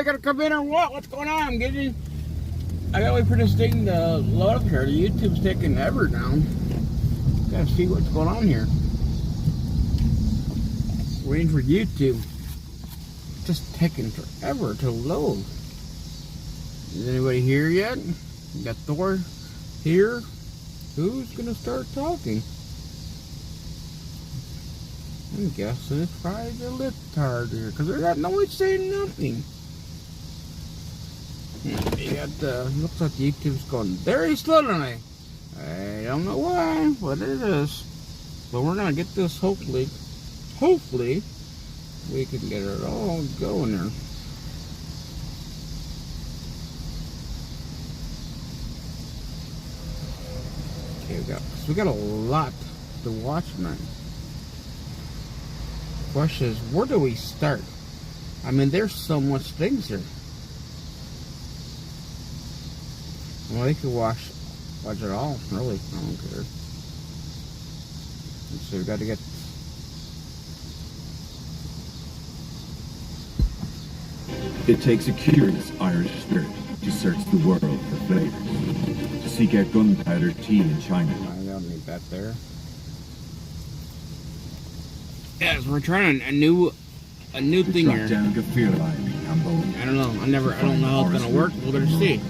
gotta come in or what? What's going on? I gotta wait for this thing to load up here. The YouTube's taking ever now. Gotta see what's going on here. Waiting for YouTube. Just taking forever to load. Is anybody here yet? You got Thor here? Who's gonna start talking? I'm guessing it's probably the libtard here, because they're not no one saying nothing. You got looks like YouTube's going very slow tonight. I don't know why, but it is. But we're gonna get this hopefully we can get it all going there. Okay, we got a lot to watch tonight. Question is, where do we start? I mean, there's so much things here. Well, they could watch it all, really. I don't care. So we got to get. It takes a curious Irish spirit to search the world for flavors, to seek out gunpowder tea in China. I don't need that there. Yeah, so we're trying a new thing here. Down I don't know. I don't know how it's gonna work. We're gonna see.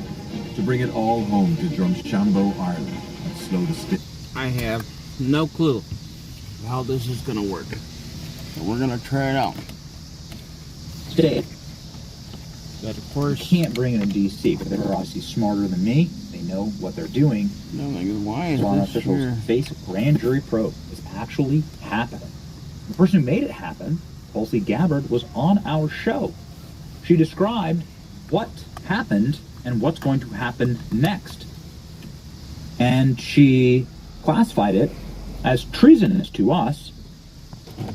To bring it all home to Drumshambo, Ireland, and slow the stick. I have no clue how this is gonna work. So we're gonna try it out. Today, but of course, you can't bring it in D.C., but they're obviously smarter than me. They know what they're doing. No, like, why is Foreign this officials here? face a grand jury probe. It's actually happening. The person who made it happen, Tulsi Gabbard, was on our show. She described what happened and what's going to happen next. And she classified it as treasonous to us.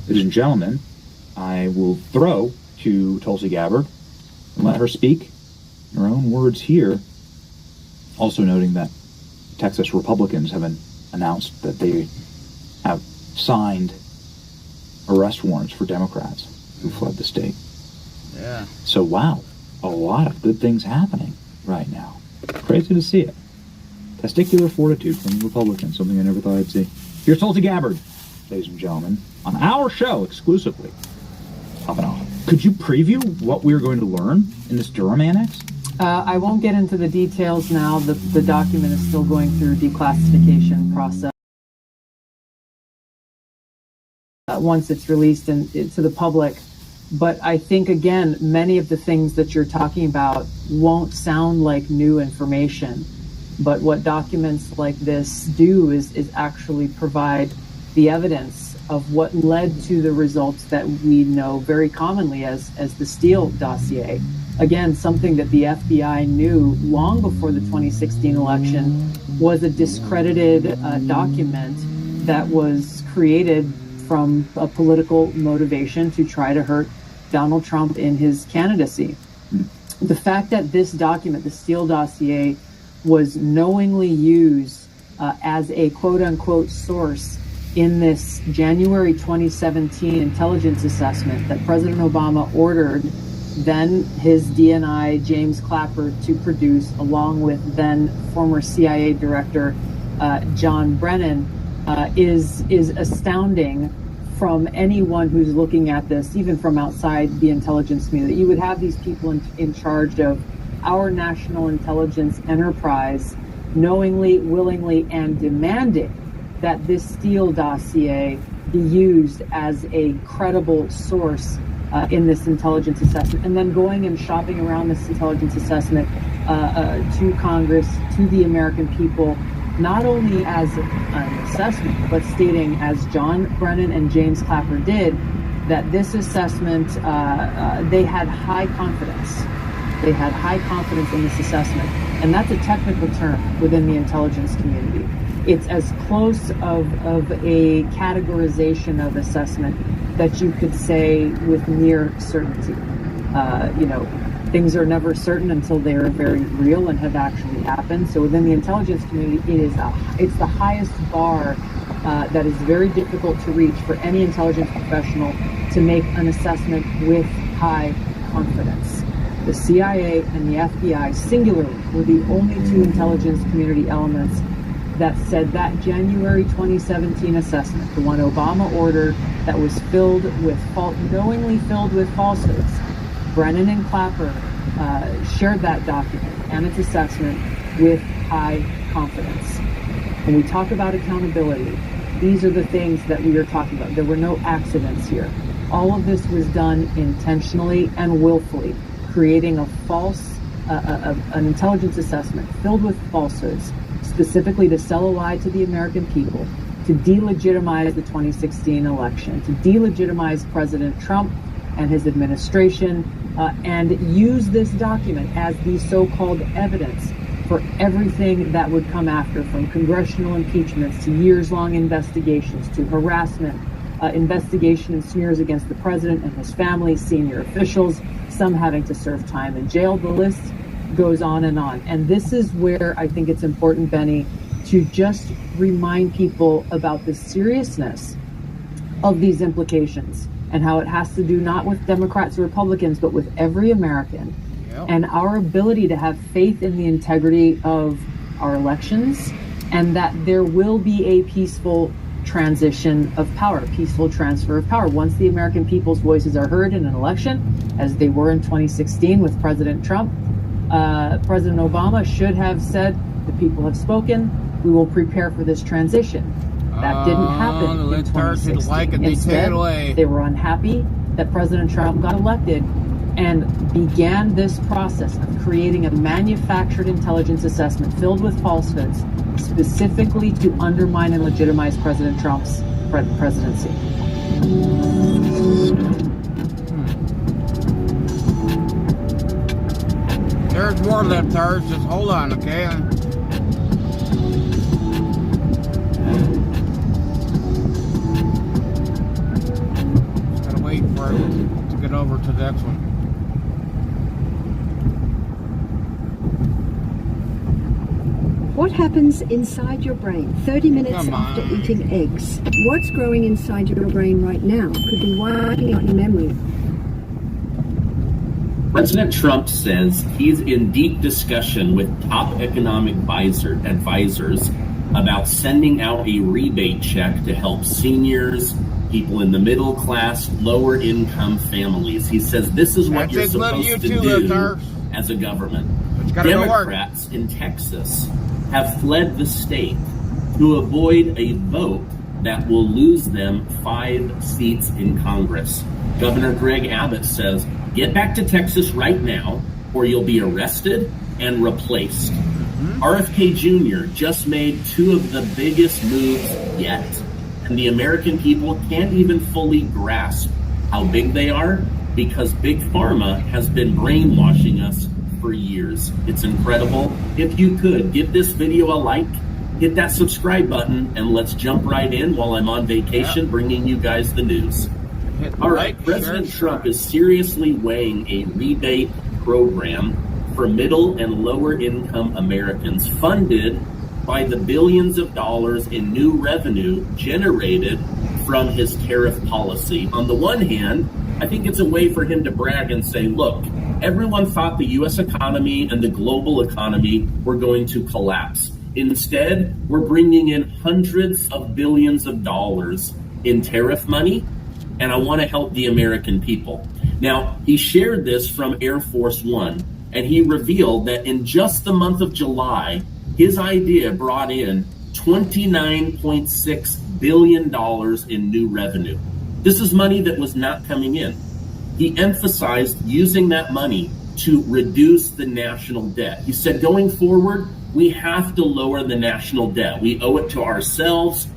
Ladies and gentlemen, I will throw to Tulsi Gabbard and let her speak in her own words here. Also noting that Texas Republicans have announced that they have signed arrest warrants for Democrats who fled the state. Yeah. So wow, a lot of good things happening right now. Crazy to see it. Testicular fortitude from the Republicans, something I never thought I'd see. Here's Tulsi Gabbard, ladies and gentlemen, on our show exclusively. Popping off. Could you preview what we're going to learn in this Durham Annex? I won't get into the details now. The document is still going through declassification process. Once it's released to the public. But I think, again, many of the things that you're talking about won't sound like new information. But what documents like this do is actually provide the evidence of what led to the results that we know very commonly as the Steele dossier. Again, something that the FBI knew long before the 2016 election was a discredited document that was created from a political motivation to try to hurt Donald Trump in his candidacy. The fact that this document, the Steele dossier, was knowingly used as a quote-unquote source in this January 2017 intelligence assessment that President Obama ordered then his DNI James Clapper to produce, along with then former CIA Director John Brennan, is astounding from anyone who's looking at this, even from outside the intelligence community. You would have these people in charge of our national intelligence enterprise knowingly, willingly, and demanding that this Steele dossier be used as a credible source in this intelligence assessment, and then going and shopping around this intelligence assessment to Congress, to the American people, not only as an assessment, but stating, as John Brennan and James Clapper did, that this assessment, they had high confidence. They had high confidence in this assessment. And that's a technical term within the intelligence community. It's as close of a categorization of assessment that you could say with near certainty. Things are never certain until they are very real and have actually happened. So within the intelligence community, it's the highest bar that is very difficult to reach for any intelligence professional to make an assessment with high confidence. The CIA and the FBI singularly were the only two intelligence community elements that said that January 2017 assessment, the one Obama ordered that was knowingly filled with falsehoods. Brennan and Clapper shared that document and its assessment with high confidence. When we talk about accountability, these are the things that we are talking about. There were no accidents here. All of this was done intentionally and willfully, creating a false, an intelligence assessment filled with falsehoods, specifically to sell a lie to the American people, to delegitimize the 2016 election, to delegitimize President Trump and his administration, and use this document as the so-called evidence for everything that would come after, from congressional impeachments to years-long investigations to harassment, investigation and smears against the president and his family, senior officials, some having to serve time in jail. The list goes on. And this is where I think it's important, Benny, to just remind people about the seriousness of these implications and how it has to do not with Democrats or Republicans, but with every American. Yep. And our ability to have faith in the integrity of our elections, and that there will be a peaceful transition of power, peaceful transfer of power. Once the American people's voices are heard in an election, as they were in 2016 with President Trump, President Obama should have said, the people have spoken, we will prepare for this transition. That didn't happen in 2016. Instead, they were unhappy that President Trump got elected and began this process of creating a manufactured intelligence assessment filled with falsehoods, specifically to undermine and legitimize President Trump's presidency. There's more leftards. Just hold on, okay? Just gotta wait for it to get over to the next one. What happens inside your brain 30 minutes after eating eggs? What's growing inside your brain right now could be wiping out your memory. President Trump says he's in deep discussion with top economic advisors about sending out a rebate check to help seniors, people in the middle class, lower income families. He says this is what you're supposed to do as a government. Democrats in Texas have fled the state to avoid a vote that will lose them 5 seats in Congress. Governor Greg Abbott says, get back to Texas right now or you'll be arrested and replaced. RFK Jr. just made 2 of the biggest moves yet, and the American people can't even fully grasp how big they are because Big Pharma has been brainwashing us for years. It's incredible. If you could, give this video a like, hit that subscribe button, and let's jump right in while I'm on vacation bringing you guys the news. All right, President Trump is seriously weighing a rebate program for middle and lower income Americans funded by the billions of dollars in new revenue generated from his tariff policy. On the one hand, I think it's a way for him to brag and say, look, everyone thought the U.S. economy and the global economy were going to collapse. Instead, we're bringing in hundreds of billions of dollars in tariff money, and I want to help the American people. Now, he shared this from Air Force One, and he revealed that in just the month of July, his idea brought in $29.6 billion in new revenue. This is money that was not coming in. He emphasized using that money to reduce the national debt. He said, going forward, we have to lower the national debt. We owe it to ourselves,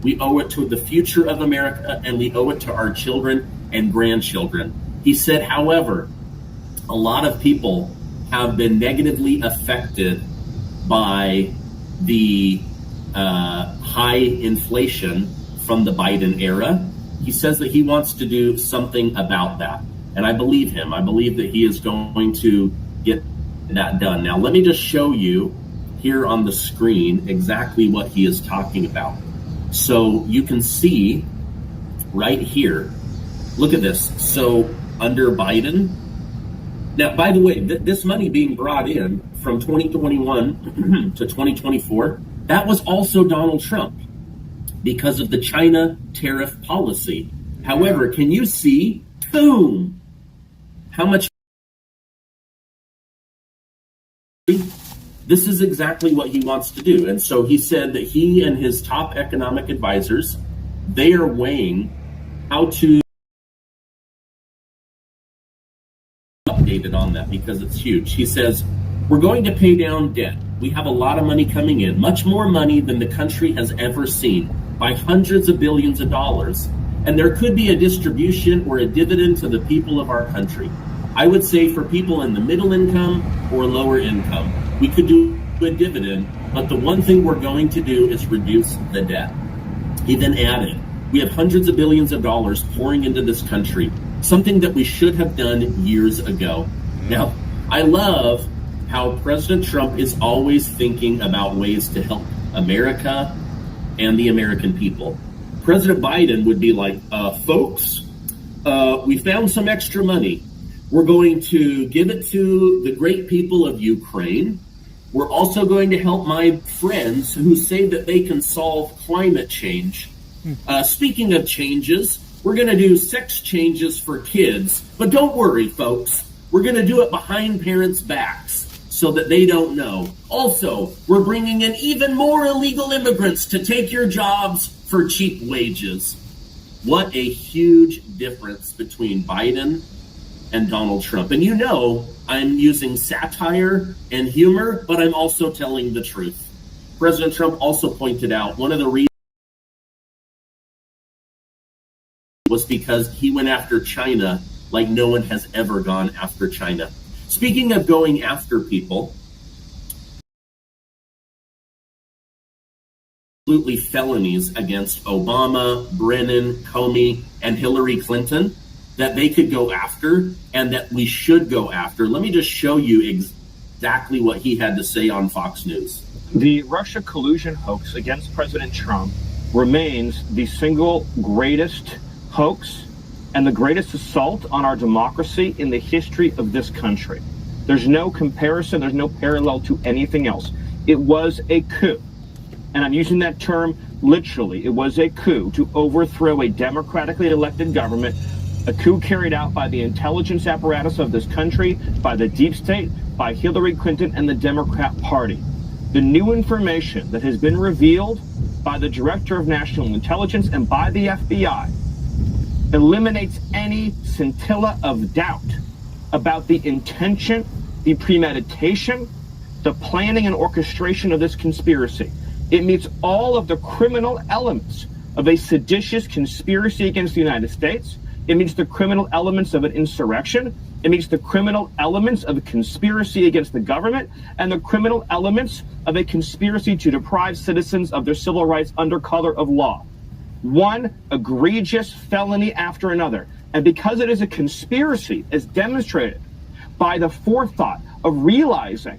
we owe it to the future of America, and we owe it to our children and grandchildren. He said, however, a lot of people have been negatively affected by the high inflation from the Biden era. He says that he wants to do something about that. And I believe him. I believe that he is going to get that done. Now, let me just show you here on the screen exactly what he is talking about. So you can see right here, look at this. So under Biden, Now, by the way, this money being brought in from 2021 to 2024, that was also Donald Trump because of the China tariff policy. However, can you see, boom, how much? This is exactly what he wants to do. And so he said that he and his top economic advisors, they are weighing how to updated on that because it's huge. He says, we're going to pay down debt. We have a lot of money coming in, much more money than the country has ever seen, by hundreds of billions of dollars. And there could be a distribution or a dividend to the people of our country. I would say for people in the middle income or lower income, we could do a dividend, but the one thing we're going to do is reduce the debt. He then added, we have hundreds of billions of dollars pouring into this country, something that we should have done years ago. Now, I love how President Trump is always thinking about ways to help America and the American people. President Biden would be like, folks, we found some extra money. We're going to give it to the great people of Ukraine. We're also going to help my friends who say that they can solve climate change. Speaking of changes, we're going to do sex changes for kids. But don't worry, folks. We're going to do it behind parents' backs so that they don't know. Also, we're bringing in even more illegal immigrants to take your jobs for cheap wages. What a huge difference between Biden and Donald Trump. And you know, I'm using satire and humor, but I'm also telling the truth. President Trump also pointed out one of the reasons was because he went after China like no one has ever gone after China. Speaking of going after people, absolutely felonies against Obama, Brennan, Comey, and Hillary Clinton that they could go after and that we should go after. Let me just show you exactly what he had to say on Fox News. The Russia collusion hoax against President Trump remains the single greatest hoax and the greatest assault on our democracy in the history of this country. There's no comparison, there's no parallel to anything else. It was a coup, and I'm using that term literally. It was a coup to overthrow a democratically elected government, a coup carried out by the intelligence apparatus of this country, by the deep state, by Hillary Clinton and the Democrat Party. The new information that has been revealed by the Director of National Intelligence and by the FBI eliminates any scintilla of doubt about the intention, the premeditation, the planning and orchestration of this conspiracy. It meets all of the criminal elements of a seditious conspiracy against the United States. It meets the criminal elements of an insurrection. It meets the criminal elements of a conspiracy against the government and the criminal elements of a conspiracy to deprive citizens of their civil rights under color of law. One egregious felony after another. And because it is a conspiracy, as demonstrated by the forethought of realizing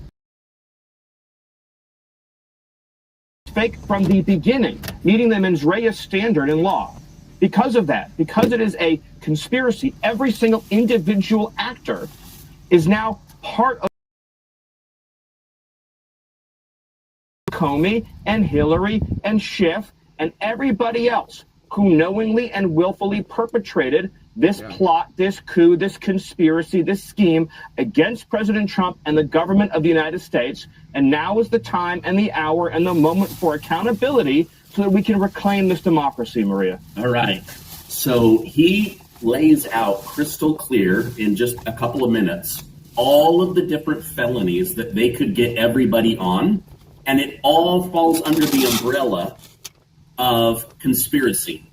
fake from the beginning, meeting the mens rea standard in law. Because of that, because it is a conspiracy, every single individual actor is now part of Comey and Hillary and Schiff and everybody else who knowingly and willfully perpetrated this plot, this coup, this conspiracy, this scheme against President Trump and the government of the United States. And now is the time and the hour and the moment for accountability so that we can reclaim this democracy, Maria. All right. So he lays out crystal clear in just a couple of minutes all of the different felonies that they could get everybody on, and it all falls under the umbrella of conspiracy.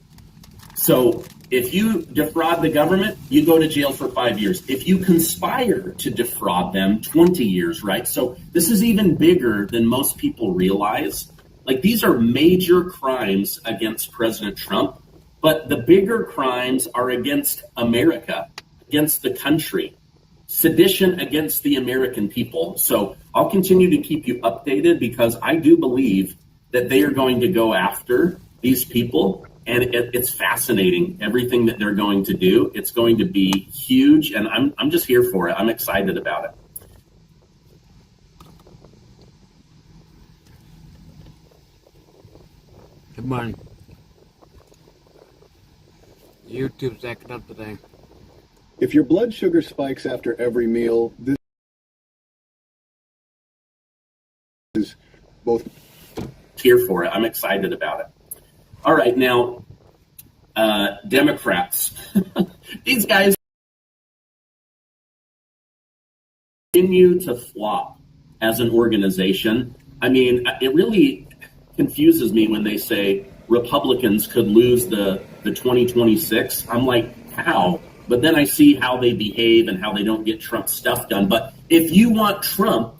So if you defraud the government, you go to jail for 5 years. If you conspire to defraud them, 20 years, right? So this is even bigger than most people realize. Like, these are major crimes against President Trump, but the bigger crimes are against America, against the country, sedition against the American people. So I'll continue to keep you updated because I do believe that they are going to go after these people And it's fascinating, everything that they're going to do. It's going to be huge, and I'm just here for it. I'm excited about it. Come on. YouTube's acting up today. If your blood sugar spikes after every meal, this is both. Here for it. I'm excited about it. All right, now, Democrats. These guys continue to flop as an organization. I mean, it really confuses me when they say Republicans could lose the 2026. I'm like, how? But then I see how they behave and how they don't get Trump's stuff done. But if you want Trump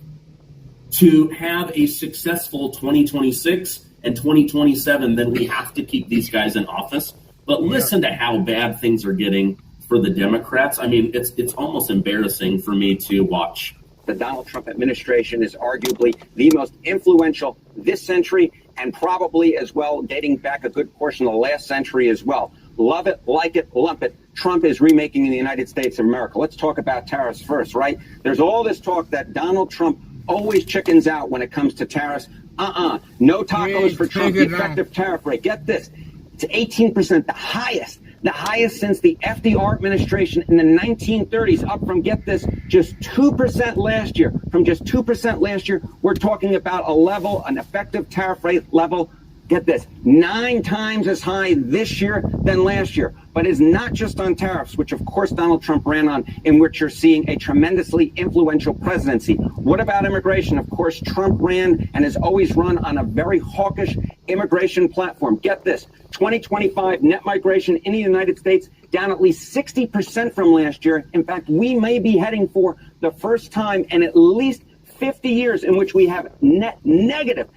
to have a successful 2026 and 2027, then we have to keep these guys in office. But listen to how bad things are getting for the Democrats. I mean, it's almost embarrassing for me to watch. The Donald Trump administration is arguably the most influential this century, and probably as well dating back a good portion of the last century as well. Love it, like it, lump it. Trump is remaking the United States of America. Let's talk about tariffs first, right? There's all this talk that Donald Trump always chickens out when it comes to tariffs. No tacos for Trump. The effective tariff rate, get this, it's 18%, the highest since the FDR administration in the 1930s, up from, get this, just 2% last year. From just 2% last year, we're talking about a level, an effective tariff rate level, get this, 9 times as high this year than last year. But it's not just on tariffs, which of course Donald Trump ran on, in which you're seeing a tremendously influential presidency. What about immigration? Of course, Trump ran and has always run on a very hawkish immigration platform. Get this, 2025 net migration in the United States down at least 60% from last year. In fact, we may be heading for the first time in at least 50 years in which we have net negative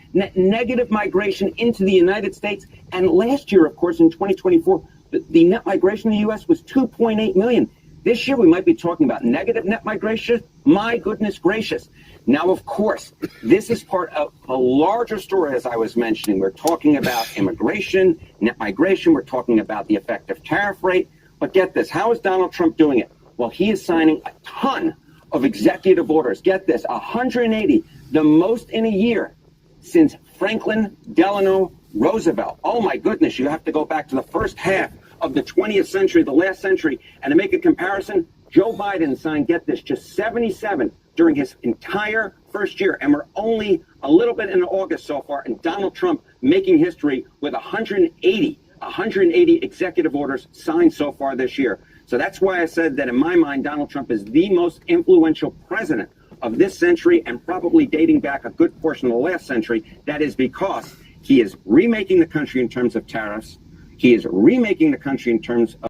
migration into the United States. And last year, of course, in 2024, the net migration in the U.S. was 2.8 million. This year, we might be talking about negative net migration. My goodness gracious. Now, of course, this is part of a larger story, as I was mentioning. We're talking about immigration, net migration. We're talking about the effective tariff rate. But get this, how is Donald Trump doing it? Well, he is signing a ton of executive orders. Get this, 180, the most in a year since Franklin Delano Roosevelt. Oh my goodness, you have to go back to the first half of the 20th century, the last century. And to make a comparison, Joe Biden signed, get this, just 77 during his entire first year. And we're only a little bit in August so far, and Donald Trump making history with 180 executive orders signed so far this year. So that's why I said that in my mind, Donald Trump is the most influential president of this century, and probably dating back a good portion of the last century. That is because he is remaking the country in terms of tariffs. He is remaking the country in terms of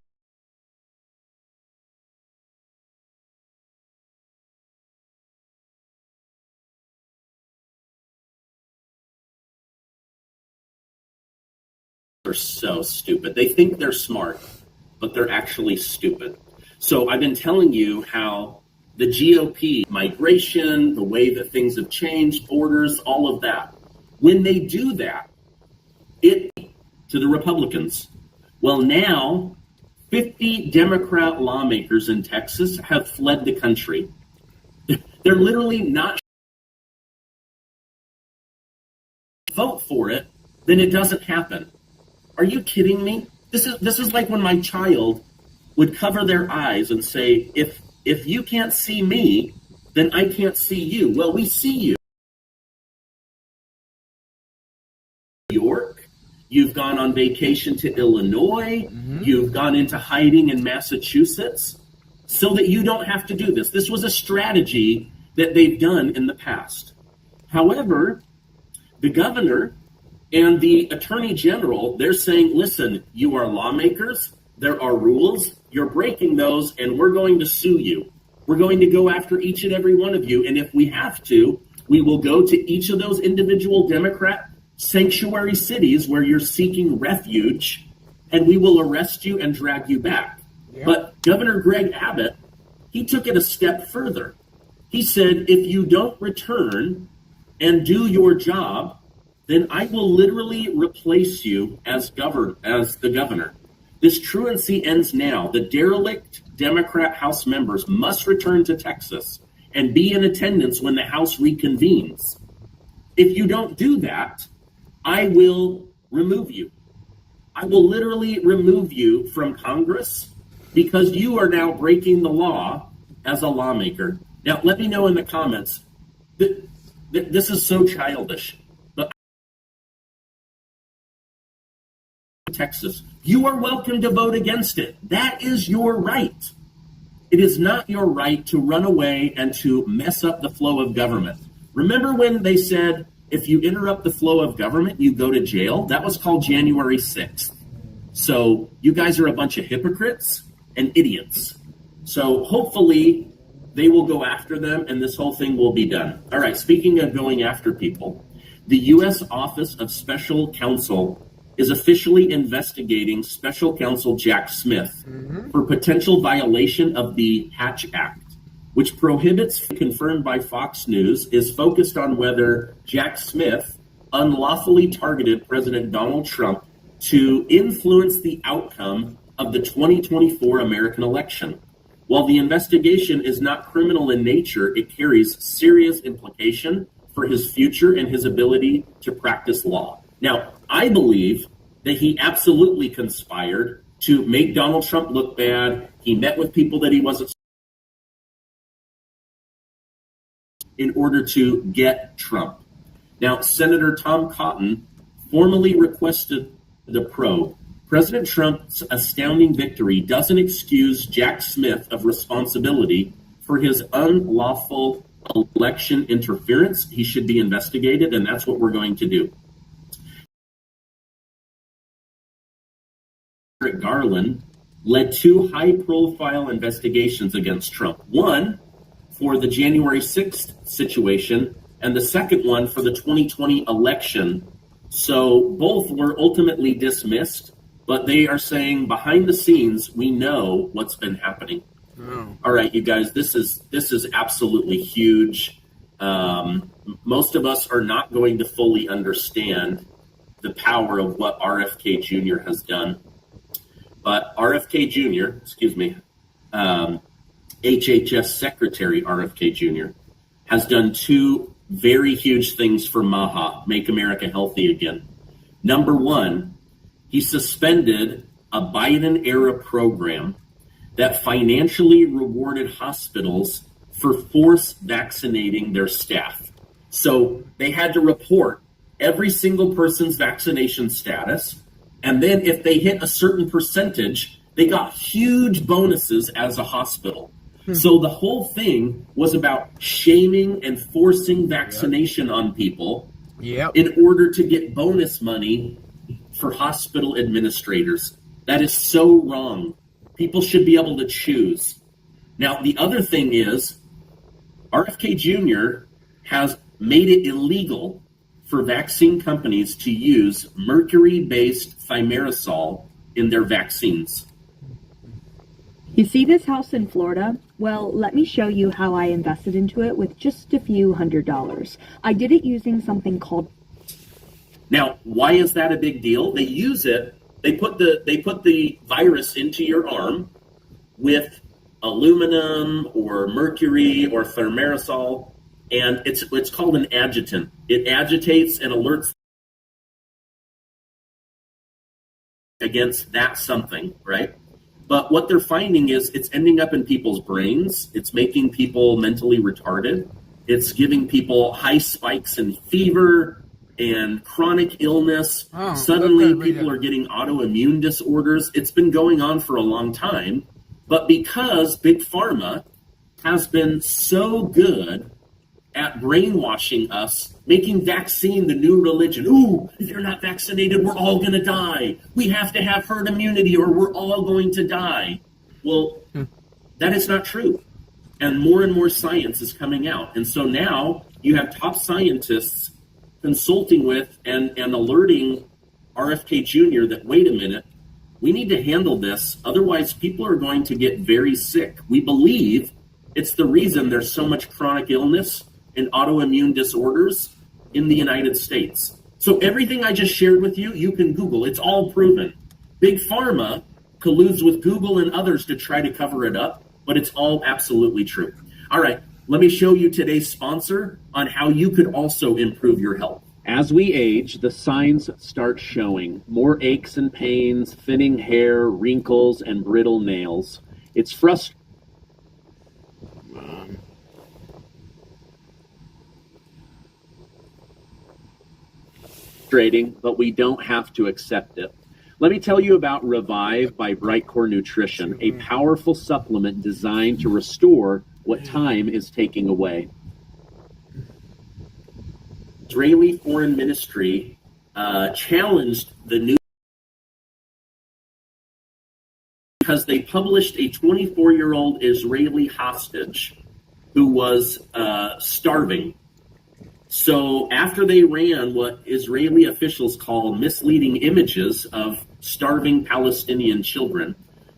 are so stupid. They think they're smart, but they're actually stupid. So I've been telling you how the GOP, migration, the way that things have changed, borders, all of that. When they do that, it to the Republicans. Well, now 50 Democrat lawmakers in Texas have fled the country. They're literally not vote for it, then it doesn't happen. Are you kidding me? This is like when my child would cover their eyes and say, if you can't see me, then I can't see you. Well, we see you. New York, you've gone on vacation to Illinois, you've gone into hiding in Massachusetts, so that you don't have to do this. This was a strategy that they've done in the past. However, the governor and the attorney general, they're saying, listen, you are lawmakers, there are rules, you're breaking those, and we're going to sue you. We're going to go after each and every one of you, and if we have to, we will go to each of those individual Democrat sanctuary cities where you're seeking refuge, and we will arrest you and drag you back. Yep. But Governor Greg Abbott, he took it a step further. He said, if you don't return and do your job, then I will literally replace you as the governor. This truancy ends now. The derelict Democrat House members must return to Texas and be in attendance when the House reconvenes. If you don't do that, I will remove you. I will literally remove you from Congress because you are now breaking the law as a lawmaker. Now, let me know in the comments. This is so childish. But Texas, you are welcome to vote against it. That is your right. It is not your right to run away and to mess up the flow of government. Remember when they said, if you interrupt the flow of government, you go to jail? That was called January 6th. So you guys are a bunch of hypocrites and idiots. So hopefully they will go after them and this whole thing will be done. All right, speaking of going after people, the U.S. Office of Special Counsel is officially investigating Special Counsel Jack Smith for potential violation of the Hatch Act, which prohibits, confirmed by Fox News, is focused on whether Jack Smith unlawfully targeted President Donald Trump to influence the outcome of the 2024 American election. While the investigation is not criminal in nature, it carries serious implication for his future and his ability to practice law. Now, I believe that he absolutely conspired to make Donald Trump look bad. He met with people that he wasn't in order to get Trump. Now, Senator Tom Cotton formally requested the probe. President Trump's astounding victory doesn't excuse Jack Smith of responsibility for his unlawful election interference. He should be investigated, and that's what we're going to do. Garland led two high-profile investigations against Trump. One for the January 6th situation, and the second one for the 2020 election. So both were ultimately dismissed, but they are saying behind the scenes, we know what's been happening. Oh. All right, you guys, this is absolutely huge. Most of us are not going to fully understand the power of what RFK Jr. has done. But RFK Jr., HHS Secretary RFK Jr. has done two very huge things for MAHA, Make America Healthy Again. Number one, he suspended a Biden-era program that financially rewarded hospitals for force vaccinating their staff. So they had to report every single person's vaccination status, and then if they hit a certain percentage, they got huge bonuses as a hospital. So the whole thing was about shaming and forcing vaccination on people in order to get bonus money for hospital administrators. That is so wrong. People should be able to choose. Now, the other thing is, RFK Jr. has made it illegal for vaccine companies to use mercury-based thimerosal in their vaccines. You see this house in Florida? Well, let me show you how I invested into it with just a few $100s. I did it using something called... Now, why is that a big deal? They use it, they put the virus into your arm with aluminum or mercury or thimerosal, and it's called an adjutant. It agitates and alerts against that something, right? But what they're finding is it's ending up in people's brains. It's making people mentally retarded. It's giving people high spikes in fever and chronic illness. Suddenly people are getting autoimmune disorders. It's been going on for a long time. But because Big Pharma has been so good at brainwashing us, making vaccine the new religion. Ooh, if you're not vaccinated, we're all going to die. We have to have herd immunity or we're all going to die. Well, that is not true. And more science is coming out. And so now you have top scientists consulting with and alerting RFK Jr. that, wait a minute, we need to handle this. Otherwise, people are going to get very sick. We believe it's the reason there's so much chronic illness and autoimmune disorders in the United States. So everything I just shared with you, you can Google. It's all proven. Big Pharma colludes with Google and others to try to cover it up, but it's all absolutely true. All right, let me show you today's sponsor on how you could also improve your health. As we age, the signs start showing. More aches and pains, thinning hair, wrinkles, and brittle nails. It's frustrating. But we don't have to accept it. Let me tell you about Revive by Brightcore Nutrition, a powerful supplement designed to restore what time is taking away. Israeli Foreign Ministry challenged the news because they published a 24-year-old Israeli hostage who was starving. So after they ran what Israeli officials call misleading images of starving Palestinian children,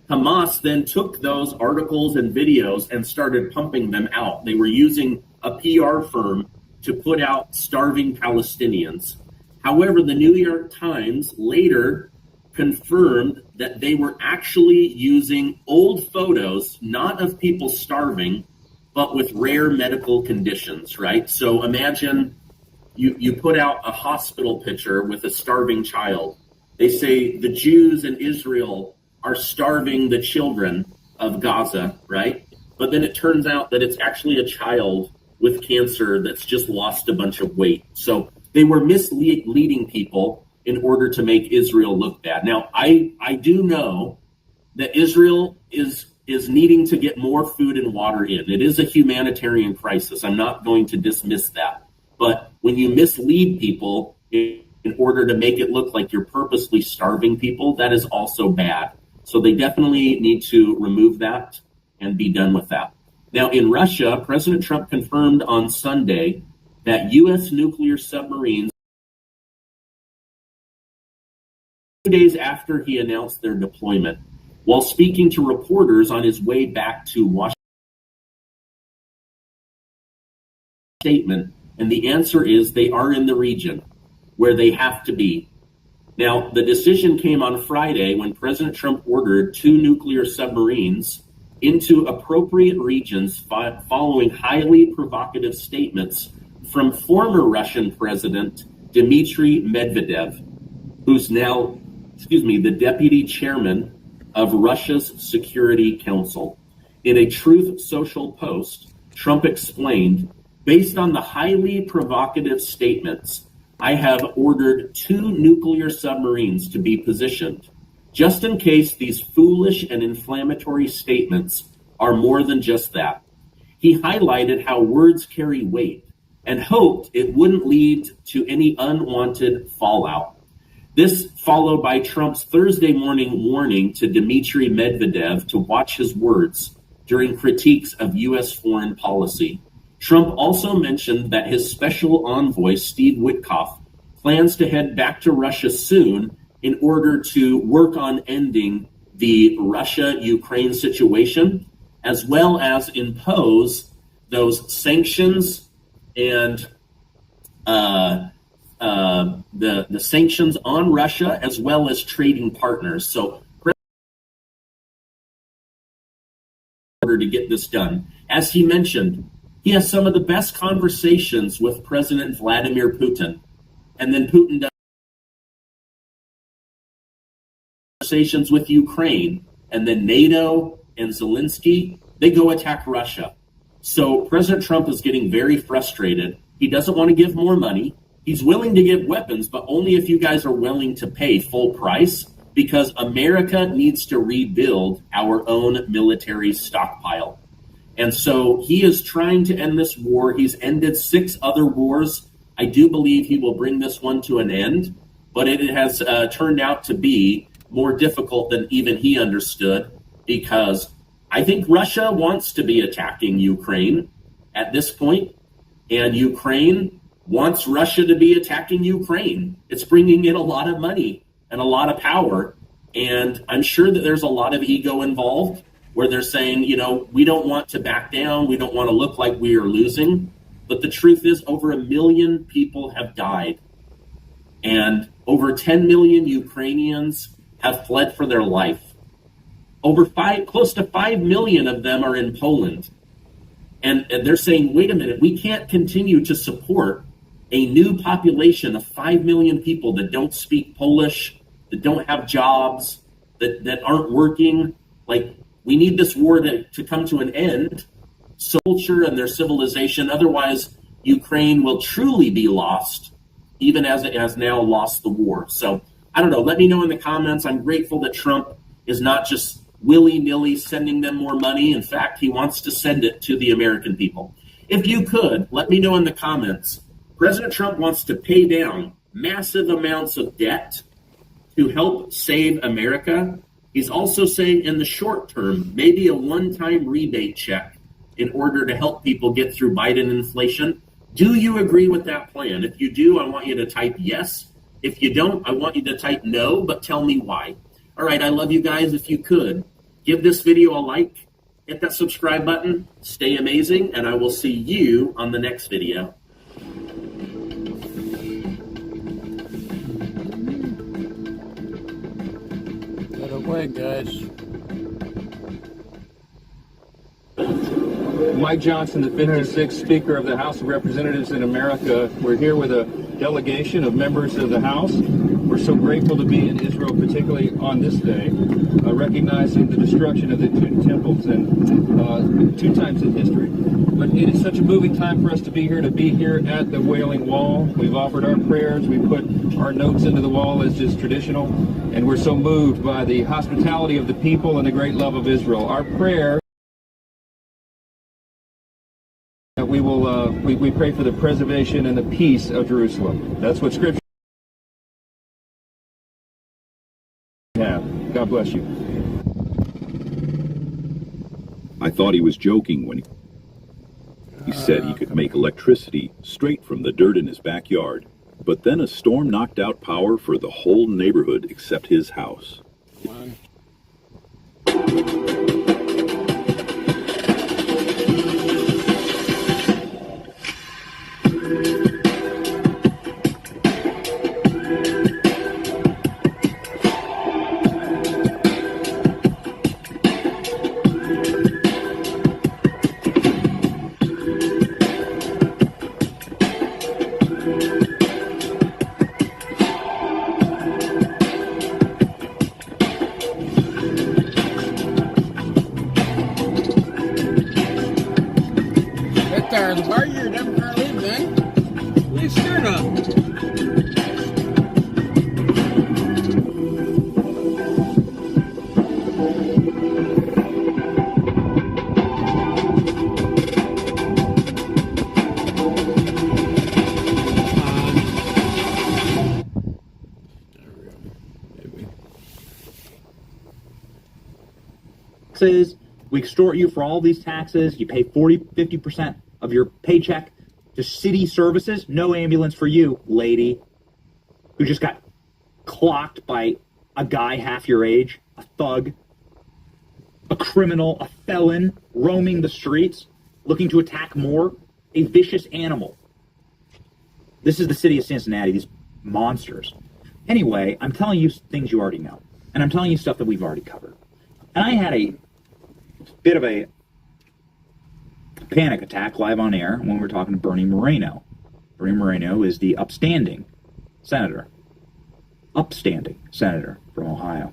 Hamas then took those articles and videos and started pumping them out. They were using a PR firm to put out starving Palestinians. However, the New York Times later confirmed that they were actually using old photos, not of people starving, but with rare medical conditions, right? So imagine you put out a hospital picture with a starving child. They say the Jews in Israel are starving the children of Gaza, right? But then it turns out that it's actually a child with cancer that's just lost a bunch of weight. So they were misleading people in order to make Israel look bad. Now, I do know that Israel is needing to get more food and water in. It is a humanitarian crisis. I'm not going to dismiss that. But when you mislead people in order to make it look like you're purposely starving people, that is also bad. So they definitely need to remove that and be done with that. Now, in Russia, President Trump confirmed on Sunday that U.S. nuclear submarines, 2 days after he announced their deployment, while speaking to reporters on his way back to Washington. Statement, and the answer is they are in the region where they have to be. Now, the decision came on Friday when President Trump ordered 2 nuclear submarines into appropriate regions following highly provocative statements from former Russian President Dmitry Medvedev, who's now, the deputy chairman of Russia's Security Council. In a Truth Social post, Trump explained, based on the highly provocative statements, I have ordered 2 nuclear submarines to be positioned, just in case these foolish and inflammatory statements are more than just that. He highlighted how words carry weight and hoped it wouldn't lead to any unwanted fallout. This followed by Trump's Thursday morning warning to Dmitry Medvedev to watch his words during critiques of U.S. foreign policy. Trump also mentioned that his special envoy, Steve Witkoff, plans to head back to Russia soon in order to work on ending the Russia-Ukraine situation, as well as impose those sanctions and the sanctions on Russia, as well as trading partners. So, in order to get this done, as he mentioned, he has some of the best conversations with President Vladimir Putin, and then Putin does conversations with Ukraine, and then NATO and Zelensky, they go attack Russia. So President Trump is getting very frustrated. He doesn't want to give more money. He's willing to give weapons, but only if you guys are willing to pay full price, because America needs to rebuild our own military stockpile. And so he is trying to end this war. He's ended 6 other wars. I do believe he will bring this one to an end, but it has turned out to be more difficult than even he understood, because I think Russia wants to be attacking Ukraine at this point, and Ukraine wants Russia to be attacking Ukraine. It's bringing in a lot of money and a lot of power, and I'm sure that there's a lot of ego involved, where they're saying, we don't want to back down, we don't want to look like we are losing. But the truth is, over 1 million people have died. and over 10 million Ukrainians have fled for their life. Close to 5 million of them are in Poland. And they're saying, wait a minute, we can't continue to support a new population of 5 million people that don't speak Polish, that don't have jobs, that aren't working. Like, we need this war to come to an end, culture and their civilization. Otherwise, Ukraine will truly be lost, even as it has now lost the war. So, I don't know. Let me know in the comments. I'm grateful that Trump is not just willy-nilly sending them more money. In fact, he wants to send it to the American people. If you could, let me know in the comments. President Trump wants to pay down massive amounts of debt to help save America. He's also saying in the short term, maybe a one-time rebate check in order to help people get through Biden inflation. Do you agree with that plan? If you do, I want you to type yes. If you don't, I want you to type no, but tell me why. All right, I love you guys. If you could, give this video a like, hit that subscribe button, stay amazing, and I will see you on the next video. Get away, guys. Mike Johnson, the 56th Speaker of the House of Representatives in America. We're here with a delegation of members of the House. We're so grateful to be in Israel, particularly on this day, recognizing the destruction of the two temples and 2 times in history. But it is such a moving time for us to be here at the Wailing Wall. We've offered our prayers, we put our notes into the wall as is traditional, and we're so moved by the hospitality of the people and the great love of Israel. Our prayer that we pray for the preservation and the peace of Jerusalem. That's what Scripture have. God bless you. I thought he was joking when he said he could make electricity straight from the dirt in his backyard. But then a storm knocked out power for the whole neighborhood except his house. Why are you never gonna leave, man? What are you staring at? We extort you for all these taxes. You pay 40-50% of your paycheck to city services. No ambulance for you, lady, who just got clocked by a guy half your age, a thug, a criminal, a felon, roaming the streets, looking to attack more, a vicious animal. This is the city of Cincinnati, these monsters. Anyway, I'm telling you things you already know, and I'm telling you stuff that we've already covered. And I had a bit of a panic attack live on air when we were talking to Bernie Moreno. Bernie Moreno is the upstanding senator from Ohio.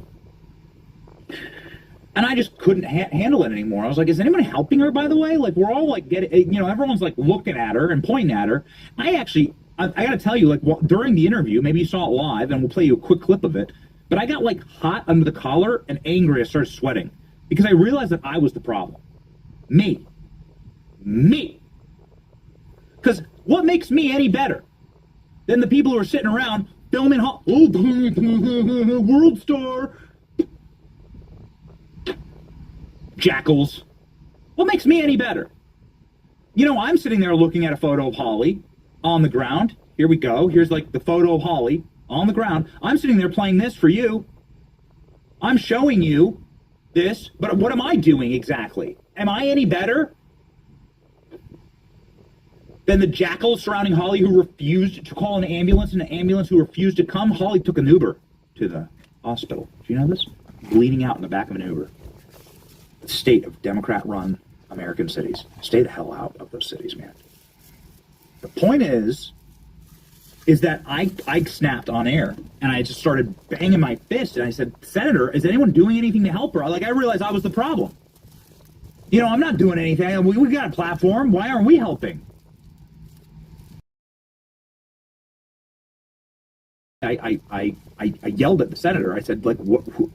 And I just couldn't handle it anymore. I was like, is anybody helping her, by the way? Like, we're all like everyone's like looking at her and pointing at her. I got to tell you, like, during the interview, maybe you saw it live, and we'll play you a quick clip of it, but I got like hot under the collar and angry. I started sweating because I realized that I was the problem. Me. Because what makes me any better than the people who are sitting around filming, world star, jackals? What makes me any better? You know, I'm sitting there looking at a photo of Holly on the ground. Here we go. Here's like the photo of Holly on the ground. I'm sitting there playing this for you. I'm showing you this, but what am I doing exactly? Am I any better? Then the jackals surrounding Holly who refused to call an ambulance, and the ambulance who refused to come, Holly took an Uber to the hospital. Do you know this? Bleeding out in the back of an Uber. The state of Democrat-run American cities. Stay the hell out of those cities, man. The point is that I snapped on air, and I just started banging my fist, and I said, Senator, is anyone doing anything to help her? I realized I was the problem. I'm not doing anything. We got a platform. Why aren't we helping? I yelled at the senator. I said,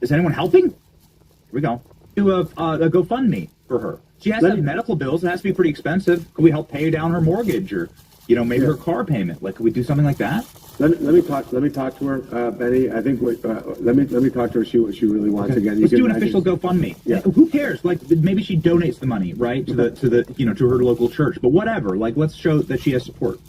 is anyone helping? Here we go. Do a GoFundMe for her. She has to have medical bills. It has to be pretty expensive. Could we help pay down her mortgage or, maybe her car payment? Could we do something like that? Let me talk to her, Benny. I think let me talk to her. See what she really wants. Okay. Again, let's do an official GoFundMe. Yeah. Who cares? Maybe she donates the money, right, to to her local church. But whatever. Let's show that she has support.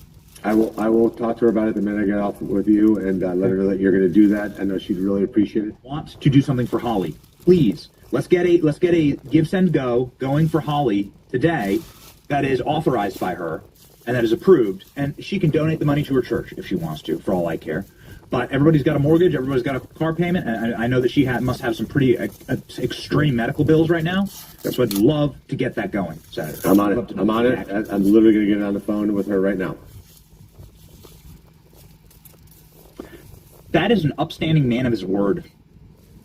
I will talk to her about it the minute I get off with you, and let her know that you're going to do that. I know she'd really appreciate it. Want to do something for Holly? Please, let's get a Give Send Go going for Holly today. That is authorized by her and that is approved, and she can donate the money to her church if she wants to. For all I care. But everybody's got a mortgage, everybody's got a car payment, and I know that she must have some pretty extreme medical bills right now. So I'd love to get that going, Senator. I'm on it. I'm literally going to get on the phone with her right now. That is an upstanding man of his word,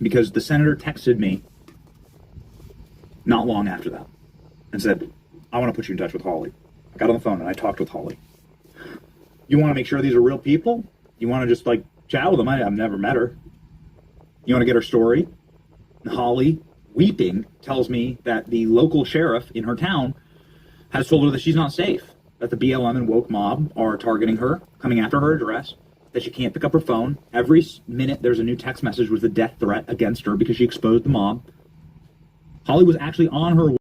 because the senator texted me not long after that and said, I want to put you in touch with Holly. I got on the phone and I talked with Holly. You want to make sure these are real people? You want to just chat with them? I've never met her. You want to get her story? And Holly, weeping, tells me that the local sheriff in her town has told her that she's not safe, that the BLM and woke mob are targeting her, coming after her address, that she can't pick up her phone. Every minute there's a new text message with a death threat against her because she exposed the mob. Holly was actually on her way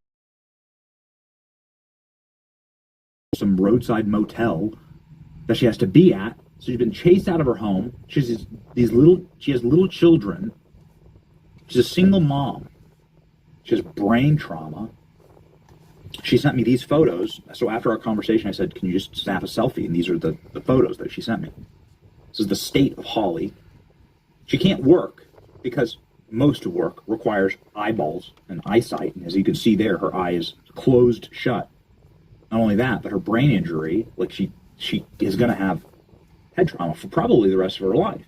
to some roadside motel that she has to be at. So she's been chased out of her home. She has little children. She's a single mom. She has brain trauma. She sent me these photos. So after our conversation, I said, can you just snap a selfie? And these are the photos that she sent me. This is the state of Holly. She can't work because most of work requires eyeballs and eyesight. And as you can see there, her eye is closed shut. Not only that, but her brain injury, she is going to have head trauma for probably the rest of her life.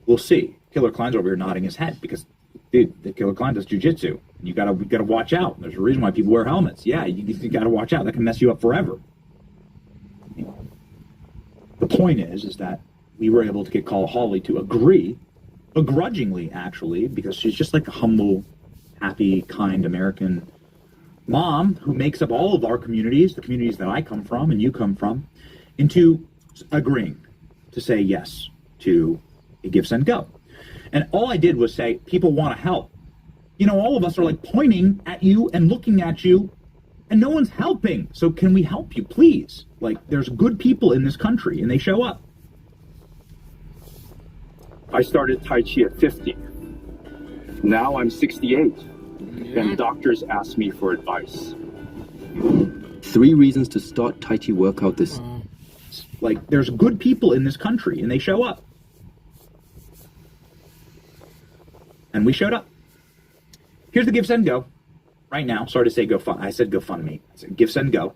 We'll see. Killer Klein's over here nodding his head because, dude, the Killer Klein does jujitsu. You gotta watch out. There's a reason why people wear helmets. Yeah, you gotta watch out. That can mess you up forever. The point is that we were able to get Holly to agree, begrudgingly actually, because she's just like a humble, happy, kind American mom who makes up all of our communities, the communities that I come from and you come from, into agreeing to say yes to a Give, Send, Go. And all I did was say, people want to help. All of us are pointing at you and looking at you, and no one's helping. So can we help you, please? There's good people in this country, and they show up. I started Tai Chi at 50. Now I'm 68, and doctors ask me for advice. 3 reasons to start Tai Chi workout this. There's good people in this country, and they show up. And we showed up. Here's the Give, Send, Go. Right now, sorry to say I said GoFundMe. I said Give, Send, Go.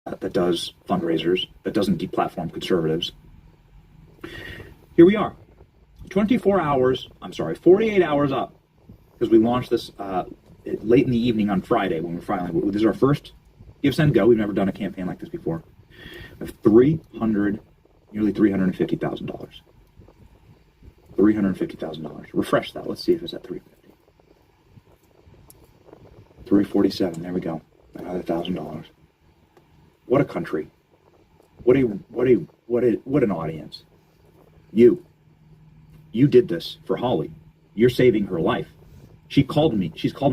That does fundraisers, that doesn't deplatform conservatives. Here we are. 48 hours up, because we launched this late in the evening on Friday when we're finally, this is our first Give, Send, Go. We've never done a campaign like this before. We have nearly $350,000. $350,000. Refresh that. Let's see if it's at 350. 347. There we go. Another $1,000. What a country. What an audience. You did this for Holly. You're saving her life. She's called me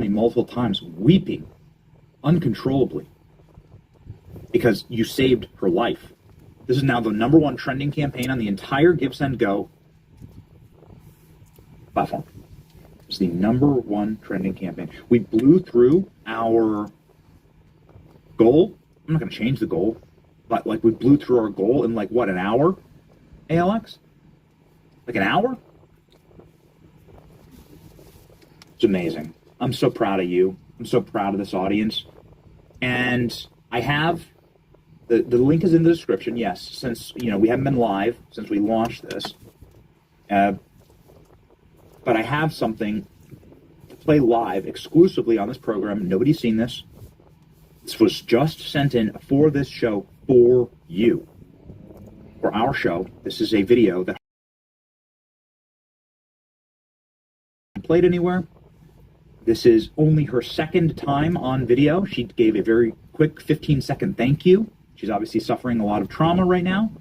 multiple times, weeping uncontrollably, because you saved her life. This is now the #1 trending campaign on the entire Give, Send, Go platform. It's the #1 trending campaign. We blew through our Goal? I'm not going to change the goal. But, like, we blew through our goal in, like, what, an hour? ALX? Like an hour? It's amazing. I'm so proud of you. I'm so proud of this audience. And I have, the link is in the description, yes, since, you know, we haven't been live since we launched this. But I have something to play live exclusively on this program. Nobody's seen this. This was just sent in for this show for you. For our show, this is a video that played anywhere. This is only her second time on video. She gave a very quick 15-second thank you. She's obviously suffering a lot of trauma right now.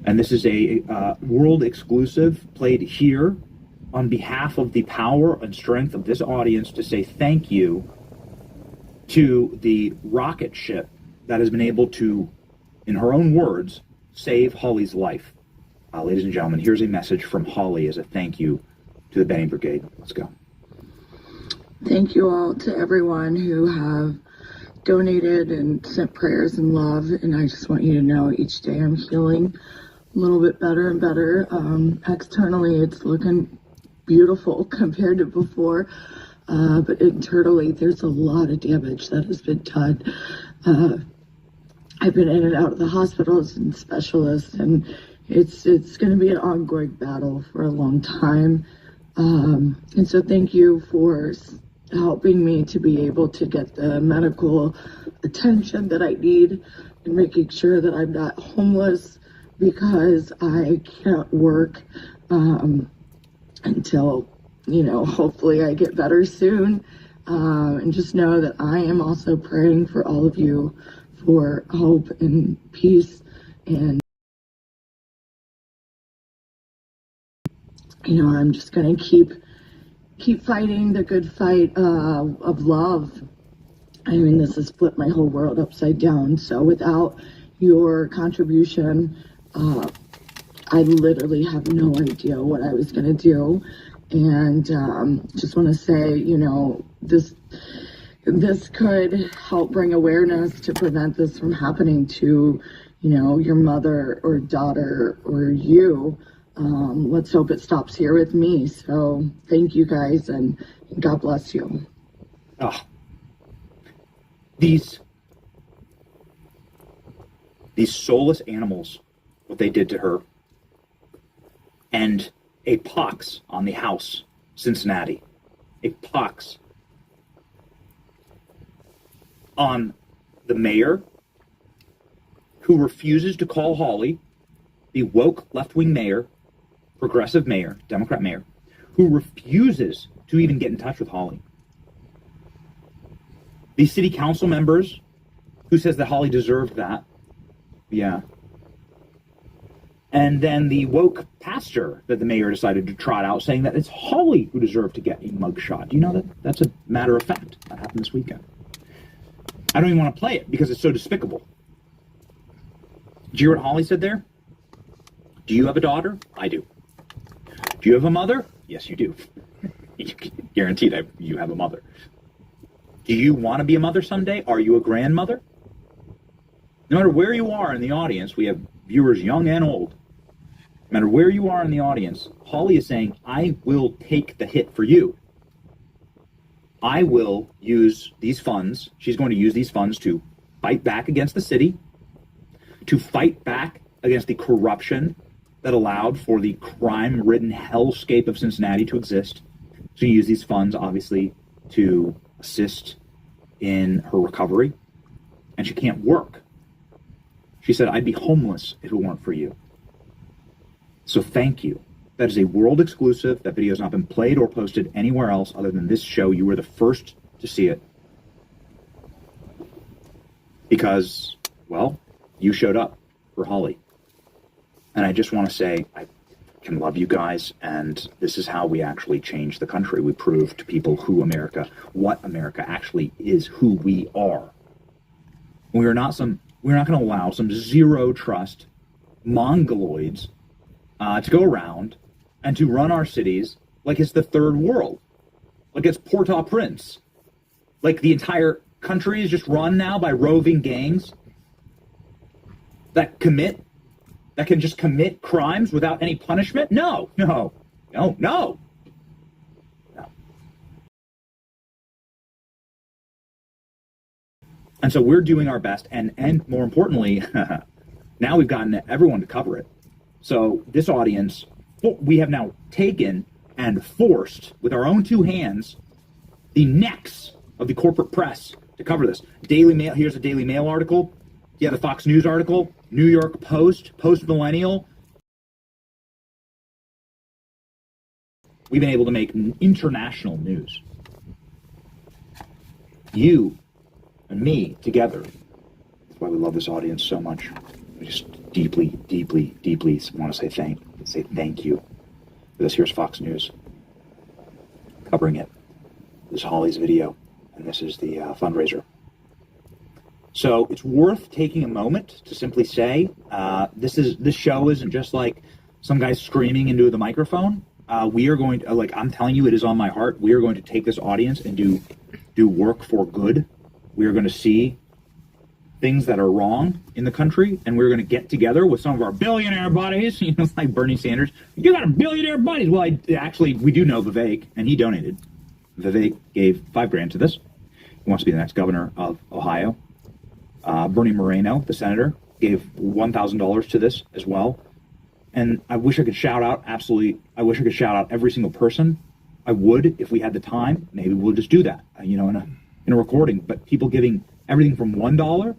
And this is a world exclusive played here on behalf of the power and strength of this audience to say thank you to the rocket ship that has been able to, in her own words, save Holly's life. Ladies and gentlemen, here's a message from Holly as a thank you to the Benny Brigade. Let's go. Thank you all to everyone who have donated and sent prayers and love. And I just want you to know each day I'm healing a little bit better and better. Externally, it's looking beautiful compared to before. But internally, there's a lot of damage that has been done. I've been in and out of the hospitals and specialists, and it's going to be an ongoing battle for a long time. And so thank you for helping me to be able to get the medical attention that I need and making sure that I'm not homeless because I can't work until, you know, hopefully I get better soon. And just know that I am also praying for all of you for hope and peace, and you know, I'm just going to keep fighting the good fight of love. I mean, this has flipped my whole world upside down. So without your contribution, I literally have no idea what I was going to do. And just want to say, you know, this could help bring awareness to prevent this from happening to, you know, your mother or daughter or you. Let's hope it stops here with me. So thank you guys, and God bless you. These soulless animals, what they did to her, and a pox on the house, Cincinnati, a pox on the mayor who refuses to call Holly, the woke left-wing mayor, progressive mayor, Democrat mayor, who refuses to even get in touch with Holly. The city council members who says that Holly deserved that. Yeah. And then the woke pastor that the mayor decided to trot out saying that it's Holly who deserved to get a mugshot. Do you know that that's a matter of fact? That happened this weekend. I don't even want to play it because it's so despicable. Do you hear what Holly said there? Do you have a daughter? I do. Do you have a mother? Yes, you do. Guaranteed you have a mother. Do you want to be a mother someday? Are you a grandmother? No matter where you are in the audience, we have viewers young and old. No matter where you are in the audience, Holly is saying, I will take the hit for you. I will use these funds. She's going to use these funds to fight back against the city, to fight back against the corruption that allowed for the crime-ridden hellscape of Cincinnati to exist. So you use these funds, obviously, to assist in her recovery. And she can't work. She said, I'd be homeless if it weren't for you. So thank you. That is a world exclusive. That video has not been played or posted anywhere else other than this show. You were the first to see it. Because, well, you showed up for Holly. And I just want to say, I can love you guys, and this is how we actually change the country. We prove to people what America actually is, who we are. We're not going to allow some zero trust mongoloids to go around and to run our cities like it's the third world, like it's Port-au-Prince, like the entire country is just run now by roving gangs that can just commit crimes without any punishment? No. And so we're doing our best, and more importantly, now we've gotten everyone to cover it. So this audience, we have now taken and forced, with our own two hands, the necks of the corporate press to cover this. Daily Mail, here's a Daily Mail article. Yeah, the Fox News article, New York Post, Post-Millennial. We've been able to make international news. You and me together. That's why we love this audience so much. We just deeply, deeply, deeply want to say thank you for this. Here's Fox News covering it. This is Holly's video, and this is the fundraiser. So it's worth taking a moment to simply say, this show isn't just like some guy screaming into the microphone. We are going to, I'm telling you, it is on my heart. We are going to take this audience and do work for good. We are going to see things that are wrong in the country, and we're going to get together with some of our billionaire buddies, like Bernie Sanders. You got a billionaire buddies. Well, we do know Vivek, and he donated. Vivek gave $5,000 to this. He wants to be the next governor of Ohio. Bernie Moreno, the senator, gave $1,000 to this as well. And I wish I could shout out every single person. I would if we had the time. Maybe we'll just do that, in a recording. But people giving everything from $1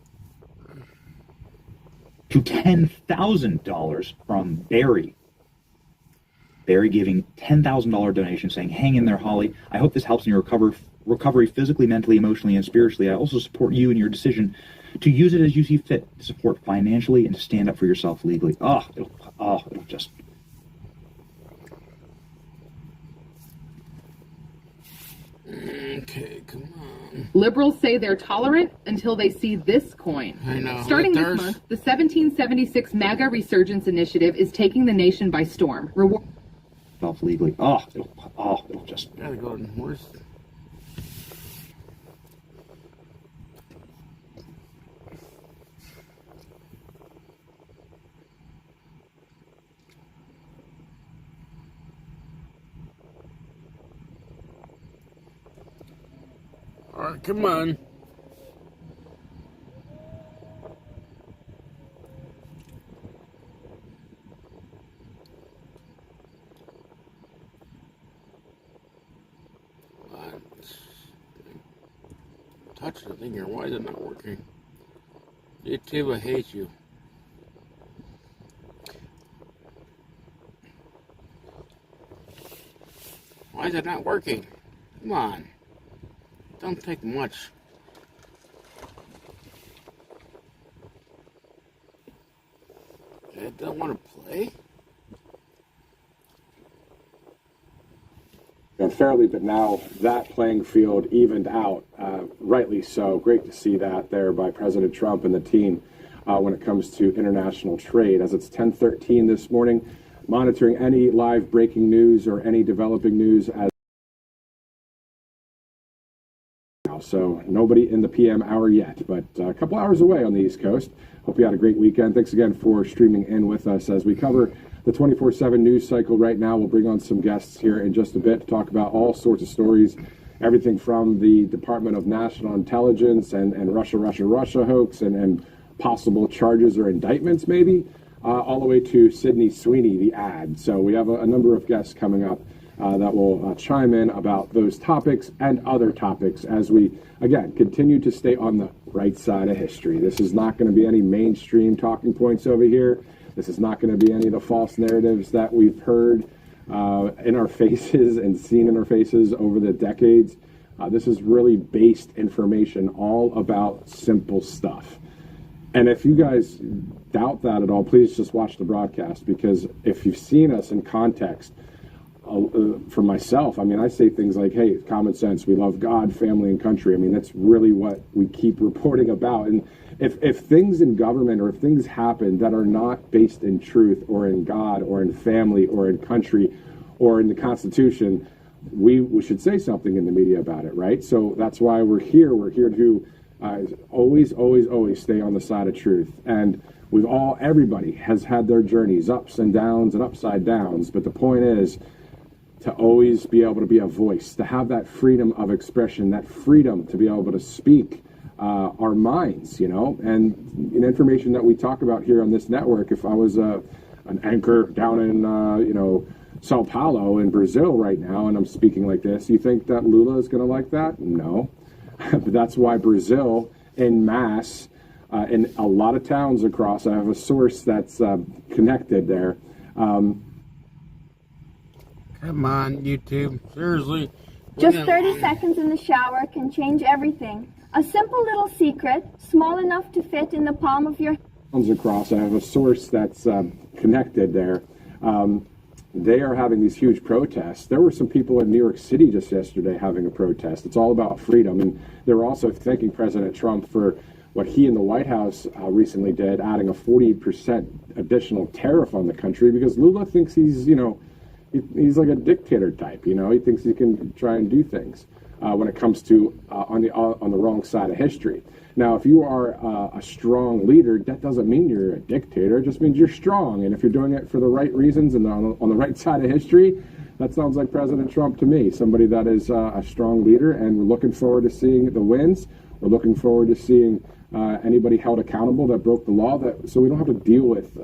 to $10,000 from Barry. Barry giving $10,000 donation, saying, "Hang in there, Holly. I hope this helps in your recovery physically, mentally, emotionally, and spiritually. I also support you in your decision to use it as you see fit, to support financially and to stand up for yourself legally." It'll just... Okay, come on. Liberals say they're tolerant until they see this coin. I know. Starting this month, the 1776 MAGA Resurgence Initiative is taking the nation by storm. Self legally. It'll just... Gotta go to horse. All right, come on. Touch the thing here. Why is it not working? YouTube, I hate you. Why is it not working? Come on. Don't take much. I don't want to play. Unfairly, but now that playing field evened out, rightly so. Great to see that there by President Trump and the team when it comes to international trade. As it's 10:13 this morning, monitoring any live breaking news or any developing news as so nobody in the PM hour yet, but a couple hours away on the East Coast. Hope you had a great weekend. Thanks again for streaming in with us as we cover the 24/7 news cycle right now. We'll bring on some guests here in just a bit to talk about all sorts of stories, everything from the Department of National Intelligence and Russia hoax and possible charges or indictments maybe, all the way to Sydney Sweeney, the ad. So we have a number of guests coming up that will chime in about those topics and other topics as we, again, continue to stay on the right side of history. This is not going to be any mainstream talking points over here. This is not going to be any of the false narratives that we've heard in our faces and seen in our faces over the decades. This is really based information all about simple stuff. And if you guys doubt that at all, please just watch the broadcast, because if you've seen us in context, for myself, I mean, I say things like, hey, common sense, we love God, family, and country. I mean, that's really what we keep reporting about. And if things in government or if things happen that are not based in truth or in God or in family or in country or in the Constitution, we should say something in the media about it, right? So that's why we're here. We're here to always stay on the side of truth. And everybody has had their journeys, ups and downs and upside downs. But the point is to always be able to be a voice, to have that freedom of expression, that freedom to be able to speak our minds, and information that we talk about here on this network. If I was an anchor down in, Sao Paulo in Brazil right now, and I'm speaking like this, you think that Lula is going to like that? No. But that's why Brazil, en masse, in a lot of towns across, I have a source that's connected there. Come on, YouTube. Seriously. Just 30 seconds in the shower can change everything. A simple little secret, small enough to fit in the palm of your hand. Across, I have a source that's connected there. They are having these huge protests. There were some people in New York City just yesterday having a protest. It's all about freedom. And they were also thanking President Trump for what he and the White House recently did, adding a 40% additional tariff on the country, because Lula thinks he's like a dictator type. He thinks he can try and do things when it comes to on the wrong side of history. Now, if you are a strong leader, that doesn't mean you're a dictator. It just means you're strong. And if you're doing it for the right reasons and on the right side of history, that sounds like President Trump to me, somebody that is a strong leader. And we're looking forward to seeing the wins. We're looking forward to seeing anybody held accountable that broke the law, so we don't have to deal with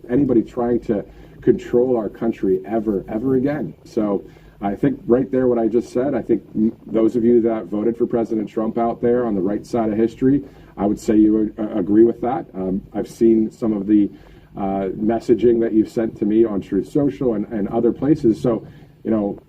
anybody trying to control our country ever again. So I think right there what I just said, I think those of you that voted for President Trump out there on the right side of history, I would say you agree with that. I've seen some of the messaging that you've sent to me on Truth Social and other places. So,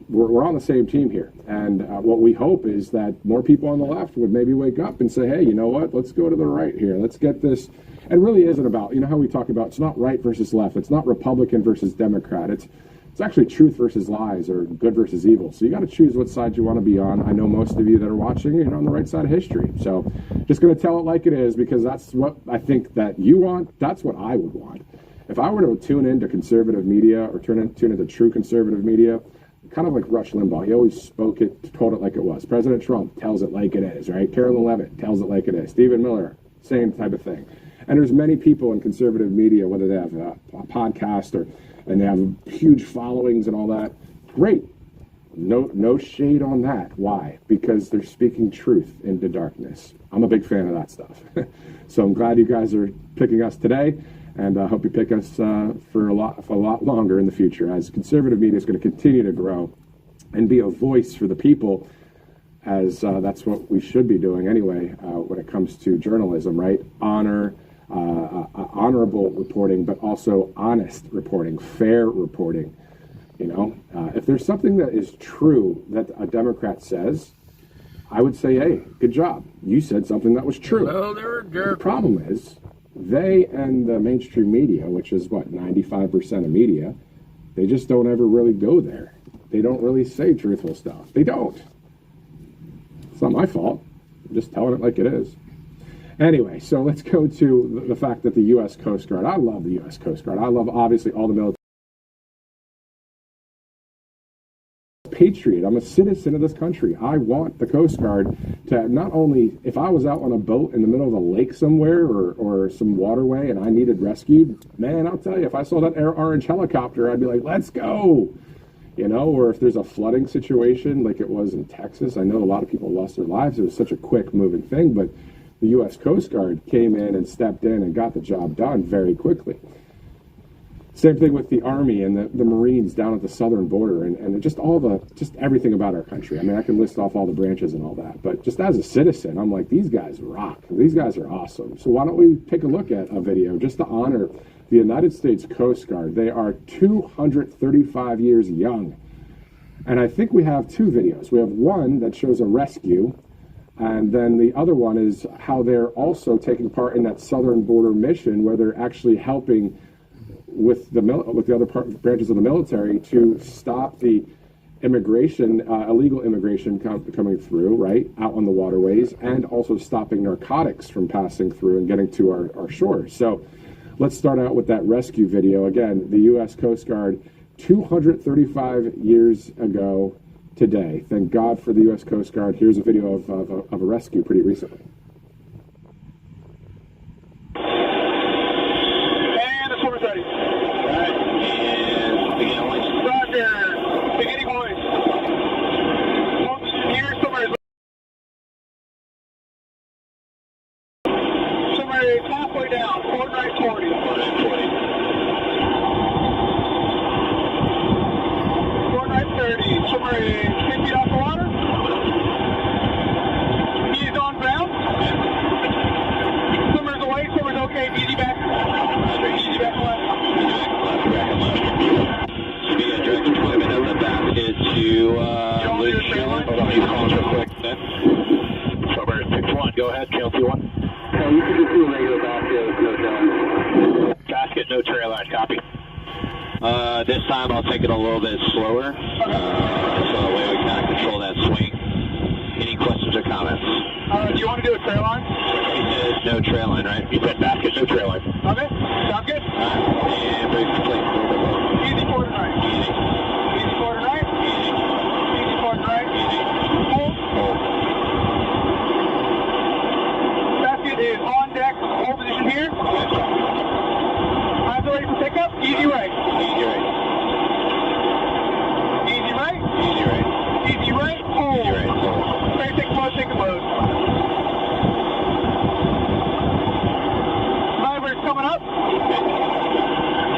we're on the same team here. And what we hope is that more people on the left would maybe wake up and say, hey, you know what, let's go to the right here. Let's get this. It really isn't about, how we talk about, it's not right versus left. It's not Republican versus Democrat. It's actually truth versus lies, or good versus evil. So you got to choose what side you want to be on. I know most of you that are watching, you're on the right side of history. So just going to tell it like it is, because that's what I think that you want. That's what I would want. If I were to tune into conservative media or tune into true conservative media, kind of like Rush Limbaugh, he always told it like it was. President Trump tells it like it is, right? Carolyn Levitt tells it like it is. Stephen Miller, same type of thing. And there's many people in conservative media, whether they have a podcast and they have huge followings and all that. Great. No shade on that. Why? Because they're speaking truth into darkness. I'm a big fan of that stuff. So I'm glad you guys are picking us today, and I hope you pick us for a lot longer in the future, as conservative media is going to continue to grow and be a voice for the people, as that's what we should be doing anyway when it comes to journalism, right? Honorable reporting, but also honest reporting, fair reporting. If there's something that is true that a Democrat says, I would say, hey, good job. You said something that was true. Well, the problem is they and the mainstream media, which is 95% of media, they just don't ever really go there. They don't really say truthful stuff. They don't. It's not my fault. I'm just telling it like it is. Anyway, so let's go to the fact that the U.S. Coast Guard. I love the U.S. Coast Guard. I love, obviously, all the military. Patriot. I'm a citizen of this country. I want the Coast Guard to not only, if I was out on a boat in the middle of a lake somewhere or some waterway and I needed rescued, man, I'll tell you, if I saw that orange helicopter, I'd be like, let's go. Or if there's a flooding situation like it was in Texas, I know a lot of people lost their lives. It was such a quick moving thing, but the U.S. Coast Guard came in and stepped in and got the job done very quickly. Same thing with the Army and the Marines down at the southern border and just everything about our country. I mean, I can list off all the branches and all that, but just as a citizen, I'm like, these guys rock. These guys are awesome. So why don't we take a look at a video just to honor the United States Coast Guard. They are 235 years young. And I think we have two videos. We have one that shows a rescue, and then the other one is how they're also taking part in that southern border mission where they're actually helping with the other branches of the military to stop the illegal immigration coming through, right, out on the waterways, and also stopping narcotics from passing through and getting to our shores. So let's start out with that rescue video. Again, the U.S. Coast Guard, 235 years ago, today. Thank God for the U.S. Coast Guard. Here's a video of a rescue pretty recently. And the swimmer's ready. All right, and begin hoist. Roger. Beginning hoist. Here, swimmer is halfway down. Port right 40. Port right 40. Port right 30. Swimmer is 10 feet off the water. He's on ground. Swimmer's away. Swimmer's okay. Easy back. Easy back left. Back and left. Should be a direct deployment of the basket to Luke Schuler. Hold on, he's calling real quick. Swimmer 6-1. Go ahead, Tail 2-1. You can just do a regular basket with no trail line. Basket, no trail line, copy. This time I'll take it a little bit slower, so that way we can kind of control that swing. Any questions or comments? Do you want to do a trail line? He said no trail line, right? He said basket, no trail line. Okay, sounds good. And break the plate a little bit more. Easy forward and right. Easy. Easy forward and right. Easy. Easy forward and right. Easy. Hold. Hold. Is on deck, hold position here. Eyes ready for pickup. Easy right. Easy right. Easy right. Easy right. Easy right. Hold. Easy right. Hold. Ready, take a load, take a load. Driver's coming up.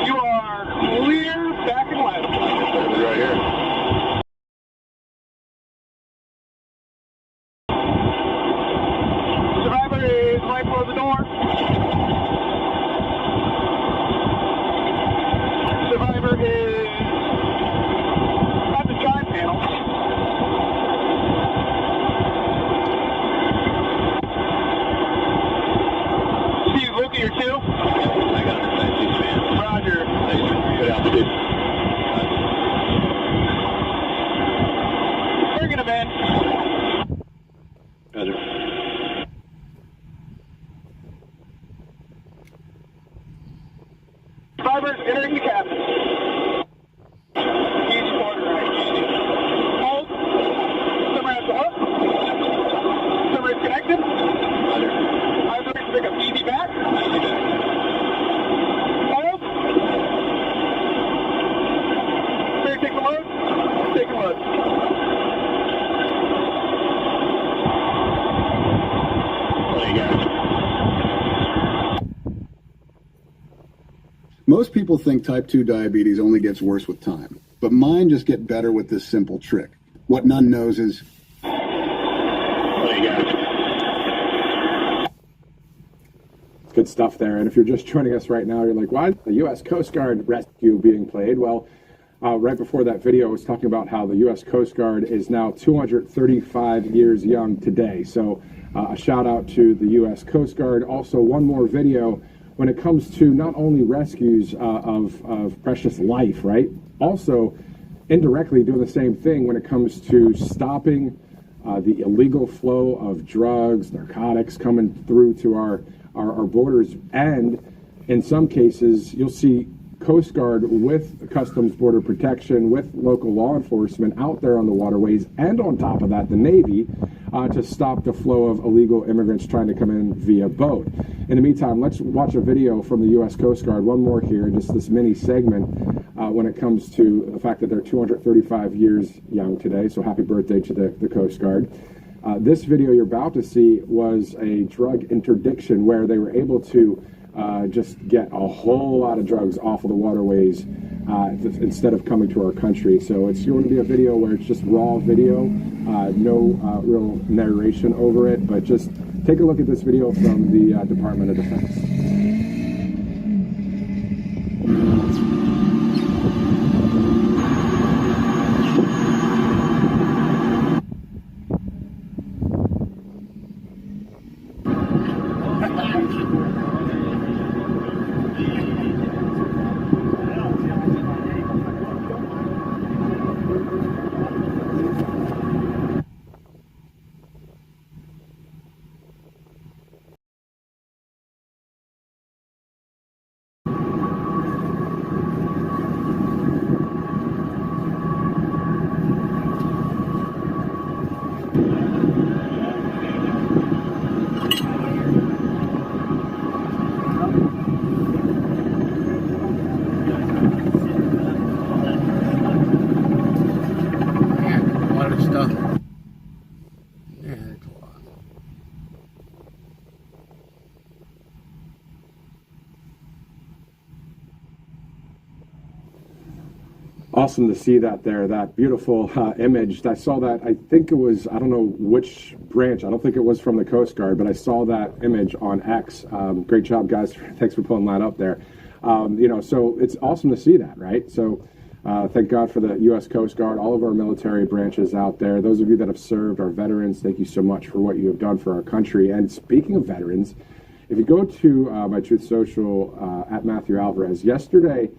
You are clear back and left. Right here. Right for the door. Survivor is at the drive panel. See Luke, you're 2? I got it. Roger. Good altitude. Bringing him in. Roger. Drivers entering the cabin. Easy forward right. Easy. Hold. Swimmer has the hook. Swimmer is connected. I'm ready to pick up. Easy back. Easy back. Hold. Ready to take the load. Take the load. What do you got? Most people think type 2 diabetes only gets worse with time, but mine just get better with this simple trick. What none knows is... Good stuff there. And if you're just joining us right now, you're like, why is the U.S. Coast Guard rescue being played? Well, right before that video, I was talking about how the U.S. Coast Guard is now 235 years young today. So a shout out to the U.S. Coast Guard. Also, one more video when it comes to not only rescues of precious life, right? Also, indirectly doing the same thing when it comes to stopping the illegal flow of drugs, narcotics coming through to our borders. And in some cases, you'll see Coast Guard with Customs Border Protection, with local law enforcement out there on the waterways, and on top of that, the Navy, to stop the flow of illegal immigrants trying to come in via boat. In the meantime, let's watch a video from the U.S. Coast Guard, one more here, just this mini segment when it comes to the fact that they're 235 years young today, so happy birthday to the Coast Guard. This video you're about to see was a drug interdiction where they were able to just get a whole lot of drugs off of the waterways instead of coming to our country. So it's going to be a video where it's just raw video, no real narration over it, but just take a look at this video from the Department of Defense. awesome to see that there, that beautiful image. I saw that, I think it was, I don't know which branch, I don't think it was from the Coast Guard, but I saw that image on X. Great job, guys. Thanks for pulling that up there. You know, so it's awesome to see that, right? So thank God for the U.S. Coast Guard, all of our military branches out there. Those of you that have served, our veterans, thank you so much for what you have done for our country. And speaking of veterans, if you go to my Truth Social at Matthew Alvarez, yesterday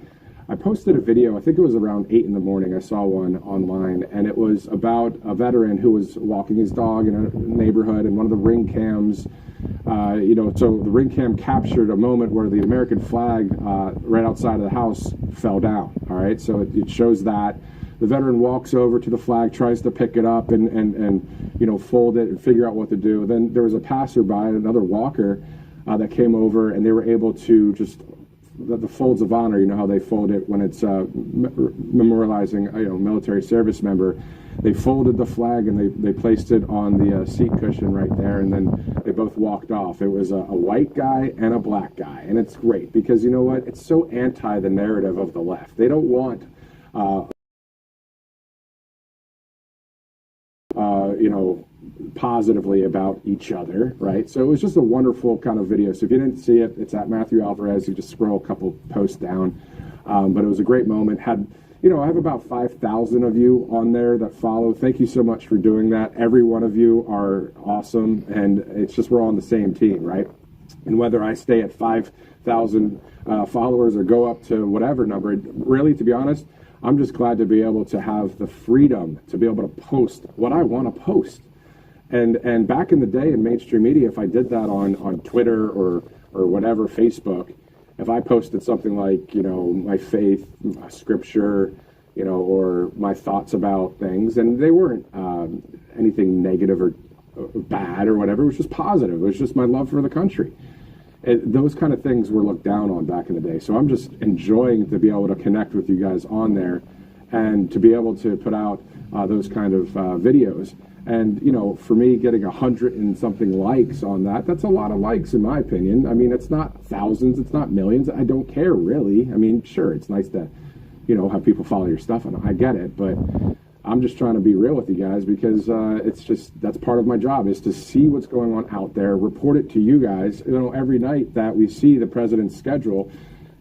I posted a video, I think it was around 8 in the morning, I saw one online, and it was about a veteran who was walking his dog in a neighborhood, and one of the ring cams, you know, so the ring cam captured a moment where the American flag right outside of the house fell down, all right? So it shows that. The veteran walks over to the flag, tries to pick it up and you know, fold it and figure out what to do. Then there was a passerby, another walker, that came over, and they were able to just, the folds of honor, you know how they fold it when it's memorializing, you know, military service member. They folded the flag and they placed it on the seat cushion right there, and then they both walked off. It was a white guy and a black guy, and it's great because, you know what, it's so anti the narrative of the left. They don't want you know, positively about each other, right? So it was just a wonderful kind of video. So if you didn't see it, it's at Matthew Alvarez. You just scroll a couple posts down. But it was a great moment. Had, you know, I have about 5,000 of you on there that follow. Thank you so much for doing that. Every one of you are awesome, and it's just we're all on the same team, right? And whether I stay at 5,000 followers or go up to whatever number, really, to be honest, I'm just glad to be able to have the freedom to be able to post what I want to post. And back in the day in mainstream media, if I did that on Twitter or whatever, Facebook, if I posted something like, you know, my faith, my scripture, you know, or my thoughts about things, and they weren't anything negative or bad or whatever, it was just positive. It was just my love for the country. Those kind of things were looked down on back in the day. So I'm just enjoying to be able to connect with you guys on there and to be able to put out those kind of videos. And, you know, for me, getting 100 and something likes on that, that's a lot of likes in my opinion. I mean, it's not thousands, it's not millions. I don't care really. I mean, sure, it's nice to, you know, have people follow your stuff, and I get it, but I'm just trying to be real with you guys because it's just, that's part of my job, is to see what's going on out there, report it to you guys. You know, every night that we see the president's schedule,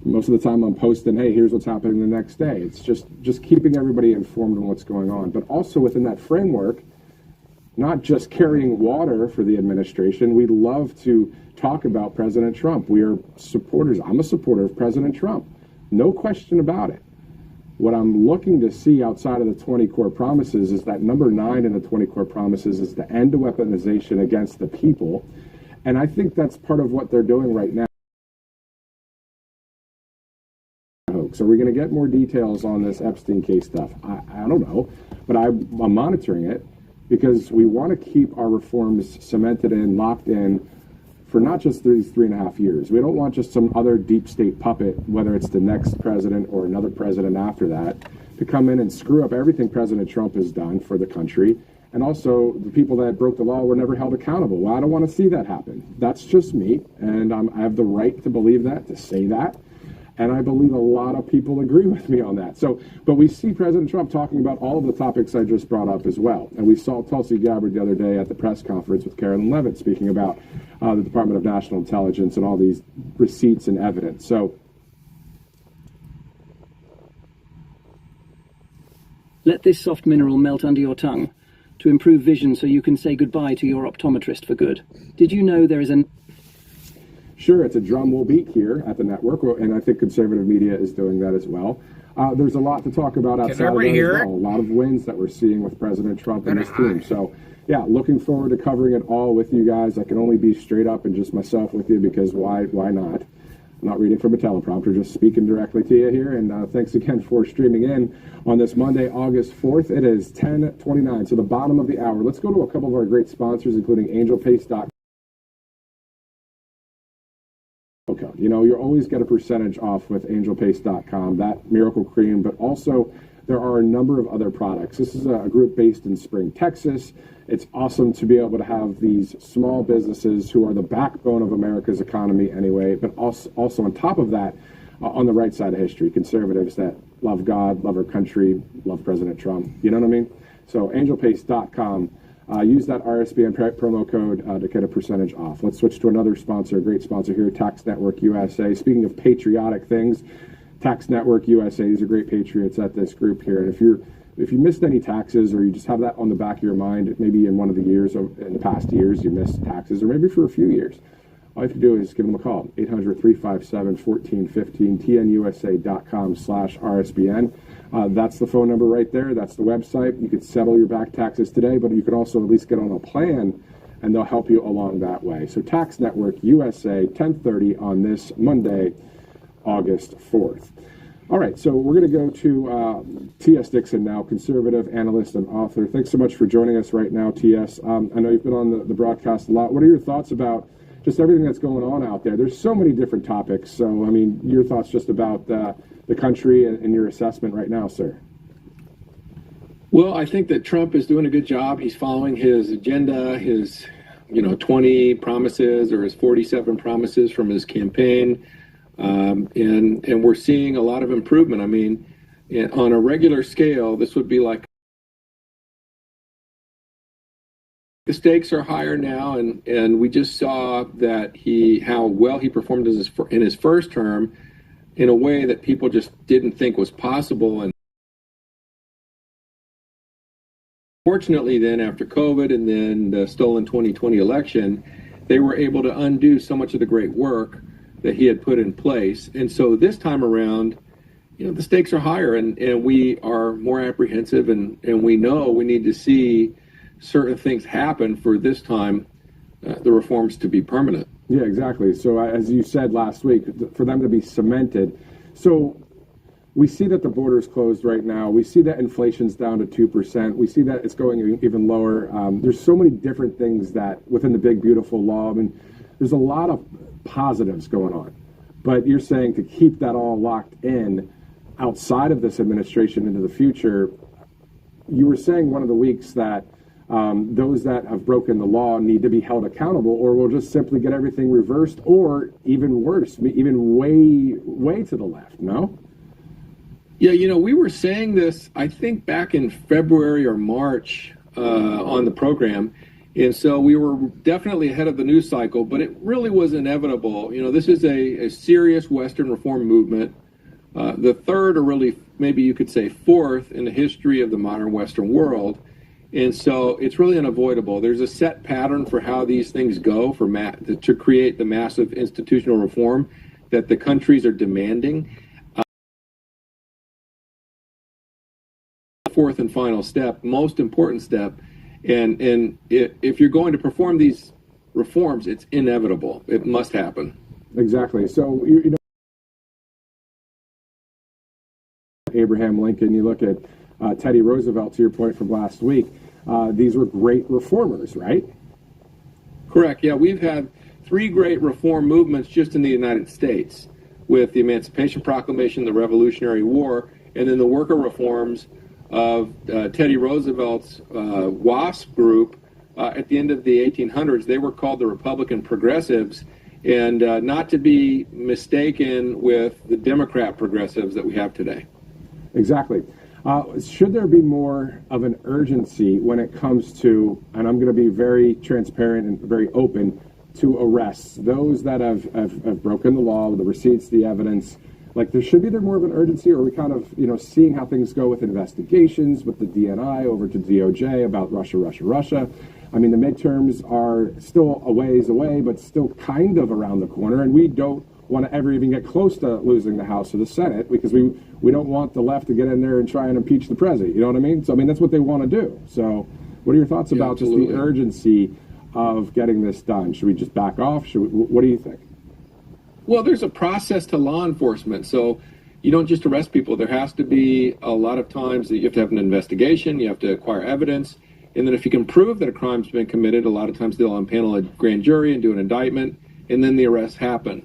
most of the time I'm posting, hey, here's what's happening the next day. It's just keeping everybody informed on what's going on, but also within that framework, not just carrying water for the administration. We love to talk about President Trump. We are supporters. I'm a supporter of President Trump. No question about it. What I'm looking to see outside of the 20 core promises is that number 9 in the 20 core promises is to end weaponization against the people. And I think that's part of what they're doing right now. So we're going to get more details on this Epstein case stuff. I don't know, but I'm monitoring it because we want to keep our reforms cemented in, locked in, for not just these 3.5 years. We don't want just some other deep state puppet, whether it's the next president or another president after that, to come in and screw up everything President Trump has done for the country. And also, the people that broke the law were never held accountable. Well, I don't want to see that happen. That's just me, and I have the right to believe that, to say that. And I believe a lot of people agree with me on that. So, but we see President Trump talking about all of the topics I just brought up as well. And we saw Tulsi Gabbard the other day at the press conference with Carolyn Levitt speaking about the Department of National Intelligence and all these receipts and evidence. So, let this soft mineral melt under your tongue to improve vision so you can say goodbye to your optometrist for good. Did you know there is an... Sure, it's a drum we'll beat here at the network, and I think conservative media is doing that as well. There's a lot to talk about outside of that as well. A lot of wins that we're seeing with President Trump and his team. So, yeah, looking forward to covering it all with you guys. I can only be straight up and just myself with you because why not? I'm not reading from a teleprompter, just speaking directly to you here. And thanks again for streaming in on this Monday, August 4th. It is 10:29, so the bottom of the hour. Let's go to a couple of our great sponsors, including AngelPaste.com. Okay, you know, you always get a percentage off with AngelPaste.com, that miracle cream, but also there are a number of other products. This is a group based in Spring, Texas. It's awesome to be able to have these small businesses who are the backbone of America's economy anyway, but also on top of that, on the right side of history, conservatives that love God, love our country, love President Trump. You know what I mean? So angelpace.com. Use that RSBN promo code to get a percentage off. Let's switch to another sponsor, a great sponsor here, Tax Network U.S.A. Speaking of patriotic things, Tax Network U.S.A. These are great patriots at this group here. And if you missed any taxes, or you just have that on the back of your mind, maybe in one of the years, in the past years, you missed taxes, or maybe for a few years, all you have to do is give them a call, 800-357-1415, tnusa.com/RSBN. That's the phone number right there. That's the website. You could settle your back taxes today, but you could also at least get on a plan, and they'll help you along that way. So Tax Network USA, 10:30 on this Monday, August 4th. All right, so we're going to go to T.S. Dixon now, conservative analyst and author. Thanks so much for joining us right now, T.S. I know you've been on the broadcast a lot. What are your thoughts about just everything that's going on out there? There's so many different topics. So, I mean, your thoughts just about the country and your assessment right now, sir. Well, I think that Trump is doing a good job. He's following his agenda, his 20 promises or his 47 promises from his campaign. And we're seeing a lot of improvement. I mean, on a regular scale, this would be like the stakes are higher now, and we just saw that how well he performed in his first term in a way that people just didn't think was possible. And fortunately, then after COVID and then the stolen 2020 election, they were able to undo so much of the great work that he had put in place. And so this time around, the stakes are higher, and we are more apprehensive, and we know we need to see certain things happen for this time, the reforms to be permanent. Yeah, exactly. So as you said last week, for them to be cemented. So we see that the border is closed right now. We see that inflation's down to 2%. We see that it's going even lower. There's so many different things that within the big, beautiful law. I mean, there's a lot of positives going on. But you're saying to keep that all locked in outside of this administration into the future, you were saying one of the weeks that those that have broken the law need to be held accountable, or we'll just simply get everything reversed, or even worse, even way to the left, no? Yeah, we were saying this, I think, back in February or March on the program. And so we were definitely ahead of the news cycle, but it really was inevitable. This is a serious Western reform movement, the third, or really maybe you could say fourth, in the history of the modern Western world. And so it's really unavoidable. There's a set pattern for how these things go to create the massive institutional reform that the countries are demanding. Fourth and final step, most important step. And if you're going to perform these reforms, it's inevitable. It must happen. Exactly. So, Abraham Lincoln, you look at Teddy Roosevelt, to your point from last week, these were great reformers, right? Correct. Yeah, we've had three great reform movements just in the United States, with the Emancipation Proclamation, the Revolutionary War, and then the worker reforms of Teddy Roosevelt's WASP group at the end of the 1800s. They were called the Republican Progressives, and not to be mistaken with the Democrat progressives that we have today. Exactly. Should there be more of an urgency when it comes to, and I'm going to be very transparent and very open, to arrests those that have broken the law, the receipts, the evidence? Like, should there more of an urgency, or are we kind of, seeing how things go with investigations, with the DNI over to DOJ about Russia? I mean, the midterms are still a ways away, but still kind of around the corner, and we don't want to ever even get close to losing the House or the Senate, because we don't want the left to get in there and try and impeach the president. You know what I mean? So, I mean, that's what they want to do. So what are your thoughts about just the urgency of getting this done? Should we just back off? What do you think? Well, there's a process to law enforcement, so you don't just arrest people. There has to be a lot of times that you have to have an investigation, you have to acquire evidence, and then if you can prove that a crime's been committed, a lot of times they'll impanel a grand jury and do an indictment, and then the arrests happen.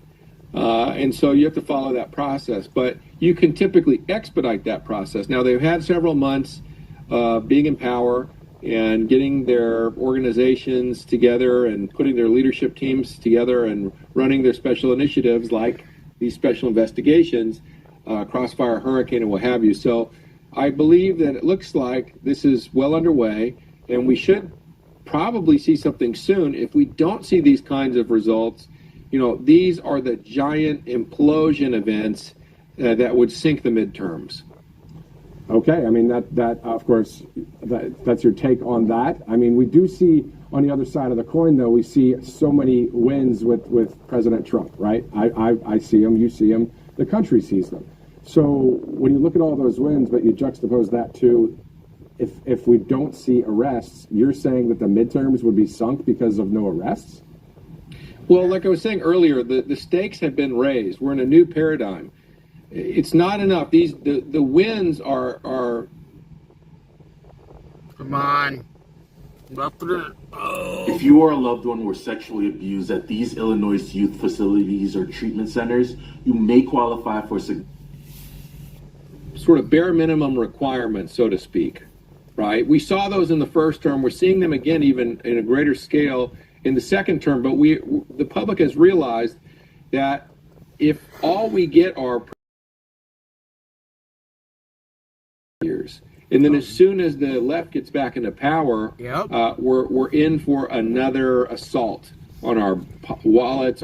And so you have to follow that process, but you can typically expedite that process. Now, they've had several months being in power and getting their organizations together and putting their leadership teams together and running their special initiatives like these special investigations. crossfire hurricane and what have you. So I believe that it looks like this is well underway, and we should probably see something soon. If we don't see these kinds of results, these are the giant implosion events that would sink the midterms. Okay, I mean, that of course, that's your take on that. I mean, we do see on the other side of the coin, though, we see so many wins with President Trump, right? I see them, you see them, the country sees them. So when you look at all those wins, but you juxtapose that to if we don't see arrests, you're saying that the midterms would be sunk because of no arrests? Well, like I was saying earlier, the stakes have been raised. We're in a new paradigm. It's not enough. The wins are. Come on. If you or a loved one were sexually abused at these Illinois youth facilities or treatment centers, you may qualify for sort of bare minimum requirements, so to speak, right? We saw those in the first term. We're seeing them again, even in a greater scale in the second term. But the public has realized that if all we get are years, and then as soon as the left gets back into power, we're in for another assault on our wallets,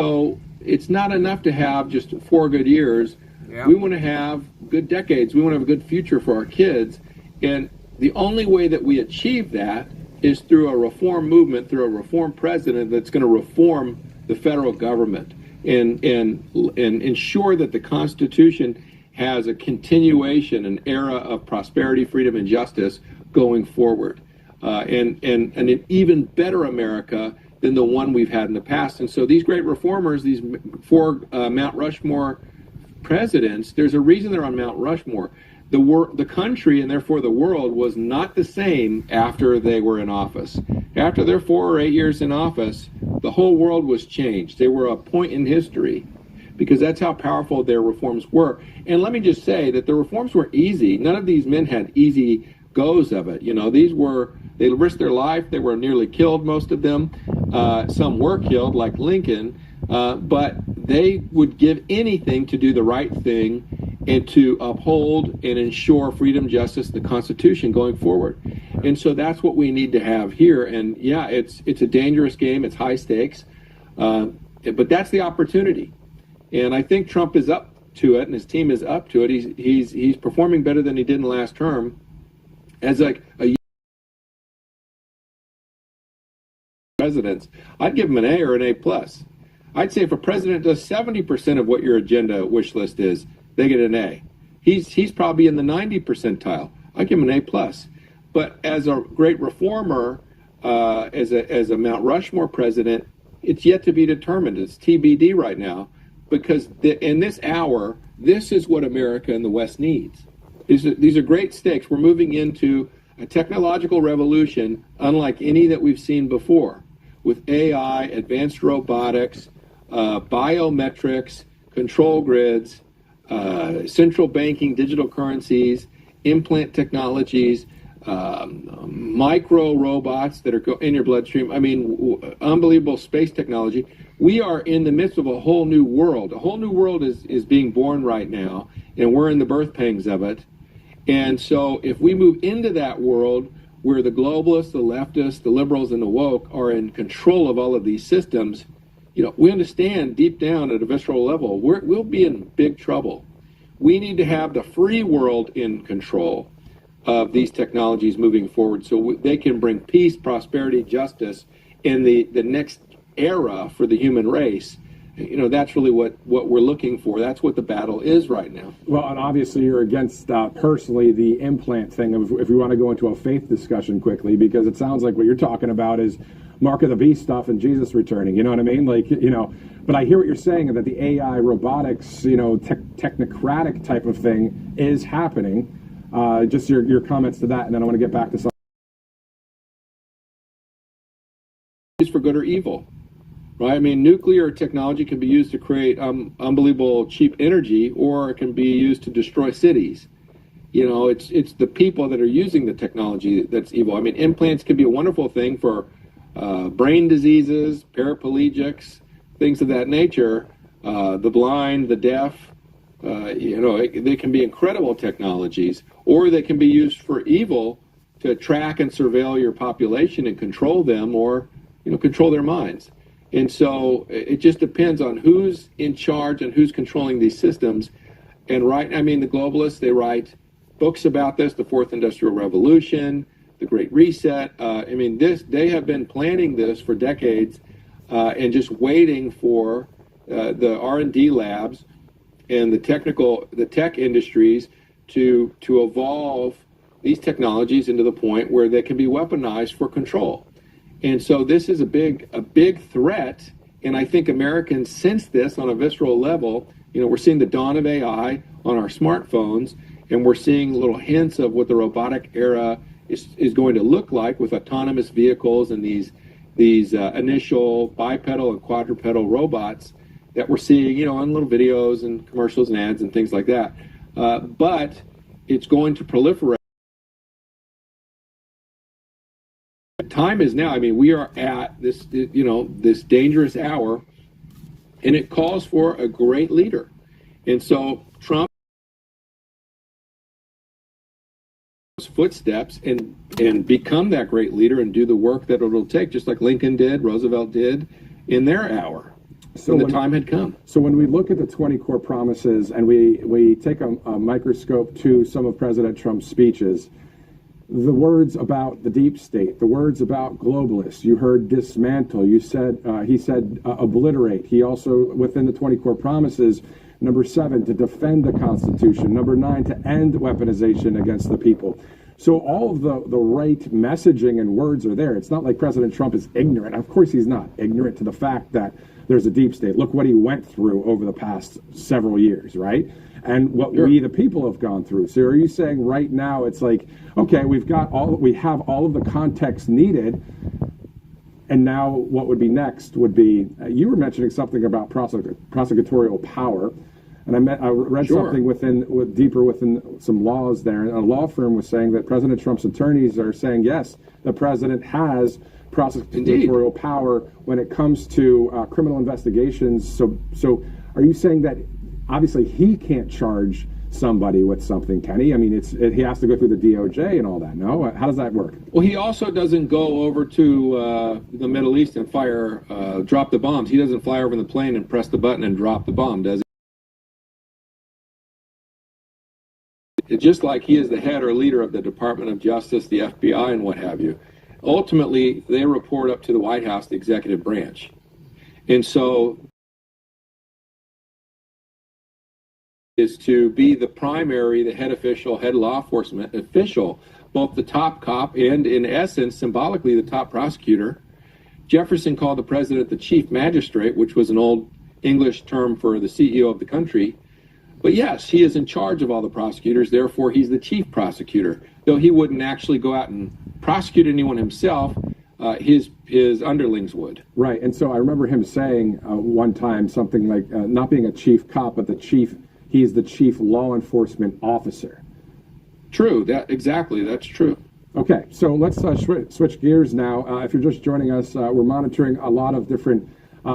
So it's not enough to have just 4 good years. We want to have good decades. We want to have a good future for our kids. And the only way that we achieve that is through a reform movement, through a reform president that's going to reform the federal government and ensure that the Constitution has a continuation, an era of prosperity, freedom, and justice going forward, and an even better America than the one we've had in the past. And so these great reformers, these 4 Mount Rushmore presidents, there's a reason they're on Mount Rushmore. The country, and therefore the world, was not the same after they were in office. After their 4 or 8 years in office, the whole world was changed. They were a point in history because that's how powerful their reforms were. And let me just say that the reforms were easy. None of these men had easy goes of it. They risked their life. They were nearly killed, most of them. Some were killed, like Lincoln, but they would give anything to do the right thing and to uphold and ensure freedom, justice, the Constitution going forward. And so that's what we need to have here. And yeah, it's a dangerous game. It's high stakes, but that's the opportunity. And I think Trump is up to it, and his team is up to it. He's performing better than he did in the last term. As a president, I'd give him an A or an A plus. I'd say if a president does 70% of what your agenda wish list is, they get an A. He's probably in the 90 percentile. I'd give him an A plus. But as a great reformer, as a Mount Rushmore president, it's yet to be determined. It's TBD right now, because in this hour, this is what America and the West needs. These are great stakes. We're moving into a technological revolution unlike any that we've seen before, with AI, advanced robotics, biometrics, control grids, central banking, digital currencies, implant technologies, micro robots that are in your bloodstream. I mean, unbelievable space technology. We are in the midst of a whole new world. A whole new world is being born right now, and we're in the birth pangs of it. And so if we move into that world where the globalists, the leftists, the liberals, and the woke are in control of all of these systems, we understand deep down at a visceral level, we'll be in big trouble. We need to have the free world in control of these technologies moving forward so they can bring peace, prosperity, justice in the next era for the human race. That's really what we're looking for. That's what the battle is right now. Well, and obviously you're against personally the implant thing, if we want to go into a faith discussion quickly, because it sounds like what you're talking about is mark of the beast stuff and Jesus returning. You know what I mean? But I hear what you're saying, that the AI, robotics, technocratic type of thing is happening. Just your comments to that, and then I want to get back to something. Is for good or evil. Right? I mean, nuclear technology can be used to create unbelievable cheap energy, or it can be used to destroy cities. It's the people that are using the technology that's evil. I mean, implants can be a wonderful thing for brain diseases, paraplegics, things of that nature, the blind, the deaf, they can be incredible technologies, or they can be used for evil to track and surveil your population and control them, or control their minds. And so it just depends on who's in charge and who's controlling these systems. And the globalists, they write books about this, the Fourth Industrial Revolution, the Great Reset. They have been planning this for decades and just waiting for the R&D labs and the tech industries to evolve these technologies into the point where they can be weaponized for control. And so this is a big threat, and I think Americans sense this on a visceral level. We're seeing the dawn of AI on our smartphones, and we're seeing little hints of what the robotic era is going to look like with autonomous vehicles and these initial bipedal and quadrupedal robots that we're seeing, on little videos and commercials and ads and things like that. But it's going to proliferate. Time is now. We are at this, this dangerous hour, and it calls for a great leader. And so Trump footsteps and become that great leader and do the work that it'll take, just like Lincoln did, Roosevelt did in their hour. So when the time had come. So when we look at the 20 core promises and we take a microscope to some of President Trump's speeches, the words about the deep state, the words about globalists, you heard dismantle, he said obliterate. He also, within the 20 core promises, number 7, to defend the Constitution. Number 9, to end weaponization against the people. So all of the right messaging and words are there. It's not like President Trump is ignorant. Of course he's not ignorant to the fact that there's a deep state. Look what he went through over the past several years, right? And what we, the people, have gone through. So are you saying right now it's like, okay, we have all of the context needed, and now what would be next would be, you were mentioning something about prosecutorial power, and I read something deeper within some laws there, and a law firm was saying that President Trump's attorneys are saying, yes, the president has prosecutorial power when it comes to criminal investigations. So are you saying that obviously he can't charge somebody with something, can he? He has to go through the DOJ and all that, no? How does that work? Well, he also doesn't go over to the Middle East and drop the bombs. He doesn't fly over in the plane and press the button and drop the bomb, does he? It's just like he is the head or leader of the Department of Justice, the FBI, and what have you. Ultimately, they report up to the White House, the executive branch. And so is to be the primary, the head official, head law enforcement official, both the top cop and, in essence, symbolically, the top prosecutor. Jefferson called the president the chief magistrate, which was an old English term for the CEO of the country. But yes, he is in charge of all the prosecutors, therefore he's the chief prosecutor. Though he wouldn't actually go out and prosecute anyone himself, his underlings would. Right, and so I remember him saying one time something like, not being a chief cop, but he's the chief law enforcement officer. True, that's true. Okay, so let's switch gears now. If you're just joining us, we're monitoring a lot of different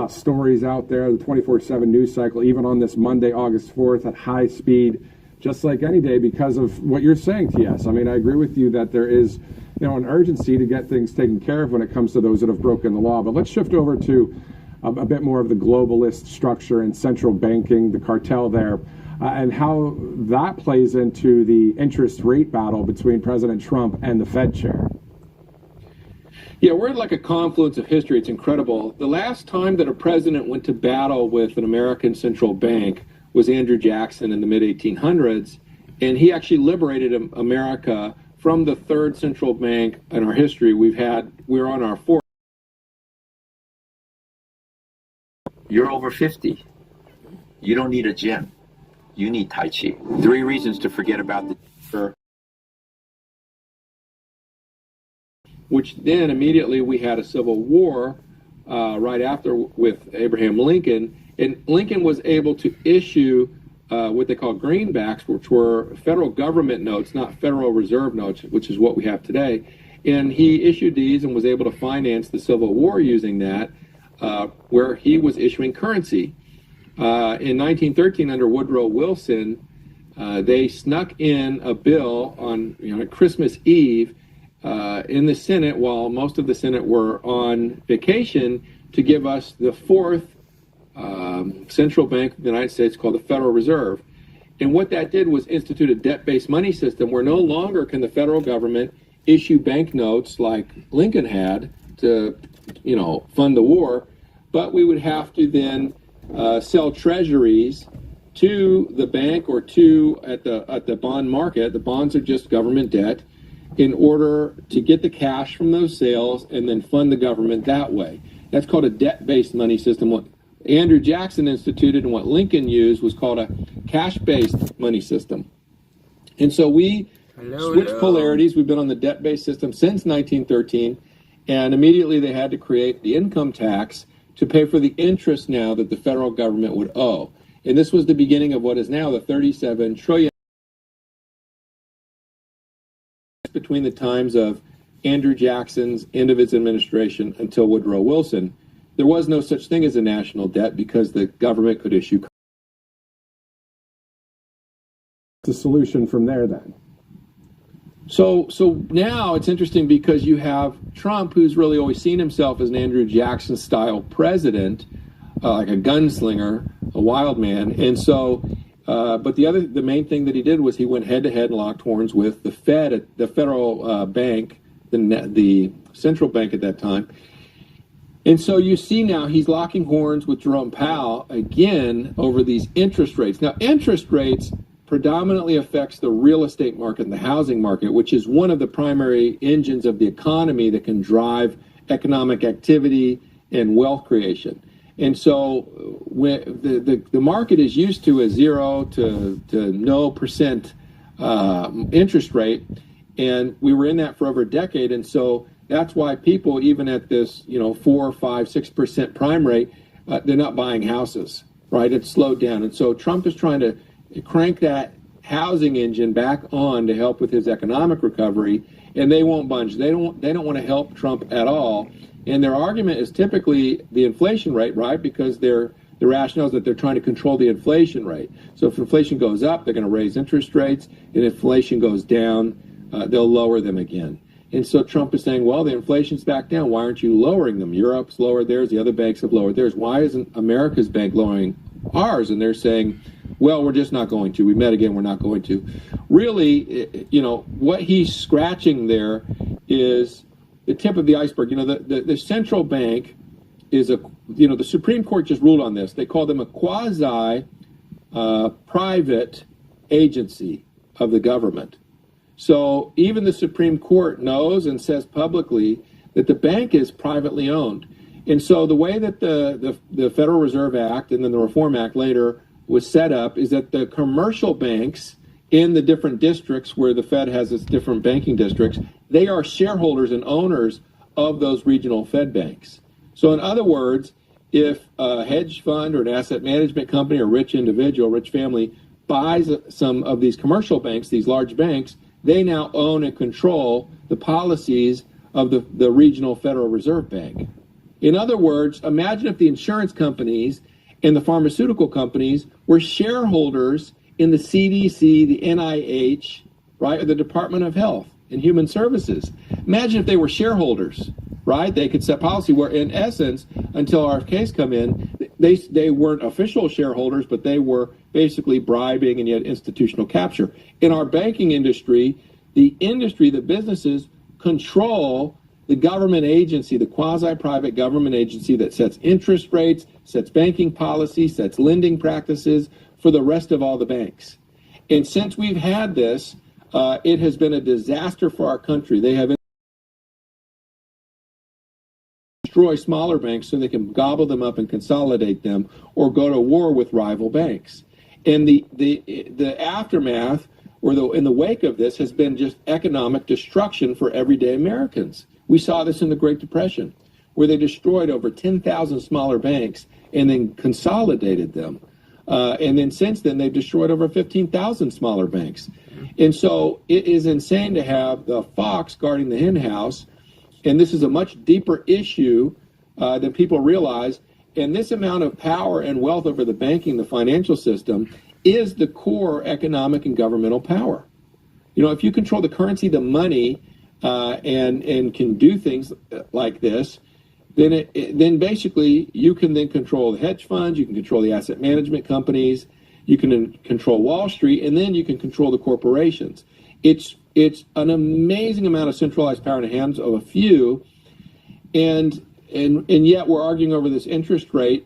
stories out there, the 24/7 news cycle, even on this Monday, August 4th, at high speed, just like any day, because of what you're saying, T.S. I agree with you that there is, an urgency to get things taken care of when it comes to those that have broken the law. But let's shift over to a bit more of the globalist structure and central banking, the cartel there, and how that plays into the interest rate battle between President Trump and the Fed chair. Yeah, we're at like a confluence of history. It's incredible. The last time that a president went to battle with an American central bank was Andrew Jackson in the mid-1800s, and he actually liberated America from the third central bank in our history. We're on our fourth. You're over 50. You don't need a gym. You need Tai Chi. 3 reasons to forget about the... Which then immediately we had a civil war right after with Abraham Lincoln. And Lincoln was able to issue what they call greenbacks, which were federal government notes, not Federal Reserve notes, which is what we have today. And he issued these and was able to finance the Civil War using that. where he was issuing currency. In 1913, under Woodrow Wilson, they snuck in a bill on Christmas Eve in the Senate, while most of the Senate were on vacation, to give us the fourth central bank of the United States, called the Federal Reserve. And what that did was institute a debt-based money system where no longer can the federal government issue banknotes like Lincoln had to, fund the war, but we would have to then sell treasuries to the bank or at the bond market. The bonds are just government debt, in order to get the cash from those sales and then fund the government that way. That's called a debt-based money system. What Andrew Jackson instituted and what Lincoln used was called a cash-based money system. And so we switched polarities. We've been on the debt-based system since 1913, and immediately they had to create the income tax to pay for the interest now that the federal government would owe. And this was the beginning of what is now the $37 trillion between the times of Andrew Jackson's end of his administration until Woodrow Wilson. There was no such thing as a national debt because the government could issue. The solution from there then? So now it's interesting because you have Trump, who's really always seen himself as an Andrew Jackson style president, like a gunslinger, a wild man. And so, but the main thing that he did was he went head to head and locked horns with the Fed, the federal bank, the central bank at that time. And so you see now he's locking horns with Jerome Powell again over these interest rates. Now, interest rates predominantly affects the real estate market and the housing market, which is one of the primary engines of the economy that can drive economic activity and wealth creation. And so when the market is used to a 0 to no percent interest rate, and we were in that for over a decade. And so that's why people, even at this 4, 5, 6% prime rate, they're not buying houses, right? It's slowed down. And so Trump is trying to crank that housing engine back on to help with his economic recovery, and they won't budge. They don't want to help Trump at all. And their argument is typically the inflation rate, right? Because the rationale is that they're trying to control the inflation rate. So if inflation goes up, they're going to raise interest rates, and if inflation goes down, they'll lower them again. And so Trump is saying, well, the inflation's back down. Why aren't you lowering them? Europe's lowered theirs. The other banks have lowered theirs. Why isn't America's bank lowering ours? And they're saying, well, we're just not going to. We met again, we're not going to. Really, what he's scratching there is the tip of the iceberg. The central bank is the Supreme Court just ruled on this. They call them a quasi-private agency of the government. So even the Supreme Court knows and says publicly that the bank is privately owned. And so the way that the Federal Reserve Act and then the Reform Act later was set up is that the commercial banks in the different districts where the Fed has its different banking districts, they are shareholders and owners of those regional Fed banks. So in other words, if a hedge fund or an asset management company or rich individual, rich family buys some of these commercial banks, these large banks, they now own and control the policies of the regional Federal Reserve Bank. In other words, imagine if the insurance companies and the pharmaceutical companies were shareholders in the CDC, the NIH, right, or the Department of Health and Human Services. Imagine if they were shareholders, right? They could set policy where, in essence, until our case come in, they weren't official shareholders, but they were basically bribing and yet institutional capture. In our banking industry, the businesses control the government agency, the quasi-private government agency that sets interest rates, sets banking policy, sets lending practices for the rest of all the banks. And since we've had this, it has been a disaster for our country. They have destroy smaller banks so they can gobble them up and consolidate them or go to war with rival banks. And the aftermath or in the wake of this has been just economic destruction for everyday Americans. We saw this in the Great Depression, where they destroyed over 10,000 smaller banks and then consolidated them. And then since then, they've destroyed over 15,000 smaller banks. And so it is insane to have the fox guarding the hen house. And this is a much deeper issue than people realize. And this amount of power and wealth over the banking, the financial system, is the core economic and governmental power. You know, if you control the currency, the money, and can do things like this, then basically you can then control the hedge funds, you can control the asset management companies, you can control Wall Street, and then you can control the corporations. It's an amazing amount of centralized power in the hands of a few, and yet we're arguing over this interest rate.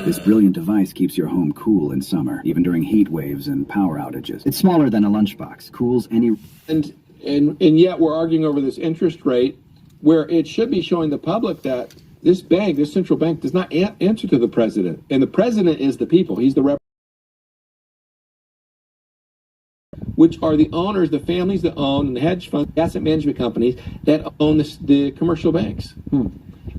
This brilliant device keeps your home cool in summer, even during heat waves and power outages. It's smaller than a lunchbox, cools any... And yet we're arguing over this interest rate, where it should be showing the public that this bank, this central bank, does not answer to the president. And the president is the people. He's the which are the owners, the families that own, and the hedge funds, asset management companies that own the commercial banks.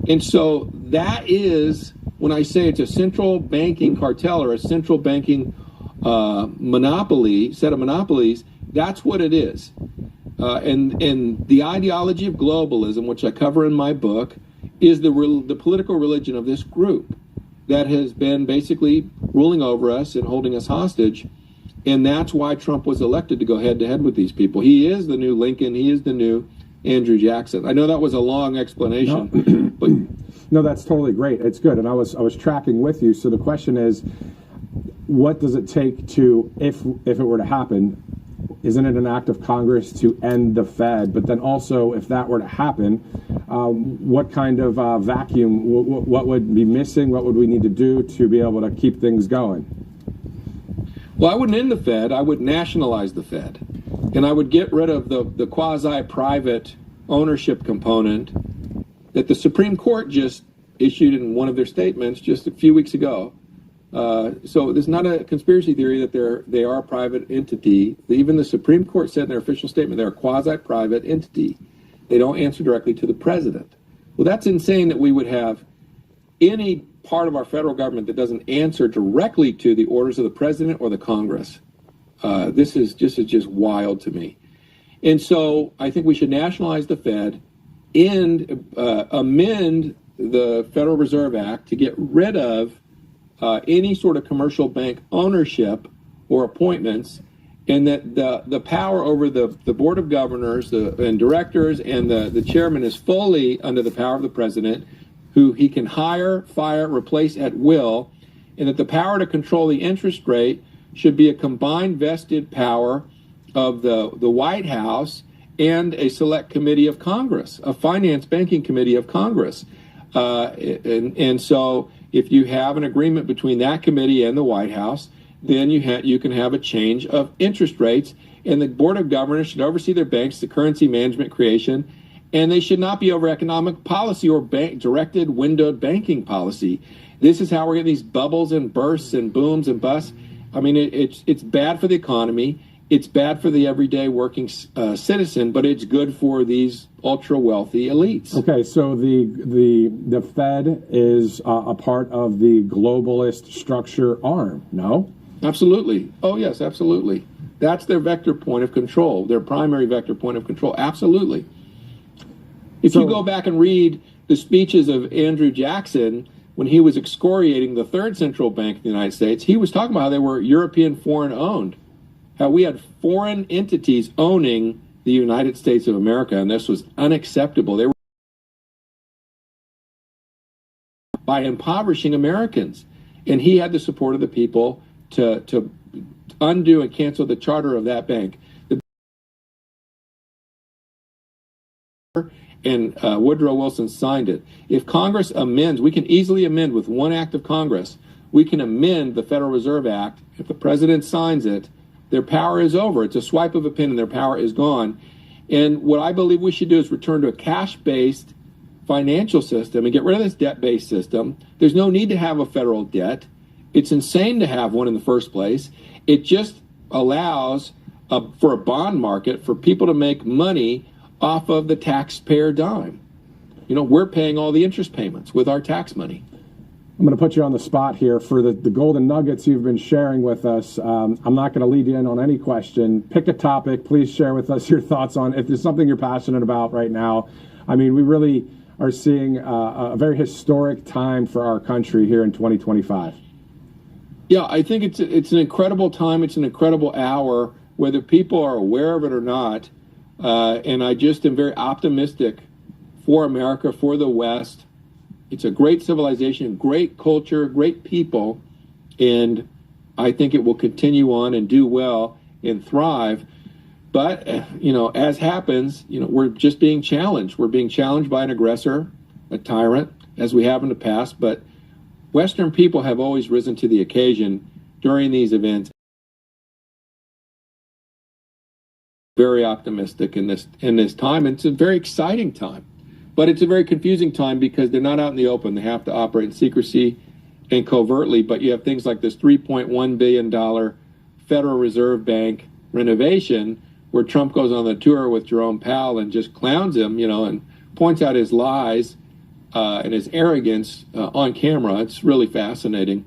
And so that is, when I say it's a central banking cartel or a central banking monopoly, set of monopolies, that's what it is. And the ideology of globalism, which I cover in my book, is the political religion of this group that has been basically ruling over us and holding us hostage. And that's why Trump was elected, to go head-to-head with these people. He is the new Lincoln. He is the new Andrew Jackson. I know that was a long explanation, but no, that's totally great. It's good, and I was tracking with you. So the question is, what does it take to, if it were to happen? Isn't it an act of Congress to end the Fed? But then also, if that were to happen, what kind of vacuum? What would be missing? What would we need to do to be able to keep things going? Well, I wouldn't end the Fed. I would nationalize the Fed. And I would get rid of the quasi-private ownership component that the Supreme Court just issued in one of their statements just a few weeks ago. So there's not a conspiracy theory that they are a private entity. Even the Supreme Court said in their official statement they're a quasi-private entity. They don't answer directly to the president. Well, that's insane that we would have any part of our federal government that doesn't answer directly to the orders of the president or the Congress. This is just wild to me. And so I think we should nationalize the Fed and amend the Federal Reserve Act to get rid of any sort of commercial bank ownership or appointments, and that the power over the board of governors and directors and the chairman is fully under the power of the president, who he can hire, fire, replace at will, and that the power to control the interest rate should be a combined vested power of the White House and a select committee of Congress, a finance banking committee of Congress. And so if you have an agreement between that committee and the White House, then you can have a change of interest rates, and the Board of Governors should oversee their banks, the currency management creation, and they should not be over economic policy or directed windowed banking policy. This is how we're getting these bubbles and bursts and booms and busts. I mean, it's bad for the economy. It's bad for the everyday working citizen, but it's good for these ultra wealthy elites. Okay, so the Fed is a part of the globalist structure arm, no? Absolutely. Oh, yes, absolutely. That's their vector point of control, their primary vector point of control. Absolutely. If you go back and read the speeches of Andrew Jackson when he was excoriating the third central bank of the United States, he was talking about how they were European foreign owned, how we had foreign entities owning the United States of America, and this was unacceptable. They were by impoverishing Americans, and he had the support of the people to undo and cancel the charter of that bank. And Woodrow Wilson signed it. If Congress amends, we can easily amend with one act of Congress. We can amend the Federal Reserve Act. If the president signs it, their power is over. It's a swipe of a pen and their power is gone. And what I believe we should do is return to a cash-based financial system and get rid of this debt-based system. There's no need to have a federal debt. It's insane to have one in the first place. It just allows for a bond market for people to make money off of the taxpayer dime. You know, we're paying all the interest payments with our tax money. I'm going to put you on the spot here for the golden nuggets you've been sharing with us. I'm not going to lead you in on any question. Pick a topic. Please share with us your thoughts on if there's something you're passionate about right now. I mean, we really are seeing a very historic time for our country here in 2025. Yeah, I think it's an incredible time. It's an incredible hour, whether people are aware of it or not. And I just am very optimistic for America, for the West. It's a great civilization, great culture, great people, and I think it will continue on and do well and thrive. But, as happens, we're just being challenged. We're being challenged by an aggressor, a tyrant, as we have in the past. But Western people have always risen to the occasion during these events. Very optimistic in this time. And it's a very exciting time. But it's a very confusing time because they're not out in the open. They have to operate in secrecy and covertly. But you have things like this $3.1 billion Federal Reserve Bank renovation, where Trump goes on the tour with Jerome Powell and just clowns him, and points out his lies and his arrogance on camera. It's really fascinating.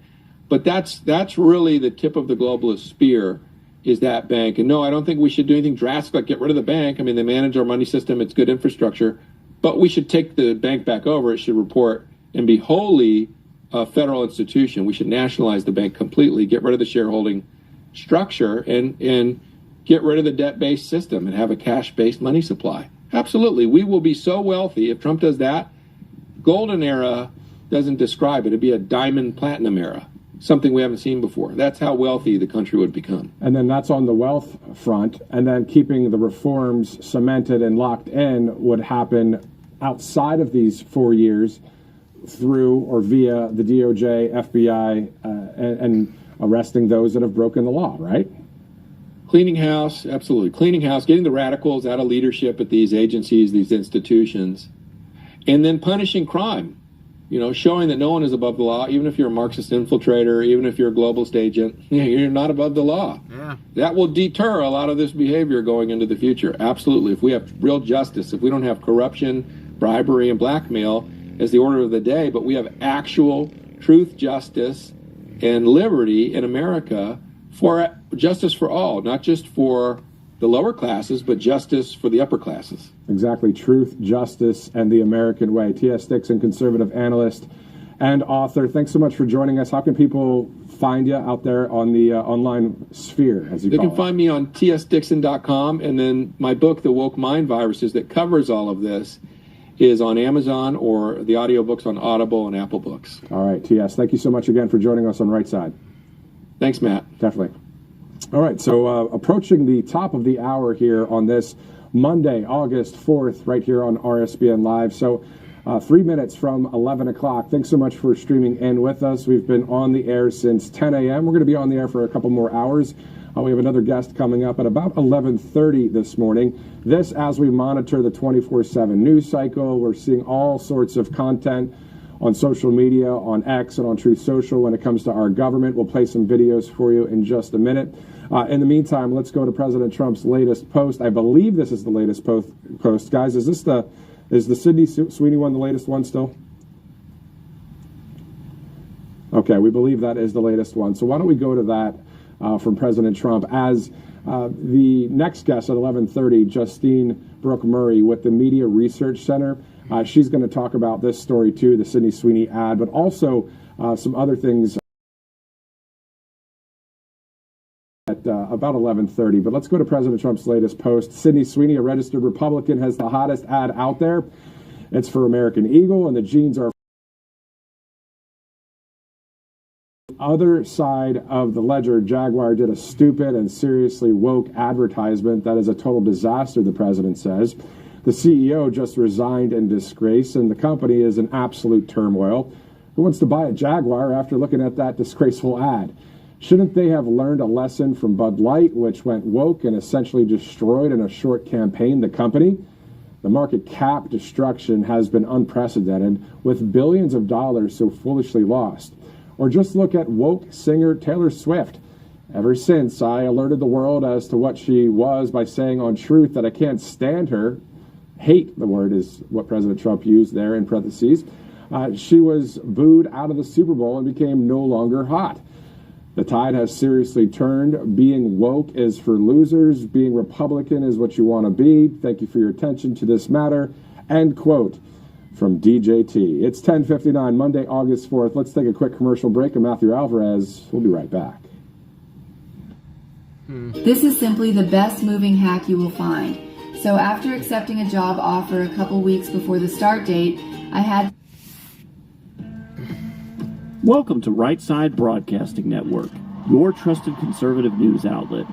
But that's really the tip of the globalist spear, is that bank. And no, I don't think we should do anything drastic like get rid of the bank. I mean, they manage our money system. It's good infrastructure. But we should take the bank back over. It should report and be wholly a federal institution. We should nationalize the bank completely, get rid of the shareholding structure, and get rid of the debt-based system and have a cash-based money supply. Absolutely. We will be so wealthy if Trump does that. Golden era doesn't describe it. It'd be a diamond platinum era, something we haven't seen before. That's how wealthy the country would become. And then that's on the wealth front. And then keeping the reforms cemented and locked in would happen outside of these 4 years through or via the DOJ, FBI, and arresting those that have broken the law, right? Cleaning house, absolutely. Cleaning house, getting the radicals out of leadership at these agencies, these institutions, and then punishing crime. Showing that no one is above the law, even if you're a Marxist infiltrator, even if you're a globalist agent, you're not above the law. Yeah. That will deter a lot of this behavior going into the future. Absolutely. If we have real justice, if we don't have corruption, bribery, and blackmail as the order of the day, but we have actual truth, justice, and liberty in America, for justice for all, not just for the lower classes, but justice for the upper classes. Exactly. Truth, justice, and the American way. T.S. Dixon, conservative analyst and author. Thanks so much for joining us. How can people find you out there on the online sphere, as you call it? They can find me on tsdixon.com, and then my book, The Woke Mind Viruses, that covers all of this, is on Amazon, or the audiobooks on Audible and Apple Books. All right, T.S., thank you so much again for joining us on Right Side. Thanks, Matt. Definitely. All right, so approaching the top of the hour here on this Monday, August 4th, right here on RSBN Live. So 3 minutes from 11 o'clock. Thanks so much for streaming in with us. We've been on the air since 10 a.m. We're going to be on the air for a couple more hours. We have another guest coming up at about 11:30 this morning. This as we monitor the 24/7 news cycle. We're seeing all sorts of content on social media, on X, and on Truth Social when it comes to our government. We'll play some videos for you in just a minute. In the meantime, let's go to President Trump's latest post. I believe this is the latest post. Guys, is the Sydney Sweeney one the latest one still? Okay, we believe that is the latest one. So why don't we go to that from President Trump as the next guest at 11:30, Justine Brooke Murray with the Media Research Center. She's going to talk about this story too, the Sydney Sweeney ad, but also some other things at about 11:30. But let's go to President Trump's latest post. Sydney Sweeney, a registered Republican, has the hottest ad out there. It's for American Eagle, and the jeans are other side of the ledger. Jaguar did a stupid and seriously woke advertisement that is a total disaster, the president says. The CEO just resigned in disgrace, and the company is in absolute turmoil. Who wants to buy a Jaguar after looking at that disgraceful ad? Shouldn't they have learned a lesson from Bud Light, which went woke and essentially destroyed in a short campaign the company? The market cap destruction has been unprecedented, with billions of dollars so foolishly lost. Or just look at woke singer Taylor Swift. Ever since I alerted the world as to what she was by saying on Truth that I can't stand her, hate, the word is what President Trump used there in parentheses, She was booed out of the Super Bowl and became no longer hot. The tide has seriously turned. Being woke is for losers. Being Republican is what you want to be. Thank you for your attention to this matter. End quote from DJT. It's 10:59, Monday, August 4th. Let's take a quick commercial break. I'm Matthew Alvarez. We'll be right back. This is simply the best moving hack you will find. So after accepting a job offer a couple weeks before the start date, I had... Welcome to Right Side Broadcasting Network, your trusted conservative news outlet.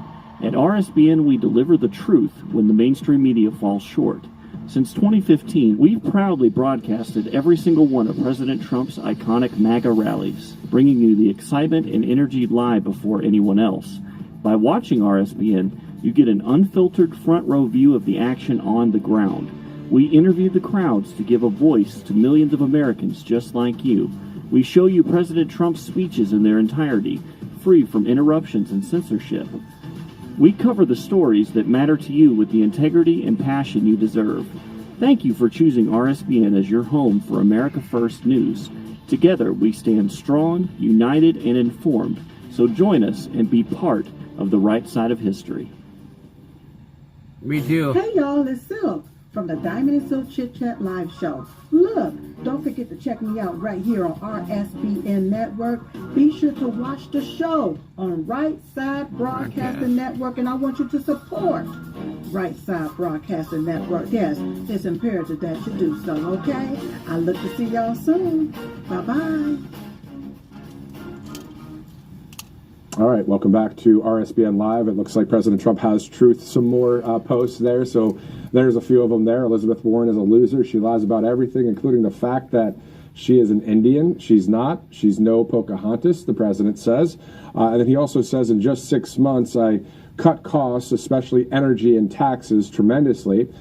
At RSBN, we deliver the truth when the mainstream media falls short. Since 2015, we've proudly broadcasted every single one of President Trump's iconic MAGA rallies, bringing you the excitement and energy live before anyone else. By watching RSBN, you get an unfiltered front row view of the action on the ground. We interview the crowds to give a voice to millions of Americans just like you. We show you President Trump's speeches in their entirety, free from interruptions and censorship. We cover the stories that matter to you with the integrity and passion you deserve. Thank you for choosing RSBN as your home for America First News. Together, we stand strong, united, and informed. So join us and be part of the right side of history. Me too. Hey y'all, it's Silk from the Diamond and Silk Chit-chat live show. Look, don't forget to check me out right here on RSBN Network. Be sure to watch the show on Right Side Broadcasting Network, and I want you to support Right Side Broadcasting Network. Yes, it's imperative that you do so, okay? I look to see y'all soon. Bye-bye. All right, welcome back to RSBN Live. It looks like President Trump has truth. Some more posts there. So there's a few of them there. Elizabeth Warren is a loser. She lies about everything, including the fact that she is an Indian. She's not. She's no Pocahontas, the president says. And then he also says, in just 6 months, I cut costs, especially energy and taxes, tremendously.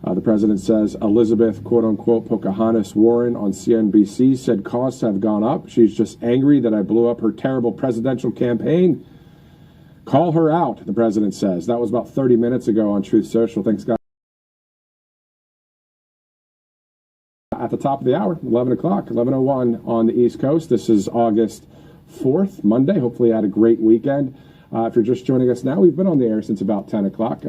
The president says Elizabeth, quote-unquote, Pocahontas Warren on CNBC said costs have gone up. She's just angry that I blew up her terrible presidential campaign. Call her out, the president says. That was about 30 minutes ago on Truth Social. Thanks, guys. At the top of the hour, 11 o'clock, 11:01 on the East Coast. This is August 4th, Monday. Hopefully you had a great weekend. If you're just joining us now, we've been on the air since about 10 o'clock.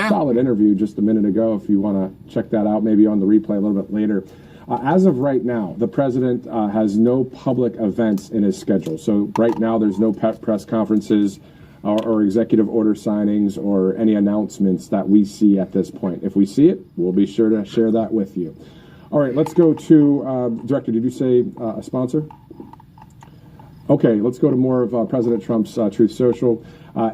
Solid interview just a minute ago if you want to check that out, maybe on the replay a little bit later. As of right now, the president has no public events in his schedule. So right now there's no press conferences or executive order signings or any announcements that we see at this point. If we see it, we'll be sure to share that with you. All right, let's go to, Director, did you say a sponsor? Okay, let's go to more of President Trump's Truth Social.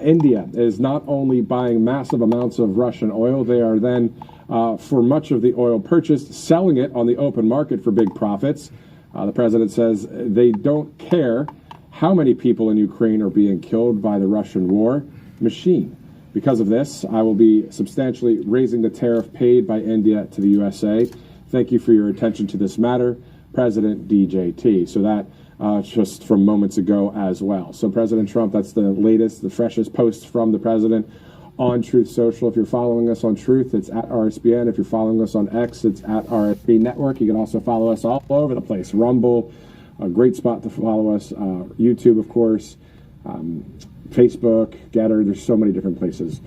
India is not only buying massive amounts of Russian oil, they are then, for much of the oil purchased, selling it on the open market for big profits. The president says they don't care how many people in Ukraine are being killed by the Russian war machine. Because of this, I will be substantially raising the tariff paid by India to the U.S.A. Thank you for your attention to this matter, President DJT. So that just from moments ago as well. So President Trump, that's the latest, the freshest post from the president on Truth Social. If you're following us on Truth, it's at RSBN. If you're following us on X, it's at RSB Network. You can also follow us all over the place. Rumble, a great spot to follow us. YouTube, of course. Facebook, Getter. There's so many different places.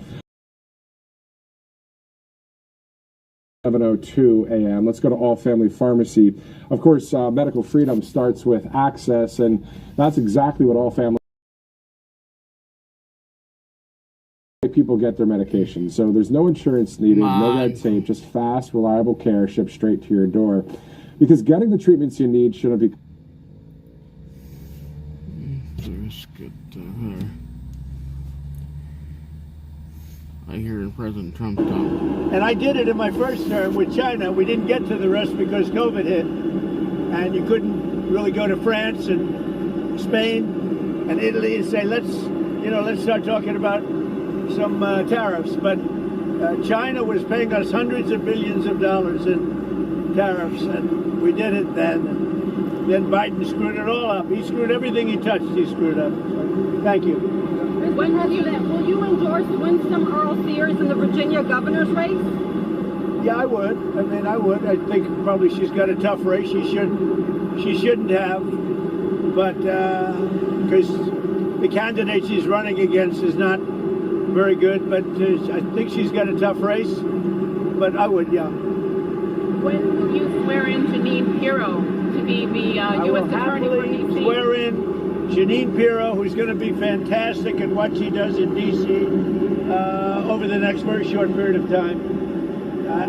11:02 a.m. Let's go to All Family Pharmacy. Of course, medical freedom starts with access, and that's exactly what All Family people get their medication. So there's no insurance needed, no red tape, just fast, reliable care shipped straight to your door. Because getting the treatments you need shouldn't be. I hear President Trump talk. And I did it in my first term with China. We didn't get to the rest because COVID hit. And you couldn't really go to France and Spain and Italy and say, let's start talking about some tariffs. But China was paying us hundreds of billions of dollars in tariffs, and we did it then. Then Biden screwed it all up. He screwed everything he touched, he screwed up. Thank you. Will you endorse Winsome Earl Sears in the Virginia governor's race? Yeah, I would. I mean, I would. I think probably she's got a tough race. She shouldn't have, but because the candidate she's running against is not very good. But I think she's got a tough race. But I would, yeah. When will you swear in Jeanine Pirro to be the U.S. Attorney for D.C.? Swear in Jeanine Pirro, who's going to be fantastic at what she does in D.C. Over the next very short period of time.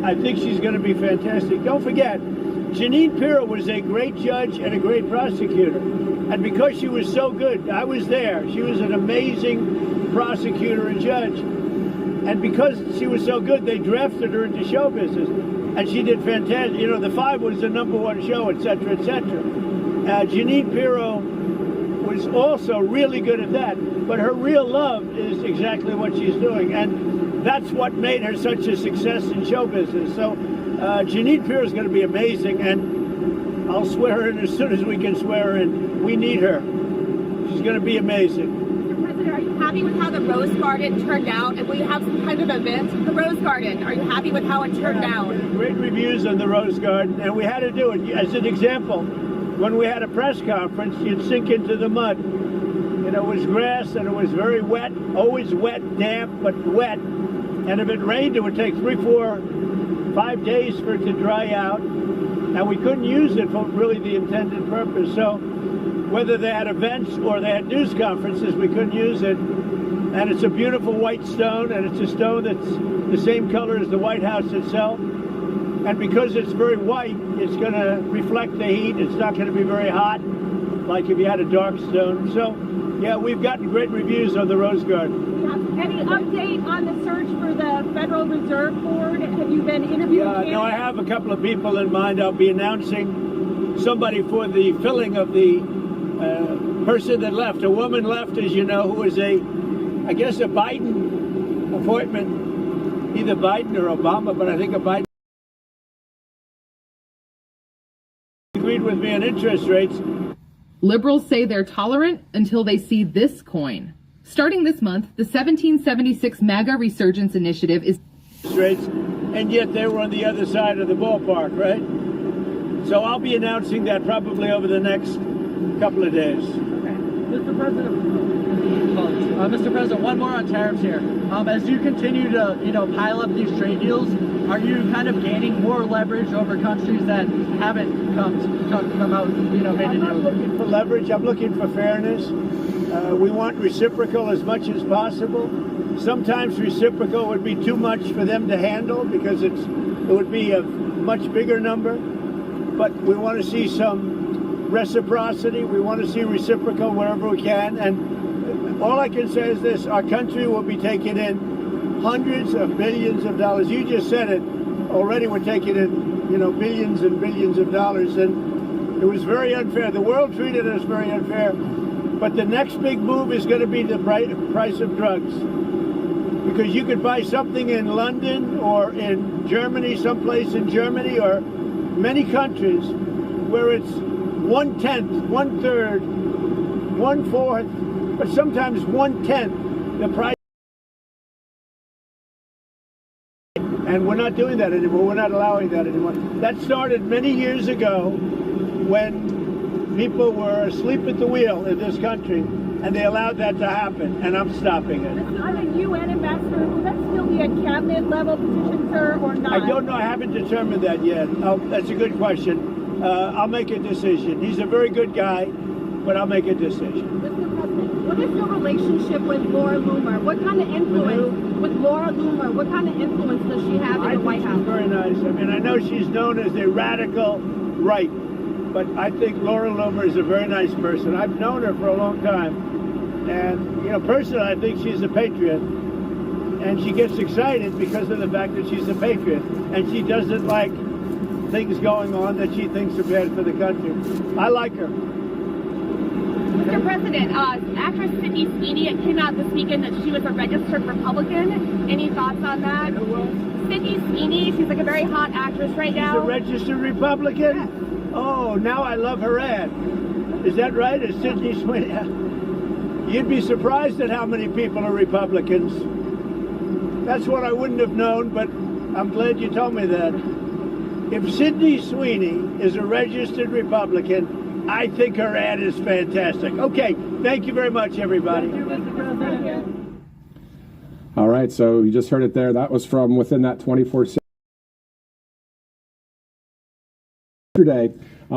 I think she's going to be fantastic. Don't forget, Jeanine Pirro was a great judge and a great prosecutor. And because she was so good, I was there. She was an amazing prosecutor and judge. And because she was so good, they drafted her into show business. And she did fantastic. You know, The Five was the #1 show, etc., etc. Jeanine Pirro was also really good at that. But her real love is exactly what she's doing. And that's what made her such a success in show business. So Jeanine Pirro is going to be amazing. And I'll swear her in as soon as we can swear her in. We need her. She's going to be amazing. Are you happy with how the Rose Garden turned out? And will you have some kind of event? The Rose Garden, are you happy with how it turned out? Great reviews on the Rose Garden, and we had to do it. As an example, when we had a press conference, you'd sink into the mud. You know, it was grass, and it was very wet, always wet, damp, but wet. And if it rained, it would take 3, 4, 5 days for it to dry out, and we couldn't use it for really the intended purpose. So whether they had events or they had news conferences, we couldn't use it. And it's a beautiful white stone, and it's a stone that's the same color as the White House itself. And because it's very white, it's going to reflect the heat. It's not going to be very hot, like if you had a dark stone. So, yeah, we've gotten great reviews on the Rose Garden. Any update on the search for the Federal Reserve Board? Have you been interviewing candidates? No, I have a couple of people in mind. I'll be announcing somebody for the filling of the person that left. A woman left, as you know, who was I guess a Biden appointment, either Biden or Obama, but I think a Biden agreed with me on interest rates. Liberals say they're tolerant until they see this coin. Starting this month, the 1776 MAGA Resurgence Initiative is rates, and yet they were on the other side of the ballpark, right? So I'll be announcing that probably over the next couple of days. Mr. President, one more on tariffs here. As you continue to, pile up these trade deals, are you kind of gaining more leverage over countries that haven't come out, made I'm not looking for leverage. I'm looking for fairness. We want reciprocal as much as possible. Sometimes reciprocal would be too much for them to handle because it would be a much bigger number. But we want to see some reciprocity. We want to see reciprocal wherever we can. And all I can say is this: our country will be taking in hundreds of billions of dollars. You just said it. Already we're taking in, billions and billions of dollars. And it was very unfair. The world treated us very unfair. But the next big move is going to be the price of drugs. Because you could buy something in London or in Germany, someplace in Germany or many countries where it's 1/10, 1/3, 1/4, but sometimes 1/10 the price. And we're not doing that anymore. We're not allowing that anymore. That started many years ago when people were asleep at the wheel in this country, and they allowed that to happen, and I'm stopping it. I'm a UN ambassador. Will that still be a cabinet level position, sir, or not? I don't know. I haven't determined that yet. That's a good question. I'll make a decision. He's a very good guy, but I'll make a decision. Mr. President, what is your relationship with Laura Loomer? What kind of influence with Laura Loomer? What kind of influence does she have in the White House? She's very nice. I mean, I know she's known as a radical right, but I think Laura Loomer is a very nice person. I've known her for a long time, and personally, I think she's a patriot. And she gets excited because of the fact that she's a patriot, and she doesn't like things going on that she thinks are bad for the country. I like her. Mr. President, actress Sydney Sweeney, it came out this weekend that she was a registered Republican. Any thoughts on that? Sydney Sweeney, she's like a very hot actress right now. She's a registered Republican? Yes. Oh, now I love her ad. Is that right? Is Sydney Sweeney? You'd be surprised at how many people are Republicans. That's what I wouldn't have known, but I'm glad you told me that. If Sydney Sweeney is a registered Republican, I think her ad is fantastic. Okay, thank you very much, everybody. Thank you, Mr. President. All right, so you just heard it there. That was from within that 24/7. Yesterday,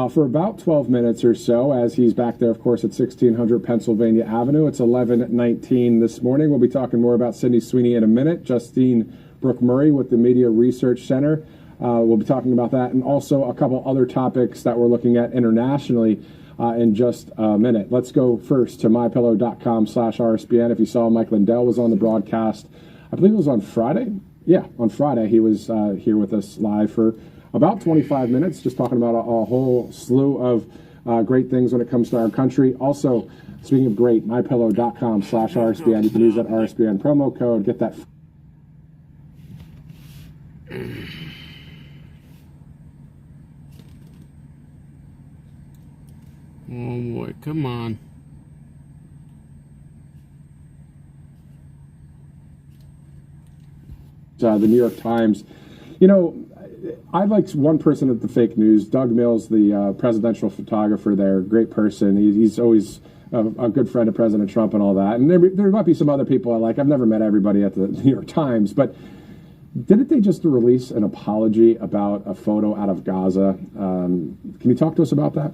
for about 12 minutes or so, as he's back there, of course, at 1600 Pennsylvania Avenue. It's 11:19 this morning. We'll be talking more about Sydney Sweeney in a minute. Justine Brooke Murray with the Media Research Center. We'll be talking about that and also a couple other topics that we're looking at internationally in just a minute. Let's go first to mypillow.com/RSBN. If you saw, Mike Lindell was on the broadcast. I believe it was on Friday. Yeah, on Friday. He was here with us live for about 25 minutes, just talking about a whole slew of great things when it comes to our country. Also, speaking of great, mypillow.com/RSBN. You can use that RSBN promo code, get that. Oh boy, come on. The New York Times. You know, I like one person at the fake news, Doug Mills, the presidential photographer there, great person. He's always a good friend of President Trump and all that. And there might be some other people I like. I've never met everybody at the New York Times, but didn't they just release an apology about a photo out of Gaza? Can you talk to us about that?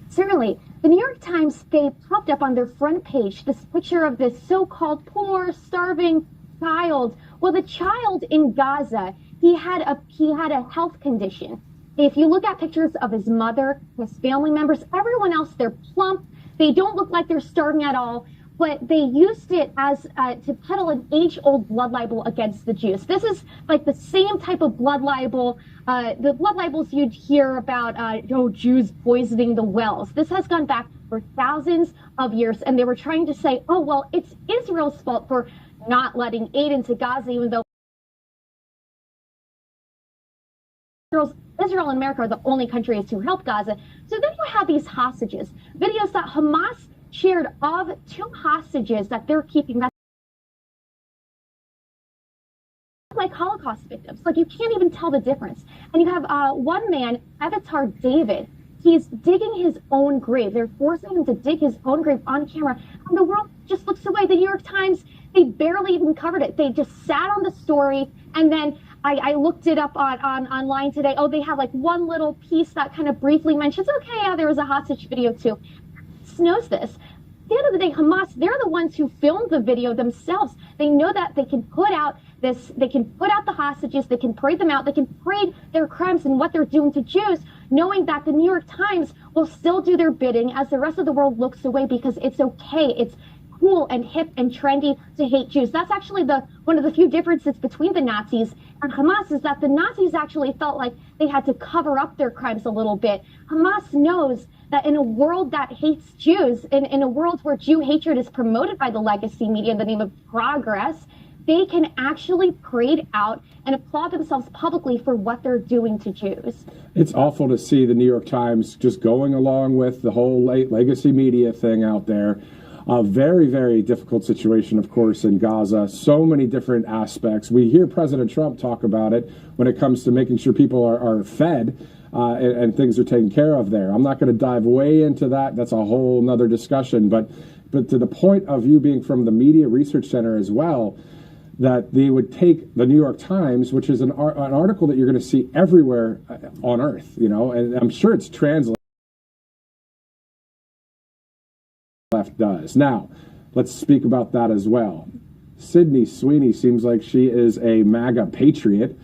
Certainly. The New York Times, they popped up on their front page this picture of this so-called poor, starving child. Well, the child in Gaza, he had a health condition. If you look at pictures of his mother, his family members, everyone else, they're plump. They don't look like they're starving at all. But they used it as to peddle an age-old blood libel against the Jews. This is like the same type of blood libel, the blood libels you'd hear about, Jews poisoning the wells. This has gone back for thousands of years, and they were trying to say, oh, well, it's Israel's fault for not letting aid into Gaza, even though Israel and America are the only countries to help Gaza. So then you have these hostages, videos that Hamas shared of 2 hostages that they're keeping that like Holocaust victims. Like, you can't even tell the difference. And you have one man, Avatar David. He's digging his own grave. They're forcing him to dig his own grave on camera. And the world just looks away. The New York Times, they barely even covered it. They just sat on the story. And then I looked it up online today. Oh, they have like one little piece that kind of briefly mentions, okay, yeah, there was a hostage video too. Knows this. At the end of the day, Hamas, they're the ones who filmed the video themselves. They know that they can put out the hostages, they can parade them out, they can parade their crimes and what they're doing to Jews, knowing that the New York Times will still do their bidding as the rest of the world looks away because it's okay, it's cool and hip and trendy to hate Jews. That's actually one of the few differences between the Nazis and Hamas, is that the Nazis actually felt like they had to cover up their crimes a little bit. Hamas knows that in a world that hates Jews, in a world where Jew hatred is promoted by the legacy media in the name of progress, they can actually parade out and applaud themselves publicly for what they're doing to Jews. It's awful to see the New York Times just going along with the whole legacy media thing out there. A very, very difficult situation, of course, in Gaza. So many different aspects. We hear President Trump talk about it when it comes to making sure people are fed and things are taken care of there. I'm not going to dive way into that. That's a whole nother discussion. But to the point of you being from the Media Research Center as well, that they would take the New York Times, which is an article that you're going to see everywhere on Earth, and I'm sure it's translated. Left does. Now, let's speak about that as well. Sydney Sweeney seems like she is a MAGA patriot.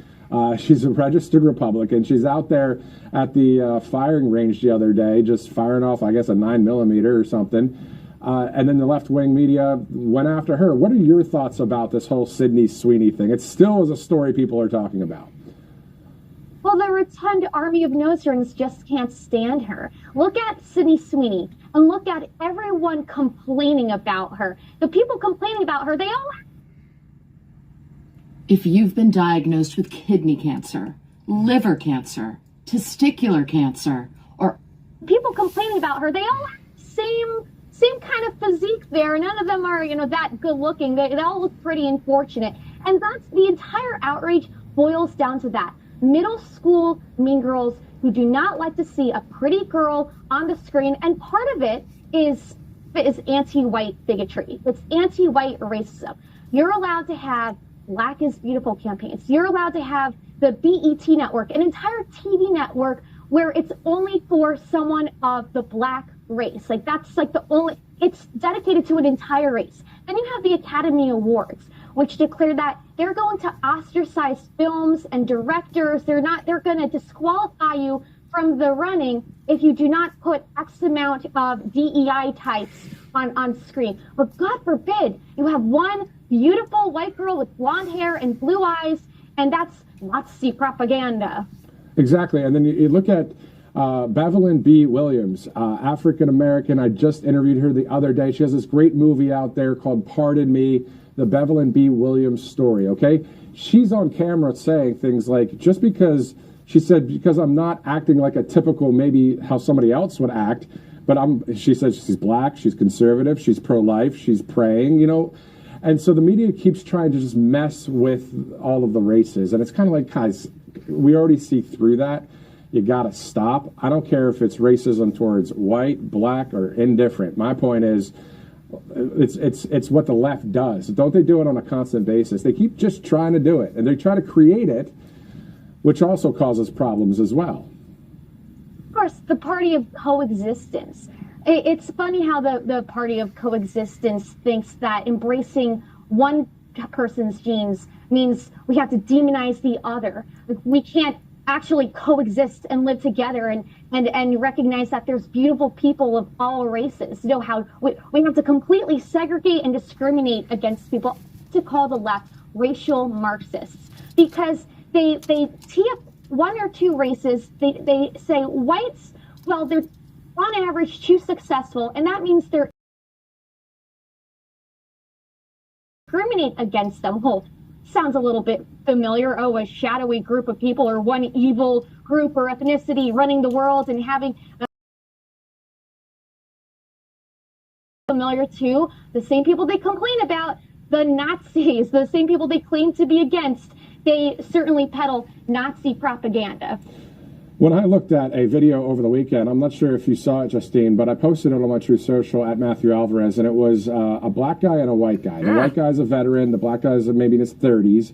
She's a registered Republican. She's out there at the firing range the other day, just firing off, I guess, a 9mm or something. And then the left-wing media went after her. What are your thoughts about this whole Sydney Sweeney thing? It still is a story people are talking about. Well, the rotund army of nose rings just can't stand her. Look at Sydney Sweeney and look at everyone complaining about her. The people complaining about her, they all... If you've been diagnosed with kidney cancer, liver cancer, testicular cancer, or... People complaining about her, they all have the same kind of physique there. None of them are, that good looking. They all look pretty unfortunate. And that's the entire outrage boils down to that. Middle school mean girls who do not like to see a pretty girl on the screen, and part of it is anti-white bigotry. It's anti-white racism. You're allowed to have Black is Beautiful campaigns. You're allowed to have the BET network, an entire TV network where it's only for someone of the Black race. Like that's like the only, it's dedicated to an entire race. Then you have the Academy Awards, which declare that they're going to ostracize films and directors. They're going to disqualify you from the running if you do not put X amount of DEI types on screen. But God forbid you have one beautiful white girl with blonde hair and blue eyes, and that's Nazi propaganda. Exactly. And then you look at Bevelyn B. Williams, African-American. I just interviewed her the other day. She has this great movie out there called Pardon Me, the Bevelyn B. Williams story, okay? She's on camera saying things like, just because, she said, because I'm not acting like a typical, maybe how somebody else would act, but she says she's Black, she's conservative, she's pro-life, she's praying, you know? And so the media keeps trying to just mess with all of the races. And it's kind of like, guys, we already see through that. You got to stop. I don't care if it's racism towards white, Black, or indifferent. My point is, it's what the left does. Don't they do it on a constant basis? They keep just trying to do it, and they try to create it, which also causes problems as well. Of course, the party of coexistence. It's funny how the party of coexistence thinks that embracing one person's genes means we have to demonize the other. We can't actually coexist and live together and recognize that there's beautiful people of all races. You know, how we have to completely segregate and discriminate against people, to call the left racial Marxists, because they tee up one or two races. They say whites, well, they're on average too successful, and that means they're discriminate against them. Oh, sounds a little bit familiar. Oh, a shadowy group of people, or one evil group or ethnicity running the world and having familiar to the same people they complain about, the Nazis, the same people they claim to be against. They certainly peddle Nazi propaganda. When I looked at a video over the weekend, I'm not sure if you saw it, Justine, but I posted it on my True Social at Matthew Alvarez, and it was a Black guy and a white guy. The white guy's a veteran, the Black guy's maybe in his 30s,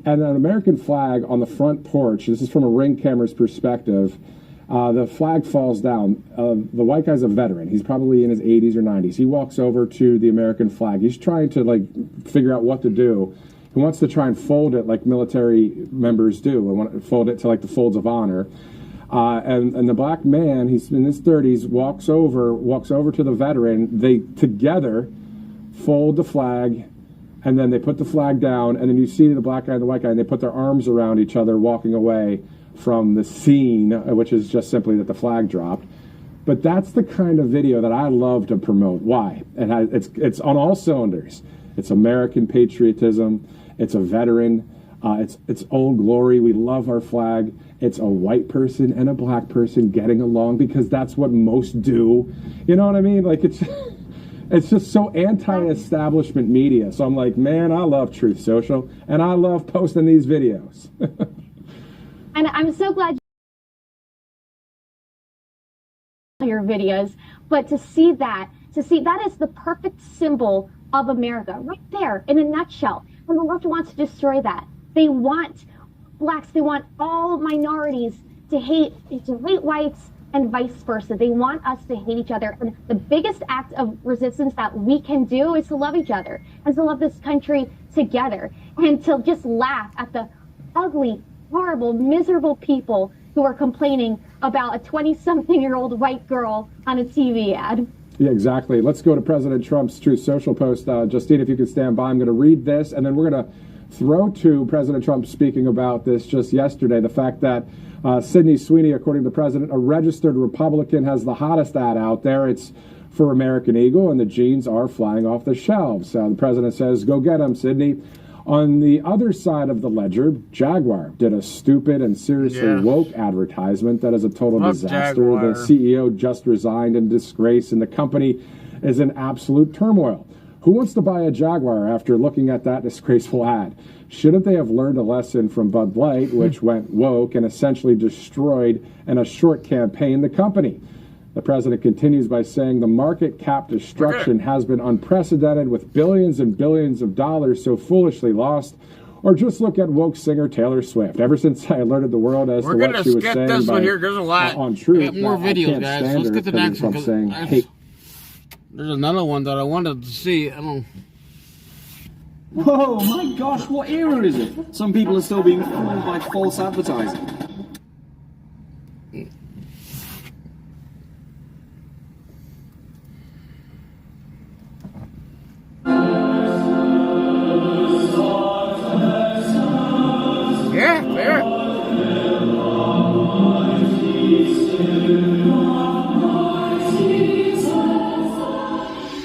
and an American flag on the front porch. This is from a Ring camera's perspective. The flag falls down. The white guy's a veteran. He's probably in his 80s or 90s. He walks over to the American flag. He's trying to figure out what to do. He wants to try and fold it like military members do, and want to fold it to the folds of honor. And the Black man, he's in his 30s, walks over to the veteran. They together fold the flag, and then they put the flag down, and then you see the Black guy and the white guy, and they put their arms around each other, walking away from the scene, which is just simply that the flag dropped. But that's the kind of video that I love to promote. Why? And it's on all cylinders. It's American patriotism. It's a veteran. It's Old Glory. We love our flag. It's a white person and a Black person getting along, because that's what most do. You know what I mean? It's just so anti-establishment media. So I'm like, man, I love Truth Social, and I love posting these videos. And I'm so glad your videos, but to see that is the perfect symbol of America right there in a nutshell. And the left wants to destroy that. They want Blacks, they want all minorities to hate whites, and vice versa. They want us to hate each other. And the biggest act of resistance that we can do is to love each other, and to love this country together, and to just laugh at the ugly, horrible, miserable people who are complaining about a 20-something-year-old white girl on a TV ad. Yeah, exactly. Let's go to President Trump's Truth Social post. Justine, if you could stand by, I'm going to read this, and then we're going to throw to President Trump speaking about this just yesterday, the fact that Sydney Sweeney, according to the president, a registered Republican, has the hottest ad out there. It's for American Eagle, and the jeans are flying off the shelves. The president says, go get them, Sydney. On the other side of the ledger, Jaguar did a stupid and seriously woke advertisement that is a total disaster. Jaguar. The CEO just resigned in disgrace, and the company is in absolute turmoil. Who wants to buy a Jaguar after looking at that disgraceful ad? Shouldn't they have learned a lesson from Bud Light, which went woke and essentially destroyed in a short campaign the company? The president continues by saying the market cap destruction has been unprecedented, with billions and billions of dollars so foolishly lost. Or just look at woke singer Taylor Swift. Ever since I alerted the world as to what she was saying this one here. There's a lot. On Truth, more videos, guys. Let's get the next one. Saying, hey, there's another one that I wanted to see. I don't. Whoa, my gosh, what era is it? Some people are still being fooled by false advertising. Yeah, fair.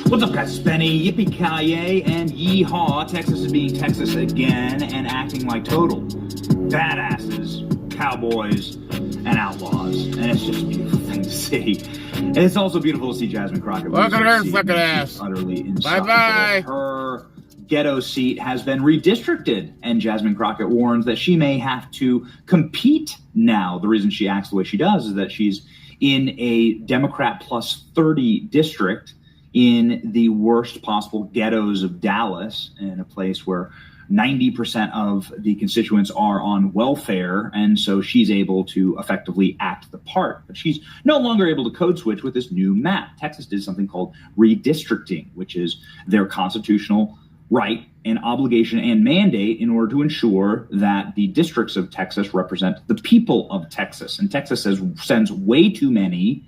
What's up, guys? It's Benny, yippee-ki-yay, and yeehaw. Texas is being Texas again and acting like total badasses, cowboys, and outlaws. And it's just a beautiful thing to see. And it's also beautiful to see Jasmine Crockett. Look at her fucking ass. Utterly insufferable. Bye-bye. Her ghetto seat has been redistricted, and Jasmine Crockett warns that she may have to compete now. The reason she acts the way she does is that she's in a Democrat plus 30 district in the worst possible ghettos of Dallas, in a place where 90% of the constituents are on welfare, and so she's able to effectively act the part. But she's no longer able to code switch with this new map. Texas did something called redistricting, which is their constitutional right and obligation and mandate in order to ensure that the districts of Texas represent the people of Texas. And Texas sends way too many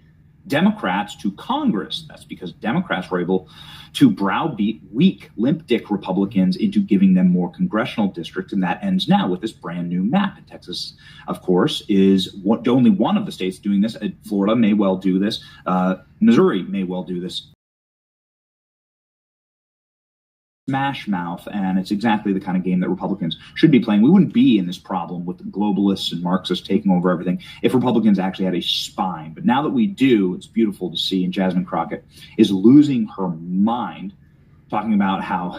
Democrats to Congress. That's because Democrats were able to browbeat weak, limp dick Republicans into giving them more congressional districts, and that ends now with this brand new map. And Texas, of course, is only one of the states doing this. Florida may well do this. Missouri may well do this. Smash mouth, and it's exactly the kind of game that Republicans should be playing. We wouldn't be in this problem with the globalists and Marxists taking over everything if Republicans actually had a spine. But now that we do, it's beautiful to see, and Jasmine Crockett is losing her mind, talking about how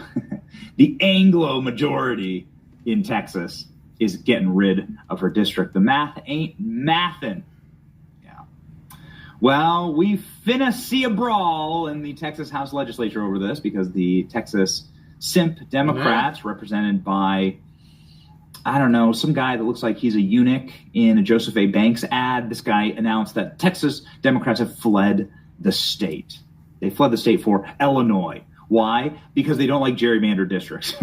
the Anglo majority in Texas is getting rid of her district. The math ain't mathin'. Yeah. Well, we finna see a brawl in the Texas House legislature over this, because the Texas simp Democrats, represented by, I don't know, some guy that looks like he's a eunuch in a Joseph A. Banks ad. This guy announced that Texas Democrats have fled the state. They fled the state for Illinois. Why? Because they don't like gerrymandered districts.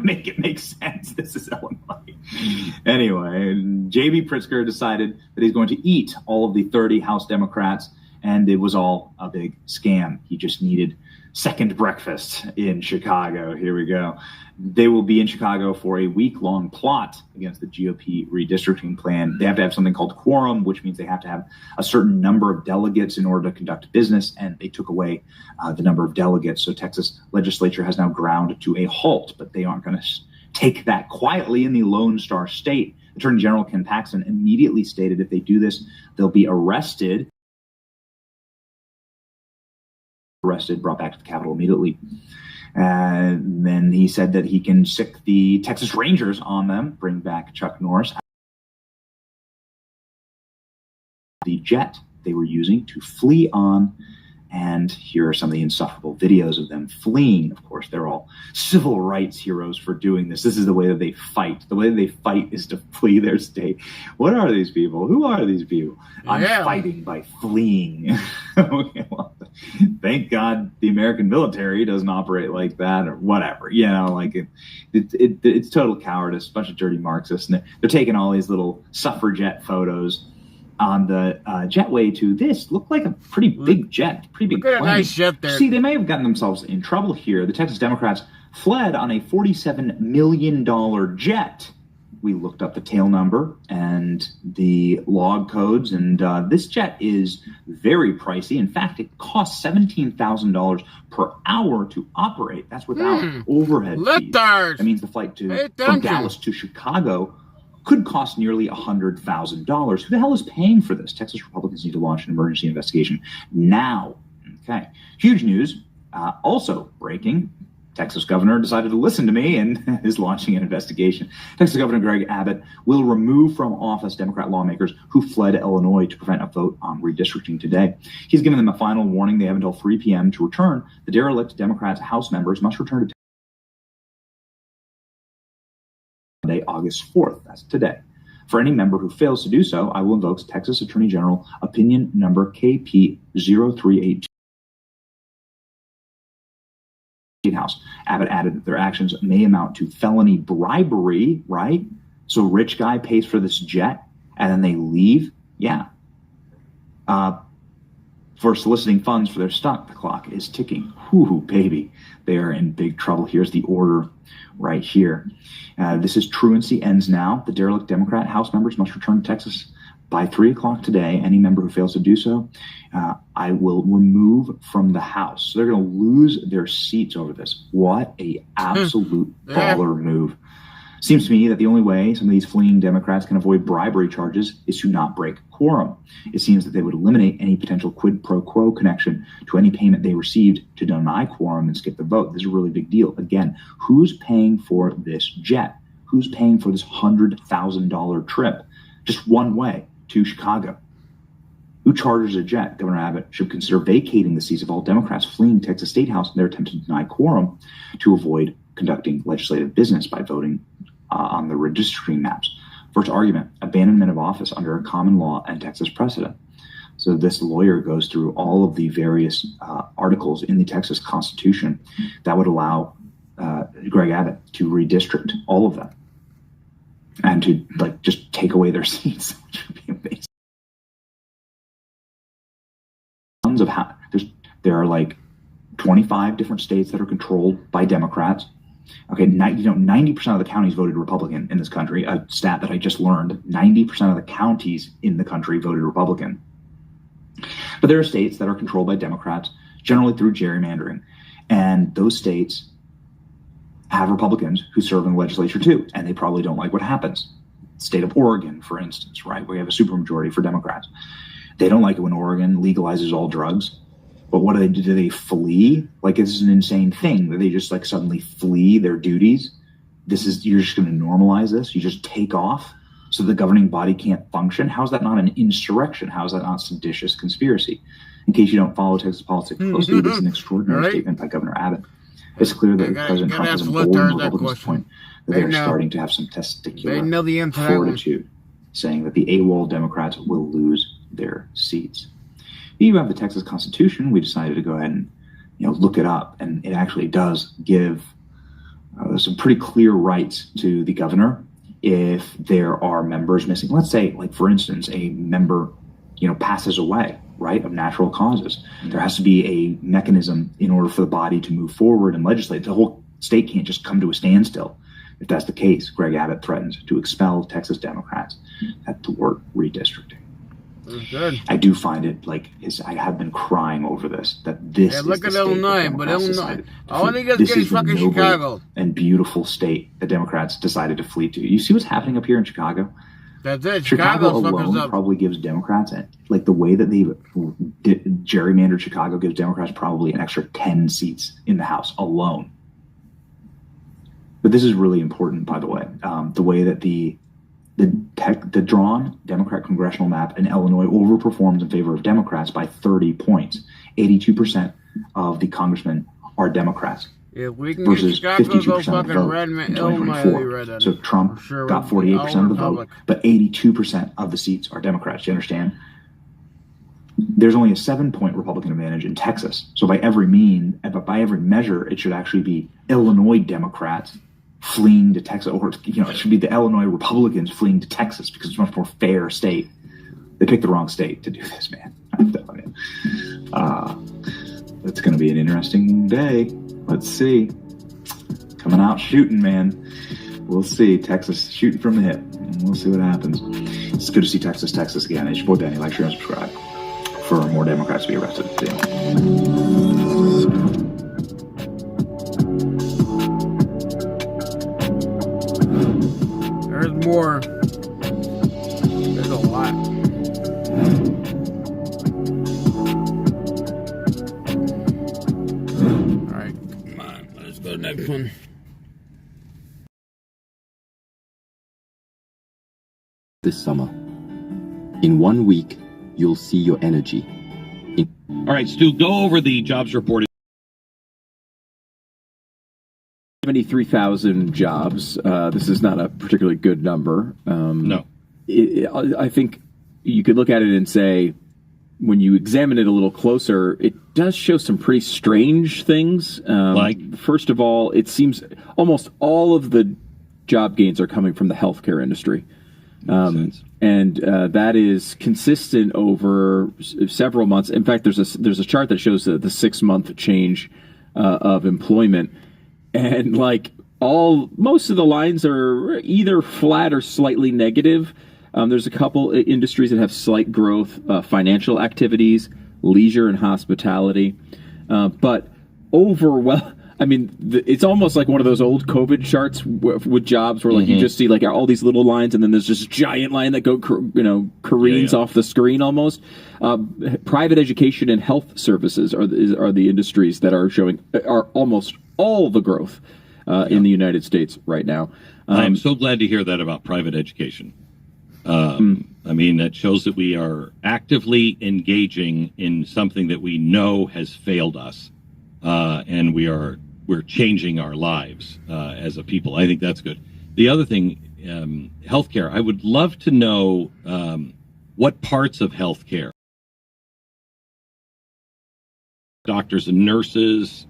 Make it make sense. This is Illinois. Anyway, J.B. Pritzker decided that he's going to eat all of the 30 House Democrats, and it was all a big scam. He just needed second breakfast in Chicago. Here we go. They will be in Chicago for a week-long plot against the GOP redistricting plan. They have to have something called quorum, which means they have to have a certain number of delegates in order to conduct business, and they took away the number of delegates. So Texas legislature has now ground to a halt, but they aren't going to take that quietly in the Lone Star State. Attorney General Ken Paxton immediately stated if they do this, they'll be arrested, brought back to the Capitol immediately. And then he said that he can sick the Texas Rangers on them, bring back Chuck Norris. The jet they were using to flee on. And here are some of the insufferable videos of them fleeing. Of course, they're all civil rights heroes for doing this. This is the way that they fight. The way that they fight is to flee their state. What are these people? Who are these people? I'm fighting by fleeing. Okay, well, thank God the American military doesn't operate like that, or whatever. You know, like it's total cowardice. A bunch of dirty Marxists, and they're taking all these little suffragette photos on the jetway to this. Looked like a pretty big jet, pretty big plane. Nice jet there. See, they may have gotten themselves in trouble here. The Texas Democrats fled on a $47 million jet. We looked up the tail number and the log codes, and this jet is very pricey. In fact, it costs $17,000 per hour to operate. That's without overhead fees. That means the flight from Dallas to Chicago could cost nearly $100,000. Who the hell is paying for this? Texas Republicans need to launch an emergency investigation now. Okay. Huge news. Also breaking, Texas governor decided to listen to me and is launching an investigation. Texas Governor Greg Abbott will remove from office Democrat lawmakers who fled Illinois to prevent a vote on redistricting today. He's given them a final warning. They have until 3 p.m. to return. The derelict Democrats House members must return to Monday, August 4th. That's today. For any member who fails to do so, I will invoke Texas Attorney General Opinion Number KP038. House. Abbott added that their actions may amount to felony bribery, right? So rich guy pays for this jet and then they leave. Yeah. For soliciting funds for their stock, the clock is ticking. Whoo, baby. They are in big trouble. Here's the order right here. This is truancy ends now. The derelict Democrat House members must return to Texas by 3 o'clock today. Any member who fails to do so, I will remove from the House. So they're going to lose their seats over this. What a absolute baller move. Seems to me that the only way some of these fleeing Democrats can avoid bribery charges is to not break quorum. It seems that they would eliminate any potential quid pro quo connection to any payment they received to deny quorum and skip the vote. This is a really big deal. Again, who's paying for this jet? Who's paying for this $100,000 trip? Just one way to Chicago. Who charters a jet? Governor Abbott should consider vacating the seats of all Democrats fleeing Texas State House in their attempt to deny quorum to avoid conducting legislative business by voting on the redistricting maps. First argument, abandonment of office under a common law and Texas precedent. So this lawyer goes through all of the various articles in the Texas Constitution that would allow Greg Abbott to redistrict all of them and to just take away their seats, which would be amazing. Tons of there are 25 different states that are controlled by Democrats. Okay, 90% of the counties voted Republican in this country. A stat that I just learned: 90% of the counties in the country voted Republican. But there are states that are controlled by Democrats, generally through gerrymandering, and those states have Republicans who serve in the legislature too, and they probably don't like what happens. State of Oregon, for instance, right, where you have a supermajority for Democrats. They don't like it when Oregon legalizes all drugs. But what do they flee? This is an insane thing that they just suddenly flee their duties. You're just going to normalize this. You just take off so the governing body can't function. How is that not an insurrection? How is that not seditious conspiracy? In case you don't follow Texas politics closely, this is an extraordinary statement by Governor Abbott. It's clear that President Trump has emboldened Republicans to the point that they are starting to have some testicular fortitude, saying that the AWOL Democrats will lose their seats. You have the Texas Constitution. We decided to go ahead and look it up, and it actually does give some pretty clear rights to the governor if there are members missing. Let's say, for instance, a member passes away, right, of natural causes. There has to be a mechanism in order for the body to move forward and legislate. The whole state can't just come to a standstill. If that's the case, Greg Abbott threatens to expel Texas Democrats at the word redistricting. Good. I do find it I have been crying over this. That this is look the at state Illinois, that but Democrats Illinois. decided to All flee. they got This is is the fucking noble Chicago. and beautiful state that Democrats decided to flee to. You see what's happening up here in Chicago? That's it. Chicago Chicago's fuckers alone up. probably gives Democrats, the way that they've gerrymandered Chicago, gives Democrats probably an extra 10 seats in the House alone. But this is really important, by the way. The way that the drawn Democrat congressional map in Illinois overperforms in favor of Democrats by 30 points. 82% of the congressmen are Democrats. If we can versus get Chicago, 52% go of the fucking vote red, in Illinois 2024. So Trump got 48% of the vote, but 82% of the seats are Democrats. Do you understand? There's only a 7-point Republican advantage in Texas. So by every measure, it should actually be Illinois Democrats fleeing to Texas, or it should be the Illinois Republicans fleeing to Texas because it's a much more fair state. They picked the wrong state to do this, man. I'm telling you. It's going to be an interesting day. Let's see. Coming out shooting, man. We'll see. Texas shooting from the hip. We'll see what happens. It's good to see Texas again. It's your boy Danny. Like, share, and subscribe for more Democrats to be arrested. There's more. There's a lot. have fun. This summer. In 1 week, you'll see your energy. All right, Stu, go over the jobs report. 73,000 jobs. This is not a particularly good number. No. I think you could look at it and say, when you examine it a little closer, it does show some pretty strange things. First of all, it seems almost all of the job gains are coming from the healthcare industry. And that is consistent over several months. In fact, there's a chart that shows the 6-month change of employment. And most of the lines are either flat or slightly negative. There's a couple industries that have slight growth, financial activities, leisure and hospitality. But it's almost like one of those old COVID charts with jobs where you just see all these little lines and then there's this giant line that careens off the screen almost. Private education and health services are the industries that are almost all the growth in the United States right now. I'm so glad to hear that about private education. That shows that we are actively engaging in something that we know has failed us, and we're changing our lives as a people. I think that's good. The other thing, healthcare. I would love to know what parts of healthcare, doctors and nurses.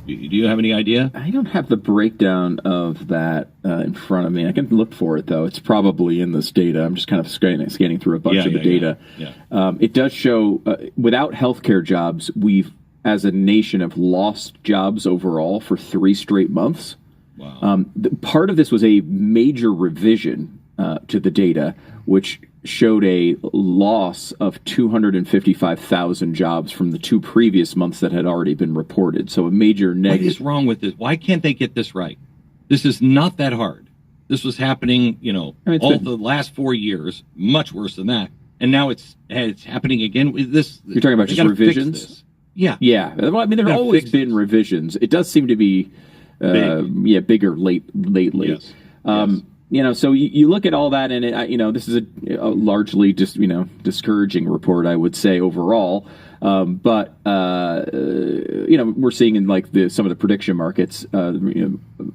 Do you have any idea? I don't have the breakdown of that in front of me. I can look for it, though. It's probably in this data. I'm just kind of scanning through a bunch of the data. Yeah. It does show without healthcare jobs, we've, as a nation, have lost jobs overall for 3 straight months. Wow. Part of this was a major revision to the data, which showed a loss of 255,000 jobs from the 2 previous months that had already been reported. So a major negative. What is wrong with this? Why can't they get this right? This is not that hard. This was happening, the last 4 years, much worse than that. And now it's happening again. You're talking about just revisions? Yeah. Yeah. Well, there have always been revisions. It does seem to be bigger lately. Yes. So you look at all that, and this is a largely just discouraging report, I would say overall. But we're seeing in some of the prediction markets,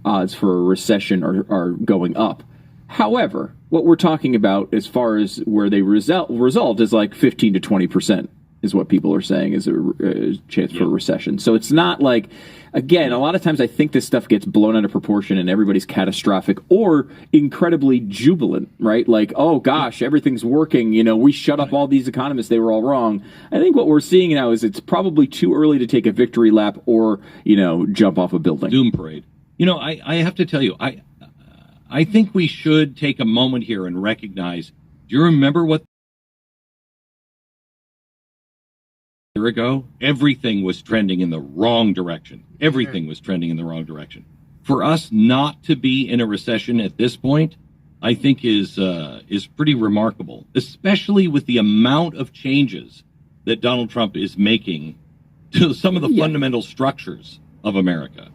odds for a recession are going up. However, what we're talking about as far as where they result is 15 to 20% is what people are saying is a chance for a recession. So it's not again, a lot of times I think this stuff gets blown out of proportion and everybody's catastrophic or incredibly jubilant, right? Oh gosh, everything's working. We shut up all these economists. They were all wrong. I think what we're seeing now is it's probably too early to take a victory lap or, jump off a building. Doom parade. I have to tell you, I think we should take a moment here and recognize, do you remember what a year ago? Everything was trending in the wrong direction. Everything was trending in the wrong direction. For us not to be in a recession at this point, I think is pretty remarkable, especially with the amount of changes that Donald Trump is making to some of the fundamental structures of America.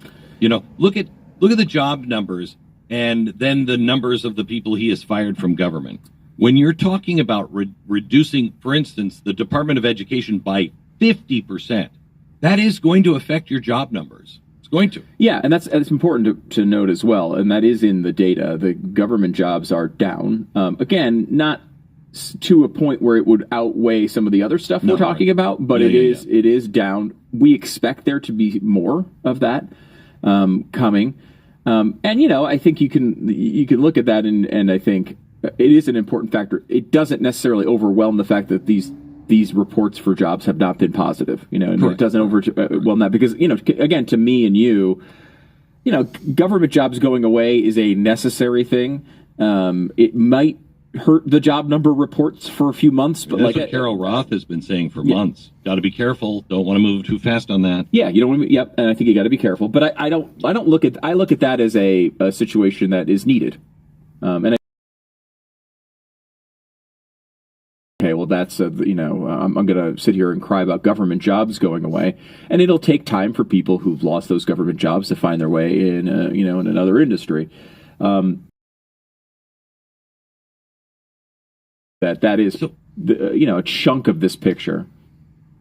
Look at the job numbers and then the numbers of the people he has fired from government. When you're talking about reducing, for instance, the Department of Education by 50%, that is going to affect your job numbers. It's going to. Yeah, and that's important to note as well, and that is in the data. The government jobs are down. Again, not to a point where it would outweigh some of the other stuff we're talking about, but it is down. We expect there to be more of that coming. And I think you can look at that and I think it is an important factor. It doesn't necessarily overwhelm the fact that these reports for jobs have not been positive, and it doesn't overwhelm that because, again, to me and you, government jobs going away is a necessary thing. It might hurt the job number reports for a few months, but that's what Carol Roth has been saying for months. Got to be careful. Don't want to move too fast on that. Yeah, you don't want to. Yep, and I think you got to be careful. But I look at that as a situation that is needed, and okay, well, that's I'm going to sit here and cry about government jobs going away, and it'll take time for people who've lost those government jobs to find their way in in another industry. That is a chunk of this picture.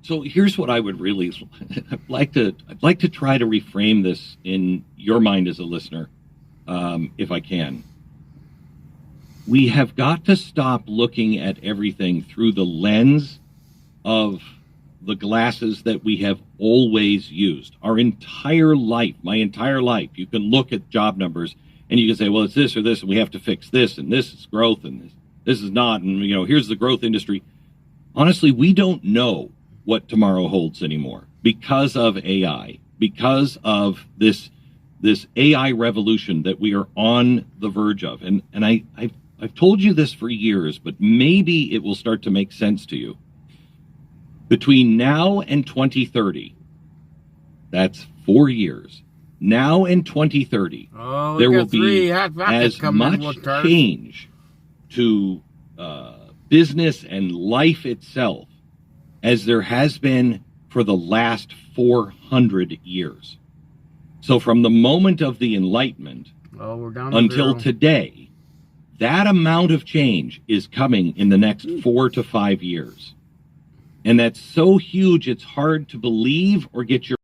So here's what I would really I'd like to try to reframe this in your mind as a listener, if I can. We have got to stop looking at everything through the lens of the glasses that we have always used. Our entire life, my entire life, you can look at job numbers and you can say, well, it's this or this, and we have to fix this, and this is growth, and this is not, and here's the growth industry. Honestly, we don't know what tomorrow holds anymore because of AI, because of this AI revolution that we are on the verge of. And I've told you this for years, but maybe it will start to make sense to you. Between now and 2030, that's 4 years. Now and 2030, there will be as much change to business and life itself as there has been for the last 400 years. So from the moment of the Enlightenment until today, that amount of change is coming in the next 4 to 5 years. And that's so huge, it's hard to believe or get your...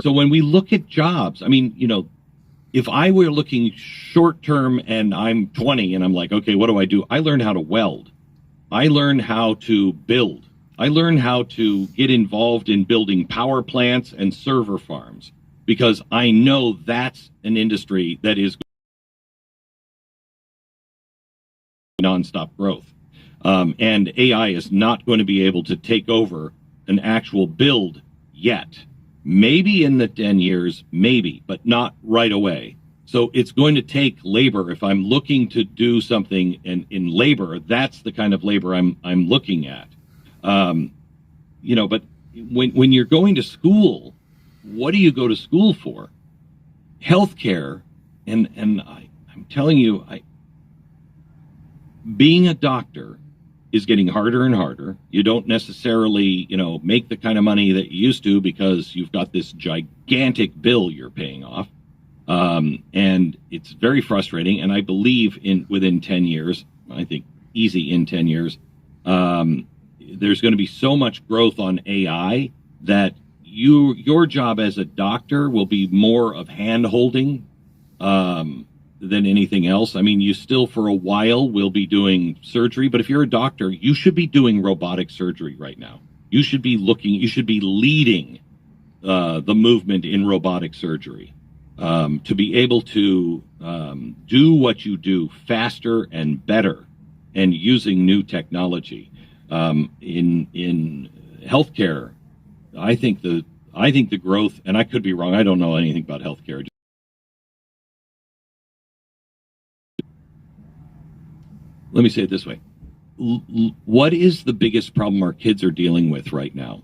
So when we look at jobs, if I were looking short term and I'm 20 and I'm like, okay, what do? I learned how to weld. I learned how to build. I learned how to get involved in building power plants and server farms, because I know that's an industry that is nonstop growth. And AI is not going to be able to take over an actual build yet. Maybe in the 10 years, maybe, but not right away. So it's going to take labor. If I'm looking to do something in labor, that's the kind of labor I'm looking at. But when you're going to school, what do you go to school for? Healthcare, and I'm telling you, being a doctor is getting harder and harder. You don't necessarily, make the kind of money that you used to because you've got this gigantic bill you're paying off. And it's very frustrating. And I believe within 10 years, I think easy in 10 years, there's going to be so much growth on AI that your job as a doctor will be more of hand-holding than anything else. You still for a while will be doing surgery, but if you're a doctor, you should be doing robotic surgery right now. You should be leading the movement in robotic surgery to be able to do what you do faster and better and using new technology. In healthcare, I think the growth, and I could be wrong, I don't know anything about healthcare. Let me say it this way. What is the biggest problem our kids are dealing with right now?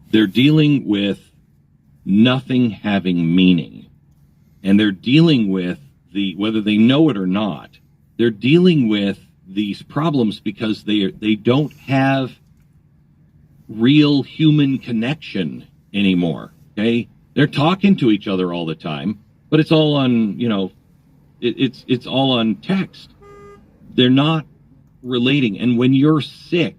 They're dealing with nothing having meaning. And they're dealing with whether they know it or not, they're dealing with these problems because they don't have real human connection anymore. Okay, they're talking to each other all the time, but it's all on it's all on text. They're not relating. And when you're sick,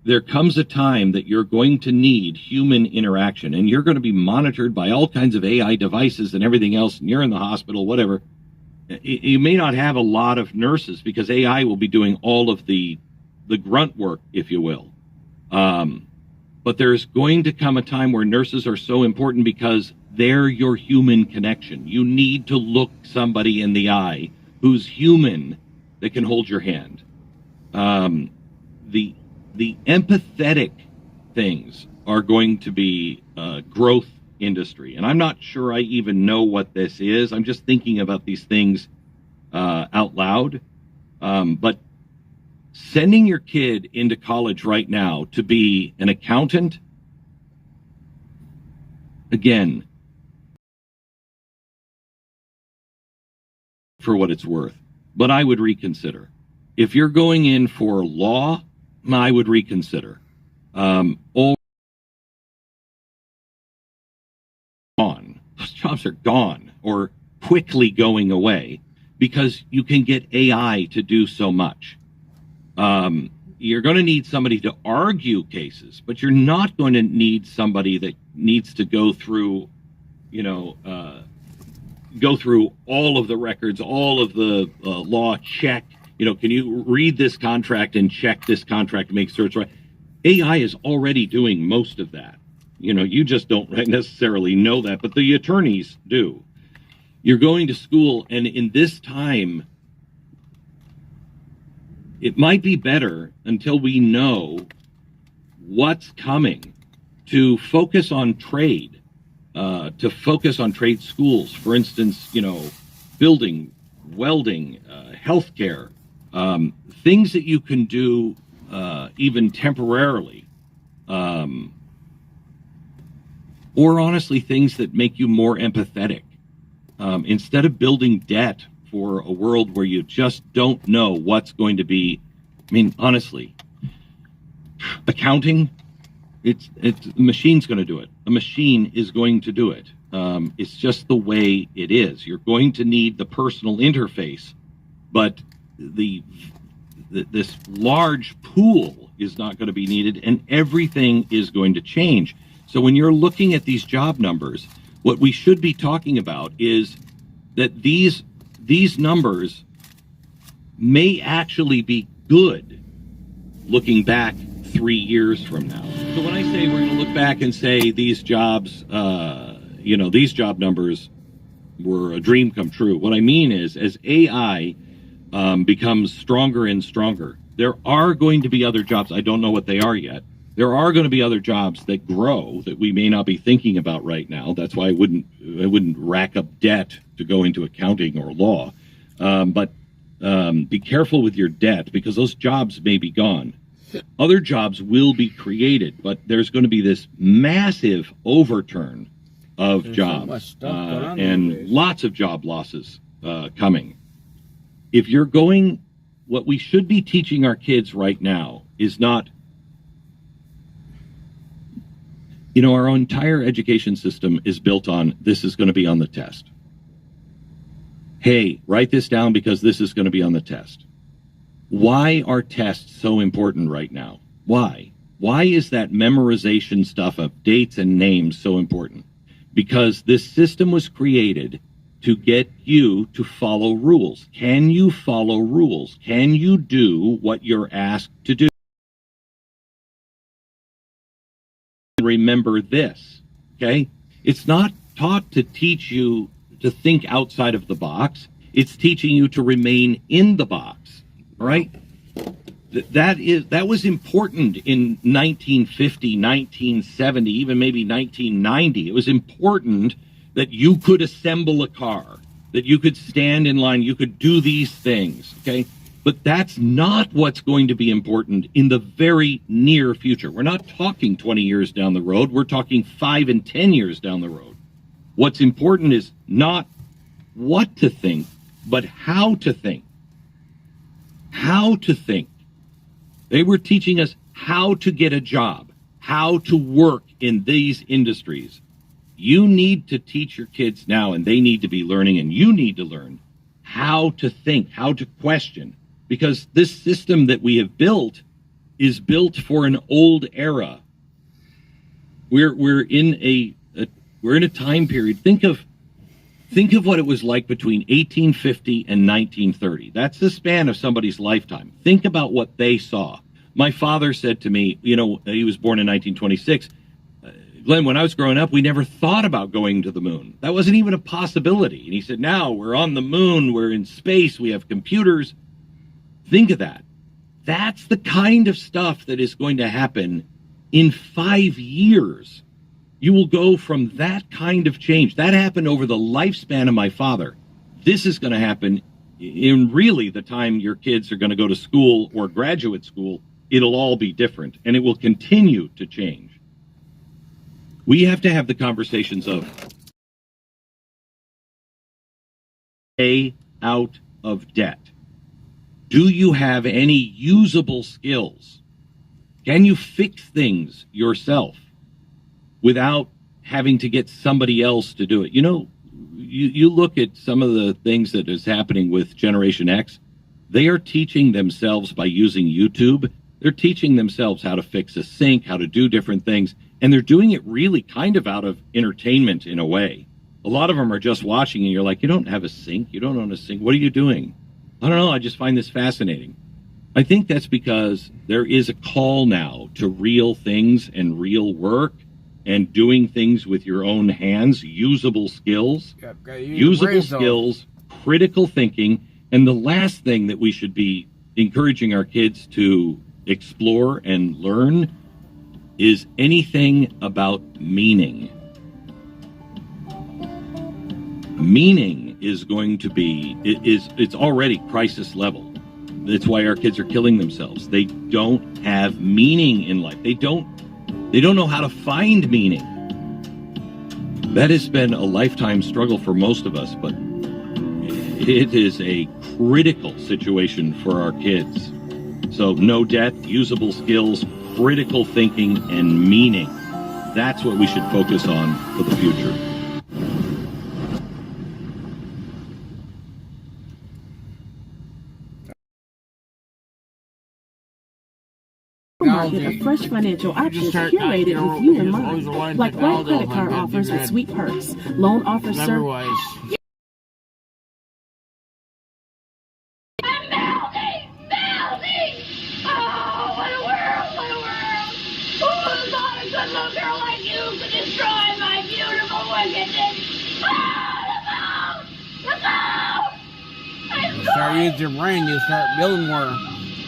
there comes a time that you're going to need human interaction, and you're going to be monitored by all kinds of AI devices and everything else, and you're in the hospital, whatever. You may not have a lot of nurses because AI will be doing all of the grunt work, if you will. But there's going to come a time where nurses are so important because they're your human connection. You need to look somebody in the eye who's human that can hold your hand. The empathetic things are going to be growth industry. And I'm not sure I even know what this is. I'm just thinking about these things out loud. But sending your kid into college right now to be an accountant again, for what it's worth, but I would reconsider. If you're going in for law, I would reconsider. Or gone. Those jobs are gone or quickly going away because you can get AI to do so much. You're going to need somebody to argue cases, but you're not going to need somebody that needs to go through, go through all of the records, all of the law, check. Can you read this contract and check this contract to make sure it's right? AI is already doing most of that. You just don't necessarily know that, but the attorneys do. You're going to school, and in this time, it might be better until we know what's coming to focus on trade, to focus on trade schools. For instance, building, welding, healthcare, things that you can do even temporarily. Or honestly, things that make you more empathetic. Instead of building debt for a world where you just don't know what's going to be. I mean, honestly, accounting, it's the machine's going to do it. A machine is going to do it. It's just the way it is. You're going to need the personal interface, but this large pool is not going to be needed, and everything is going to change. So when you're looking at these job numbers, what we should be talking about is that these numbers may actually be good looking back 3 years from now. So when I say we're going to look back and say these jobs, these job numbers were a dream come true, what I mean is as AI becomes stronger and stronger, there are going to be other jobs. I don't know what they are yet. There are going to be other jobs that grow that we may not be thinking about right now. That's why I wouldn't rack up debt to go into accounting or law. But be careful with your debt because those jobs may be gone. Other jobs will be created, but there's going to be this massive overturn of jobs and lots of job losses coming. If you're going, what we should be teaching our kids right now is not, our entire education system is built on this is going to be on the test. Hey, write this down because this is going to be on the test. Why are tests so important right now? Why? Why is that memorization stuff of dates and names so important? Because this system was created to get you to follow rules. Can you follow rules? Can you do what you're asked to do? Remember this, okay? It's not taught to teach you to think outside of the box. It's teaching you to remain in the box, all right? That was important in 1950, 1970, even maybe 1990. It was important that you could assemble a car, that you could stand in line, you could do these things, okay? But that's not what's going to be important in the very near future. We're not talking 20 years down the road. We're talking 5 and 10 years down the road. What's important is not what to think, but how to think. How to think. They were teaching us how to get a job, how to work in these industries. You need to teach your kids now, and they need to be learning, and you need to learn how to think, how to question. Because this system that we have built is built for an old era. We're in a time period. Think of what it was like between 1850 and 1930. That's the span of somebody's lifetime. Think about what they saw. My father said to me, he was born in 1926. Glenn, when I was growing up, we never thought about going to the moon. That wasn't even a possibility. And he said, now we're on the moon, we're in space, we have computers. Think of that. That's the kind of stuff that is going to happen in 5 years. You will go from that kind of change. That happened over the lifespan of my father. This is going to happen in really the time your kids are going to go to school or graduate school. It'll all be different, and it will continue to change. We have to have the conversations of pay out of debt. Do you have any usable skills? Can you fix things yourself without having to get somebody else to do it? You know, you look at some of the things that is happening with Generation X. They are teaching themselves by using YouTube. They're teaching themselves how to fix a sink, how to do different things. And they're doing it really kind of out of entertainment in a way. A lot of them are just watching and you're like, you don't have a sink. You don't own a sink. What are you doing? I don't know. I just find this fascinating. I think that's because there is a call now to real things and real work and doing things with your own hands, usable skills, critical thinking. And the last thing that we should be encouraging our kids to explore and learn is anything about meaning. Meaning is going to be, it's already crisis level. That's why our kids are killing themselves. They don't have meaning in life. They don't know how to find meaning. That has been a lifetime struggle for most of us, but it is a critical situation for our kids. So no debt, usable skills, critical thinking, and meaning. That's what we should focus on for the future. Market of fresh financial options curated with you in mind, like Black Credit Card offers with sweet perks, loan offers served. Start using your brain, you start building more,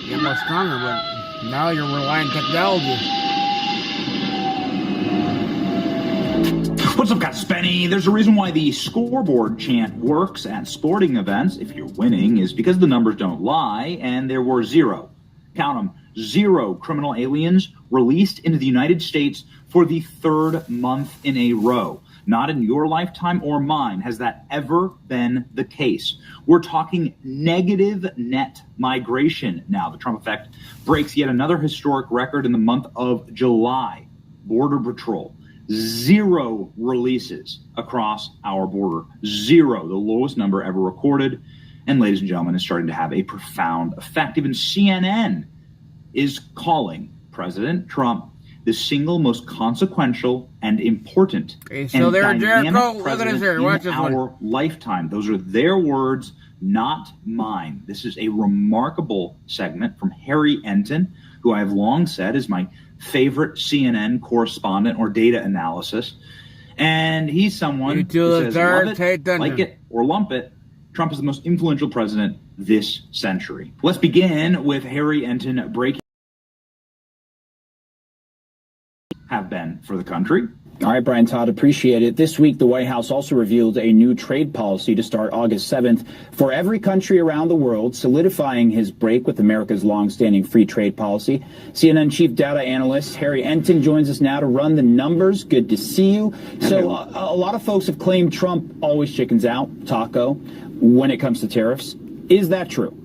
get more stronger, but now you're relying on technology. What's up, guys? Benny. There's a reason why the scoreboard chant works at sporting events, if you're winning, is because the numbers don't lie, and there were zero, count them, 0 criminal aliens released into the United States for the 3rd month in a row. Not in your lifetime or mine has that ever been the case. We're talking negative net migration now. The Trump effect breaks yet another historic record in the month of July. Border Patrol, 0 releases across our border. 0, the lowest number ever recorded. And ladies and gentlemen, it's starting to have a profound effect. Even CNN is calling President Trump the single most consequential and important and dynamic president in our lifetime. Those are their words, not mine. This is a remarkable segment from Harry Enton, who I have long said is my favorite CNN correspondent or data analysis. And he's someone who says, love it, like it, or lump it, Trump is the most influential president this century. Let's begin with Harry Enton breaking have been for the country. All right, Brian Todd, appreciate it. This week, the White House also revealed a new trade policy to start August 7th for every country around the world, solidifying his break with America's longstanding free trade policy. CNN chief data analyst Harry Enton joins us now to run the numbers. Good to see you. So a lot of folks have claimed Trump always chickens out, taco, when it comes to tariffs. Is that true?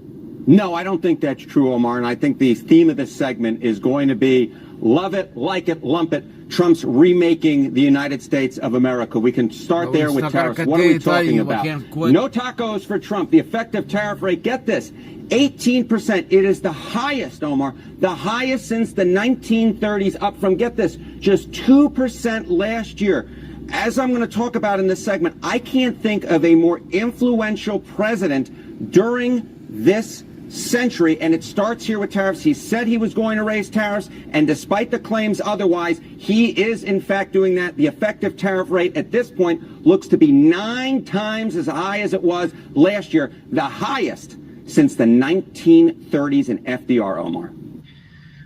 No, I don't think that's true, Omar, and I think the theme of this segment is going to be love it, like it, lump it. Trump's remaking the United States of America. We can start there with tariffs. What are we talking about? No tacos for Trump. The effective tariff rate, get this, 18%. It is the highest, Omar, the highest since the 1930s, up from, get this, just 2% last year. As I'm going to talk about in this segment, I can't think of a more influential president during this century, and it starts here with tariffs. He said he was going to raise tariffs, and despite the claims otherwise, he is in fact doing that. The effective tariff rate at this point looks to be 9 times as high as it was last year, the highest since the 1930s in FDR, Omar.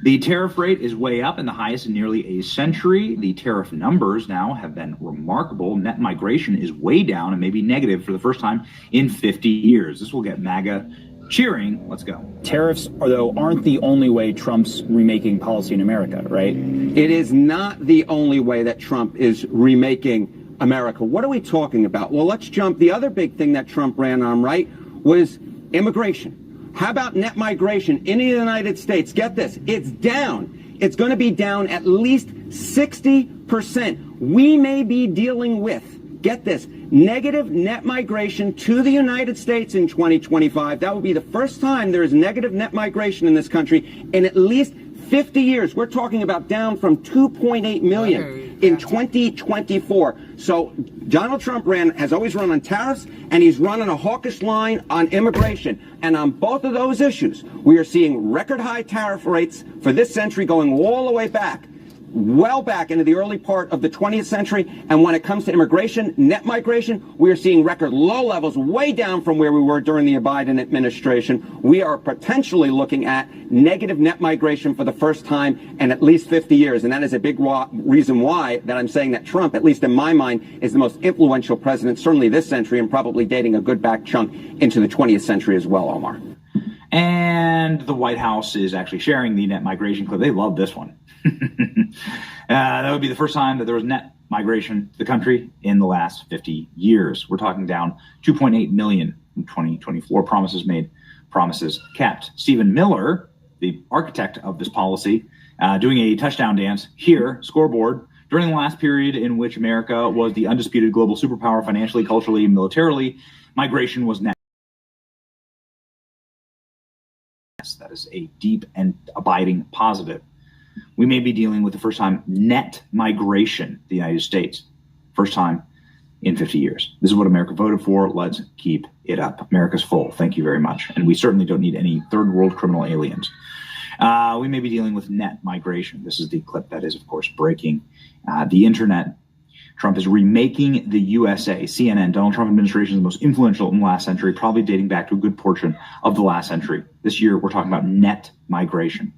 The tariff rate is way up and the highest in nearly a century. The tariff numbers now have been remarkable. Net migration is way down and maybe negative for the first time in 50 years. This will get MAGA cheering. Let's go. Tariffs, though, aren't the only way Trump's remaking policy in America, right? It is not the only way that Trump is remaking America. What are we talking about? Well, let's jump. The other big thing that Trump ran on, right, was immigration. How about net migration into the United States? Get this. It's down. It's going to be down at least 60%. We may be dealing with, get this, negative net migration to the United States in 2025. That will be the first time there is negative net migration in this country in at least 50 years. We're talking about down from 2.8 million in 2024. So Donald Trump has always run on tariffs, and he's run on a hawkish line on immigration. And on both of those issues, we are seeing record high tariff rates for this century going all the way back, well back into the early part of the 20th century. And when it comes to immigration, net migration, we are seeing record low levels, way down from where we were during the Biden administration. We are potentially looking at negative net migration for the first time in at least 50 years. And that is a big reason why that I'm saying that Trump, at least in my mind, is the most influential president, certainly this century, and probably dating a good back chunk into the 20th century as well, Omar. And the White House is actually sharing the net migration clip. They love this one. That would be the first time that there was net migration to the country in the last 50 years. We're talking down 2.8 million in 2024. Promises made, promises kept. Stephen Miller, the architect of this policy, doing a touchdown dance here, scoreboard, during the last period in which America was the undisputed global superpower financially, culturally, militarily. Migration was net. That is a deep and abiding positive. We may be dealing with the first time net migration to the United States. First time in 50 years. This is what America voted for. Let's keep it up. America's full. Thank you very much. And we certainly don't need any third world criminal aliens. We may be dealing with net migration. This is the clip that is, of course, breaking the internet. Trump is remaking the U.S.A. CNN, Donald Trump administration is the most influential in the last century, probably dating back to a good portion of the last century. This year, we're talking about net migration.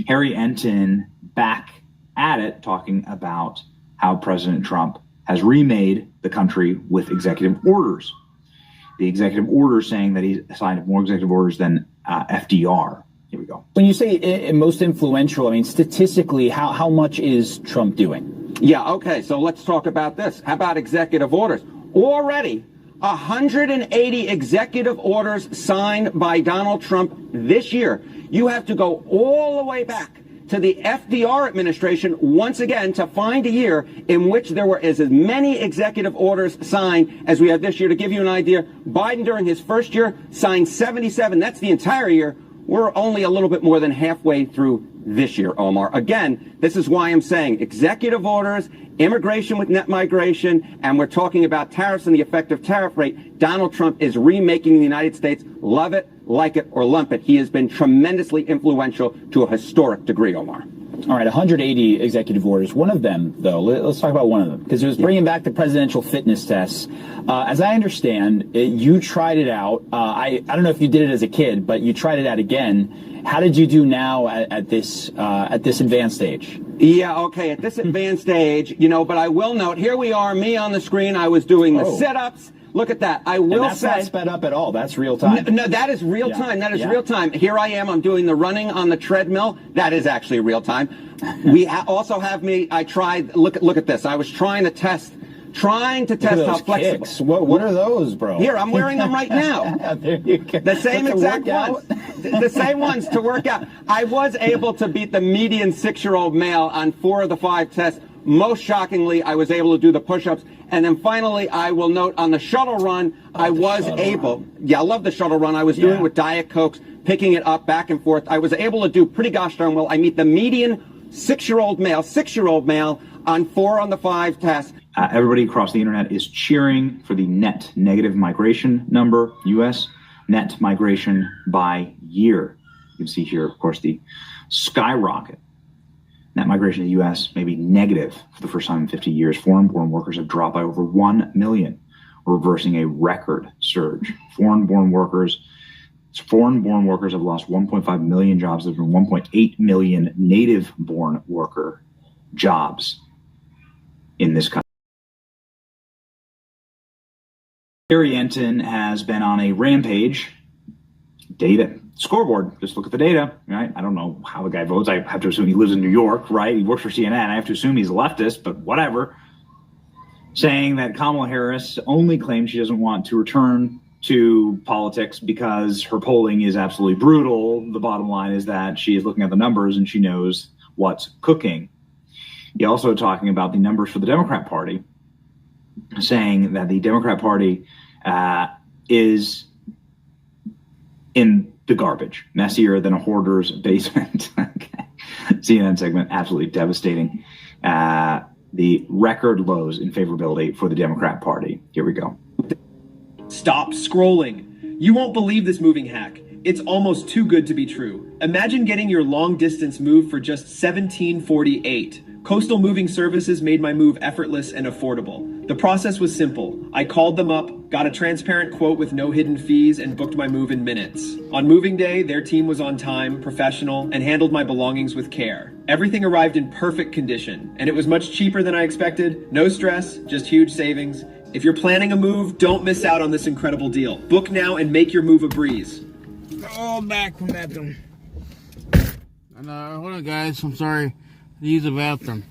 Harry Enton back at it, talking about how President Trump has remade the country with executive orders. The executive order saying that he signed more executive orders than FDR. Here we go. When you say most influential, I mean, statistically, how much is Trump doing? Yeah, okay, so let's talk about this. How about executive orders? Already, 180 executive orders signed by Donald Trump this year. You have to go all the way back to the FDR administration once again to find a year in which there were as many executive orders signed as we have this year. To give you an idea, Biden during his first year signed 77. That's the entire year. We're only a little bit more than halfway through this year, Omar. Again, this is why I'm saying executive orders, immigration with net migration, and we're talking about tariffs and the effective tariff rate. Donald Trump is remaking the United States. Love it, like it, or lump it. He has been tremendously influential to a historic degree, Omar. All right, 180 executive orders. One of them, though, let's talk about one of them, because it was bringing back the presidential fitness tests. As I understand, you tried it out. I don't know if you did it as a kid, but you tried it out again. How did you do now at this advanced age? Yeah, okay, at this advanced age, but I will note, here we are, me on the screen. I was doing the sit-ups. Look at that. I will say. That's not sped up at all. That's real time. No, that is real time. That is real time. Here I am. I'm doing the running on the treadmill. That is actually real time. We also have me. I tried. Look at this. I was trying to test how flexible. Kicks. What are those, bro? Here, I'm wearing them right now. There you go. The same exact ones. The same ones to work out. I was able to beat the median 6-year-old male on 4 of the 5 tests. Most shockingly, I was able to do the push-ups. And then finally, I will note on the shuttle run, I was able. Yeah, I love the shuttle run. I was doing with Diet Cokes, picking it up back and forth. I was able to do pretty gosh darn well. I meet the median 6-year-old male on 4 on the 5 tests. Everybody across the internet is cheering for the net negative migration number, U.S. net migration by year. You can see here, of course, the skyrocket. Net migration to the U.S. may be negative for the first time in 50 years. Foreign-born workers have dropped by over 1 million, reversing a record surge. Foreign-born workers have lost 1.5 million jobs. There have been 1.8 million native-born worker jobs in this country. Harry Enton has been on a rampage data. Scoreboard, just look at the data, right? I don't know how the guy votes. I have to assume he lives in New York, right? He works for CNN. I have to assume he's a leftist, but whatever. Saying that Kamala Harris only claims she doesn't want to return to politics because her polling is absolutely brutal. The bottom line is that she is looking at the numbers and she knows what's cooking. He also talking about the numbers for the Democrat Party, saying that the Democrat Party is in the garbage, messier than a hoarder's basement. Okay. CNN segment, absolutely devastating. The record lows in favorability for the Democrat Party. Here we go. Stop scrolling. You won't believe this moving hack. It's almost too good to be true. Imagine getting your long distance move for just $17.48. Coastal Moving Services made my move effortless and affordable. The process was simple. I called them up, got a transparent quote with no hidden fees, and booked my move in minutes. On moving day, their team was on time, professional, and handled my belongings with care. Everything arrived in perfect condition, and it was much cheaper than I expected. No stress, just huge savings. If you're planning a move, don't miss out on this incredible deal. Book now and make your move a breeze. Oh, back from that one. Hold on, guys. I'm sorry. Use the bathroom.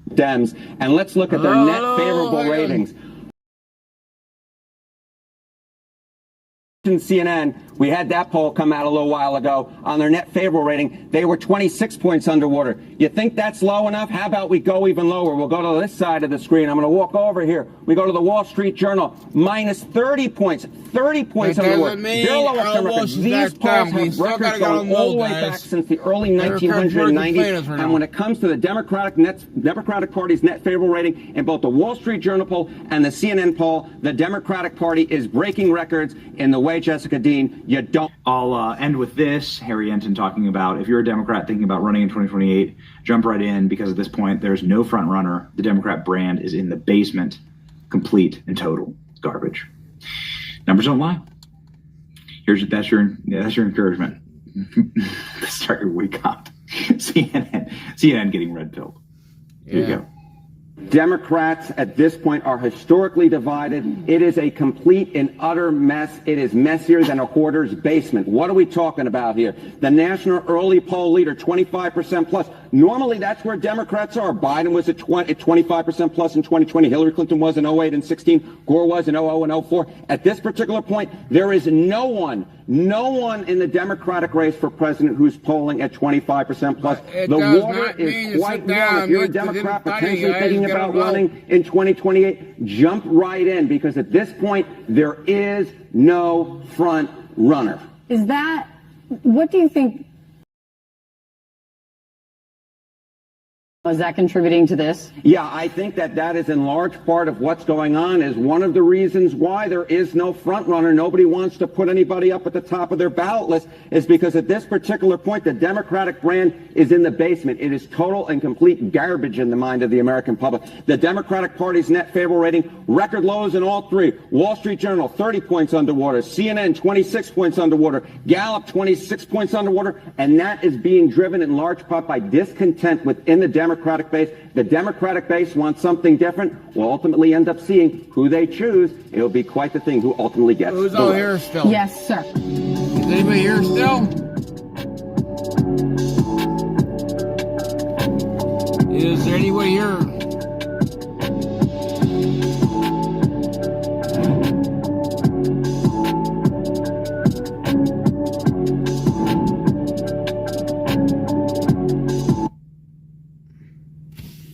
Dems, and let's look at their net favorable ratings. CNN, we had that poll come out a little while ago on their net favorable rating. They were 26 points underwater. You think that's low enough? How about we go even lower? We'll go to this side of the screen. I'm going to walk over here. We go to the Wall Street Journal, minus 30 points. 30 points underwater. They're lowest on record. These polls have records going all the way back since the early 1990s. And when it comes to the Democratic Party's net favorable rating in both the Wall Street Journal poll and the CNN poll, the Democratic Party is breaking records in the way, Jessica Dean, you don't. I'll end with this. Harry Enton talking about if you're a Democrat thinking about running in 2028, jump right in, because at this point there's no front runner. The Democrat brand is in the basement, complete and total garbage. Numbers don't lie. That's your encouragement. Start your week out. CNN getting red pilled. Here you go. Democrats at this point are historically divided. It is a complete and utter mess. It is messier than a hoarder's basement. What are we talking about here? The national early poll leader, 25% plus. Normally, that's where Democrats are. Biden was at 25% plus in 2020. Hillary Clinton was in 08 and 16. Gore was in 00 and 04. At this particular point, there is no one in the Democratic race for president who's polling at 25% plus. The water is quite warm. If you're a Democrat potentially thinking about running in 2028, jump right in, because at this point, there is no front runner. What do you think? Is that contributing to this? Yeah, I think that is in large part of what's going on, is one of the reasons why there is no front runner. Nobody wants to put anybody up at the top of their ballot list, is because at this particular point, the Democratic brand is in the basement. It is total and complete garbage in the mind of the American public. The Democratic Party's net favorable rating, record lows in all three. Wall Street Journal, 30 points underwater. CNN, 26 points underwater. Gallup, 26 points underwater. And that is being driven in large part by discontent within the Democratic base. The Democratic base wants something different. We'll ultimately end up seeing who they choose. It'll be quite the thing who ultimately gets. Who's all here still? Yes, sir. Is anybody here still? Is there anybody here?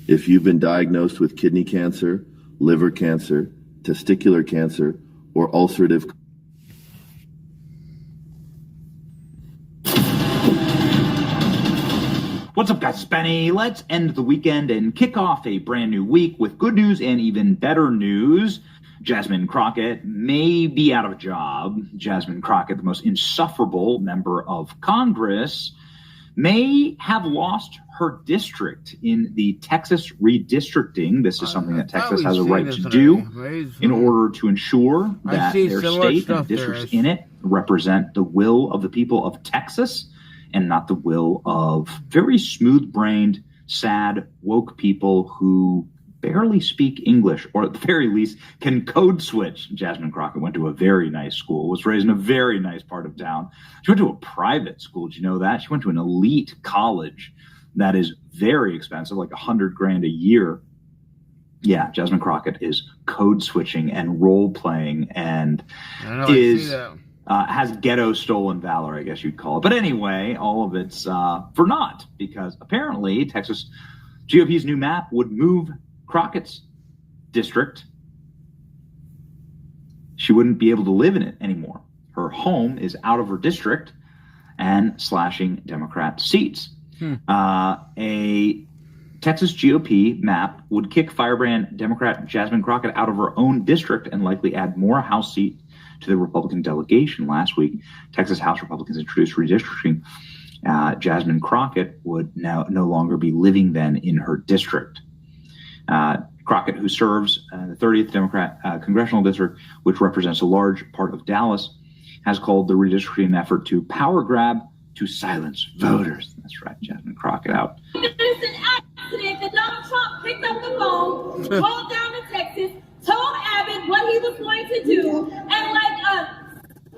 If you've been diagnosed with kidney cancer, liver cancer, testicular cancer, or ulcerative. What's up, guys? It's Benny. Let's end the weekend and kick off a brand new week with good news and even better news. Jasmine Crockett may be out of a job. Jasmine Crockett, the most insufferable member of Congress, may have lost her district in the Texas redistricting. This is something that Texas has a right to do in order to ensure that their state and districts in it represent the will of the people of Texas and not the will of very smooth-brained, sad, woke people who barely speak English, or at the very least can code switch. Jasmine Crockett went to a very nice school, was raised in a very nice part of town. She went to a private school. Did you know that? She went to an elite college that is very expensive, like $100,000 a year. Yeah, Jasmine Crockett is code switching and role playing and has ghetto stolen valor, I guess you'd call it. But anyway, all of it's for naught, because apparently Texas GOP's new map would move Crockett's district. She wouldn't be able to live in it anymore. Her home is out of her district and slashing Democrat seats. A Texas GOP map would kick firebrand Democrat Jasmine Crockett out of her own district and likely add more House seats to the Republican delegation. Last week, Texas House Republicans introduced redistricting. Jasmine Crockett would now no longer be living then in her district. Crockett, who serves the 30th Democrat congressional district, which represents a large part of Dallas, has called the redistricting effort to power grab to silence voters. That's right, Jasmine Crockett out. It's an accident that Donald Trump picked up the phone, called down to Texas, told Abbott what he was going to do, and like a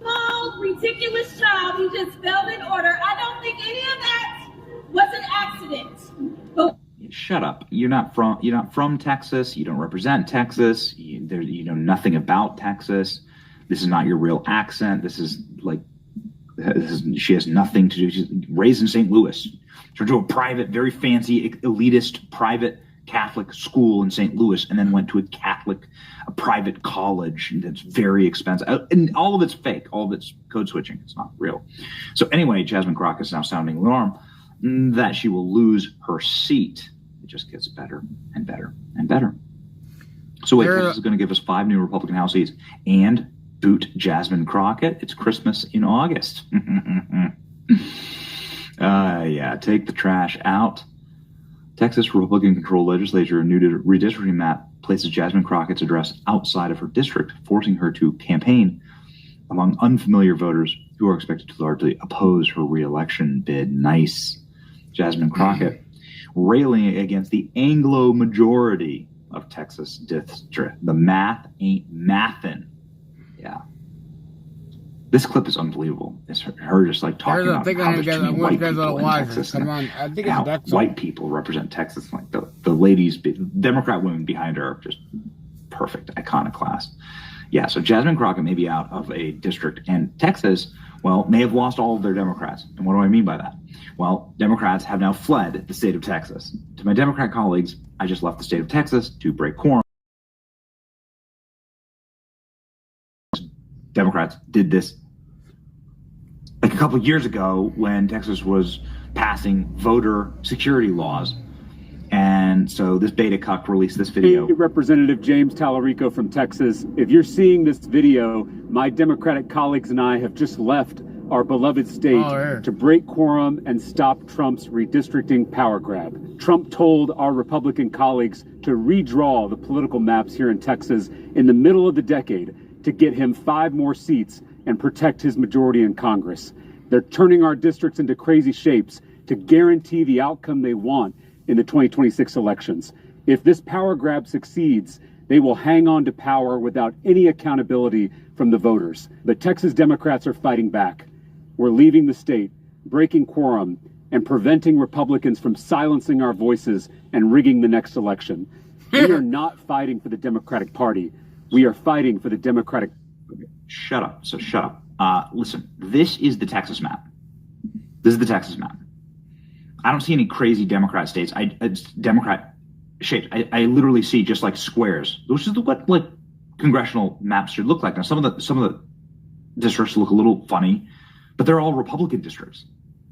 small, ridiculous child, he just fell in order. I don't think any of that was an accident. But shut up. You're not from Texas. You don't represent Texas. You know nothing about Texas. This is not your real accent. She has nothing to do. She's raised in St. Louis. She went to a private, very fancy, elitist, private Catholic school in St. Louis, and then went to a private college that's very expensive. And all of it's fake. All of it's code switching. It's not real. So anyway, Jasmine Crockett is now sounding alarm that she will lose her seat. It just gets better and better and better. So wait, Texas is going to give us 5 new Republican House seats and boot Jasmine Crockett. It's Christmas in August. Yeah, take the trash out. Texas Republican-controlled legislature, a new redistricting map places Jasmine Crockett's address outside of her district, forcing her to campaign among unfamiliar voters who are expected to largely oppose her re-election bid. Nice. Jasmine Crockett railing against the Anglo majority of Texas district. The math ain't mathin'. Yeah. This clip is unbelievable. It's her just like talking about how there's too many white people in Texas. Come on, I think how it's white people represent Texas. Like the ladies, Democrat women behind her are just perfect, iconoclast. Yeah, so Jasmine Crockett may be out of a district, and Texas, well, may have lost all of their Democrats. And what do I mean by that? Well, Democrats have now fled the state of Texas. To my Democrat colleagues, I just left the state of Texas to break quorum. Democrats did this like a couple of years ago when Texas was passing voter security laws. And so this beta cuck released this video. Hey, Representative James Tallarico from Texas. If you're seeing this video, my Democratic colleagues and I have just left our beloved state to break quorum and stop Trump's redistricting power grab. Trump told our Republican colleagues to redraw the political maps here in Texas in the middle of the decade to get him 5 more seats and protect his majority in Congress. They're turning our districts into crazy shapes to guarantee the outcome they want in the 2026 elections. If this power grab succeeds, they will hang on to power without any accountability from the voters. The Texas Democrats are fighting back. We're leaving the state, breaking quorum, and preventing Republicans from silencing our voices and rigging the next election. We are not fighting for the Democratic Party. We are fighting for the Democratic. Shut up. So shut up. Listen, this is the Texas map. This is the Texas map. I don't see any crazy Democrat states. It's Democrat shaped. I literally see just like squares, which is what like congressional maps should look like. Now, some of the districts look a little funny, but they're all Republican districts.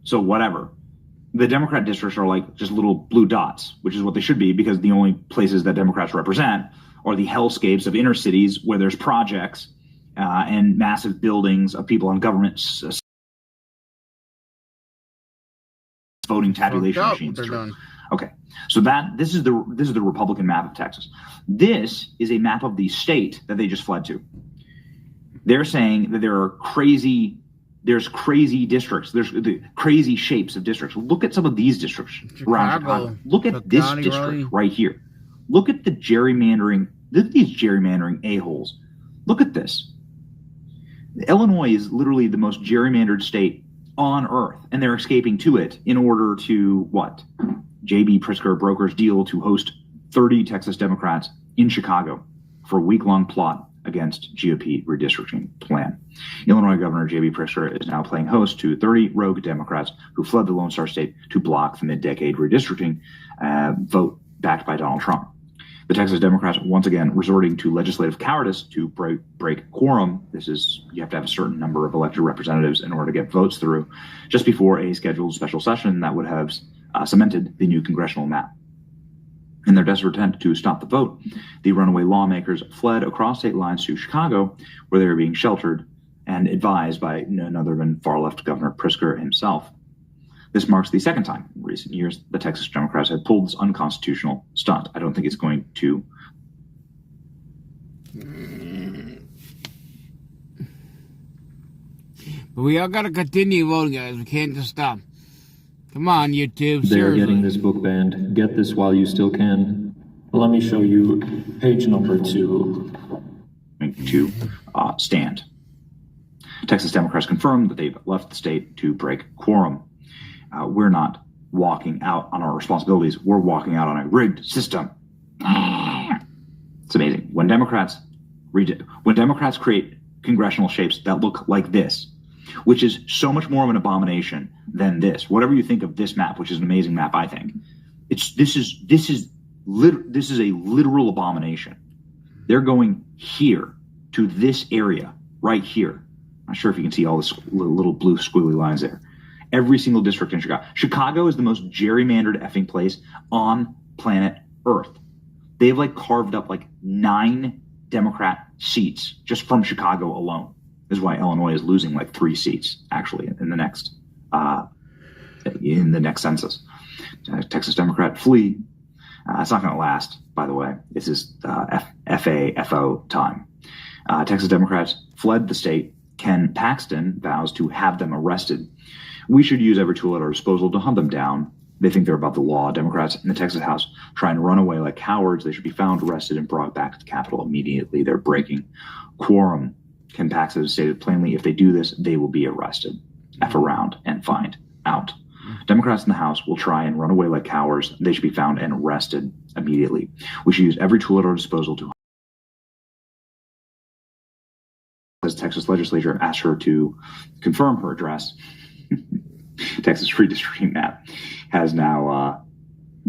So whatever. The Democrat districts are like just little blue dots, which is what they should be, because the only places that Democrats represent are the hellscapes of inner cities where there's projects and massive buildings of people on government voting tabulation machines. Okay, so this is the Republican map of Texas. This is a map of the state that they just fled to. They're saying that there's crazy districts. There's the crazy shapes of districts. Look at some of these districts around Chicago. Look at this district right here. Look at the gerrymandering. Look at these gerrymandering a-holes. Look at this. Illinois is literally the most gerrymandered state on earth, and they're escaping to it in order to what? J.B. Pritzker brokers deal to host 30 Texas Democrats in Chicago for a week-long plot against GOP redistricting plan. Illinois Governor J.B. Pritzker is now playing host to 30 rogue Democrats who fled the Lone Star State to block the mid-decade redistricting vote backed by Donald Trump. The Texas Democrats once again resorting to legislative cowardice to break quorum. This is, you have to have a certain number of elected representatives in order to get votes through, just before a scheduled special session that would have cemented the new congressional map. In their desperate attempt to stop the vote, the runaway lawmakers fled across state lines to Chicago, where they were being sheltered and advised by none other than far-left Governor Pritzker himself. This marks the second time in recent years the Texas Democrats have pulled this unconstitutional stunt. I don't think it's going to... But we all got to continue voting, guys. We can't just stop. Come on, YouTube. They're Seriously. getting this book banned. Get this while you still can. Let me show you page number 2. To stand. Texas Democrats confirmed that they've left the state to break quorum. We're not walking out on our responsibilities. We're walking out on a rigged system. It's amazing. When Democrats create congressional shapes that look like this, which is so much more of an abomination than this. Whatever you think of this map, which is an amazing map, I think, this is a literal abomination. They're going here to this area right here. I'm not sure if you can see all the little blue squiggly lines there. Every single district in Chicago. Chicago is the most gerrymandered effing place on planet Earth. They've carved up 9 Democrat seats just from Chicago alone. This is why Illinois is losing 3 seats actually in the next census. Texas Democrat flee. It's not going to last, by the way. This is FAFO time. Texas Democrats fled the state. Ken Paxton vows to have them arrested. We should use every tool at our disposal to hunt them down. They think they're above the law. Democrats in the Texas House trying to run away like cowards. They should be found, arrested, and brought back to the Capitol immediately. They're breaking quorum. Ken Paxton has stated plainly, if they do this, they will be arrested. F around and find out. Democrats in the House will try and run away like cowards. They should be found and arrested immediately. We should use every tool at our disposal to... As Texas legislature asked her to confirm her address, Texas redistricting map has now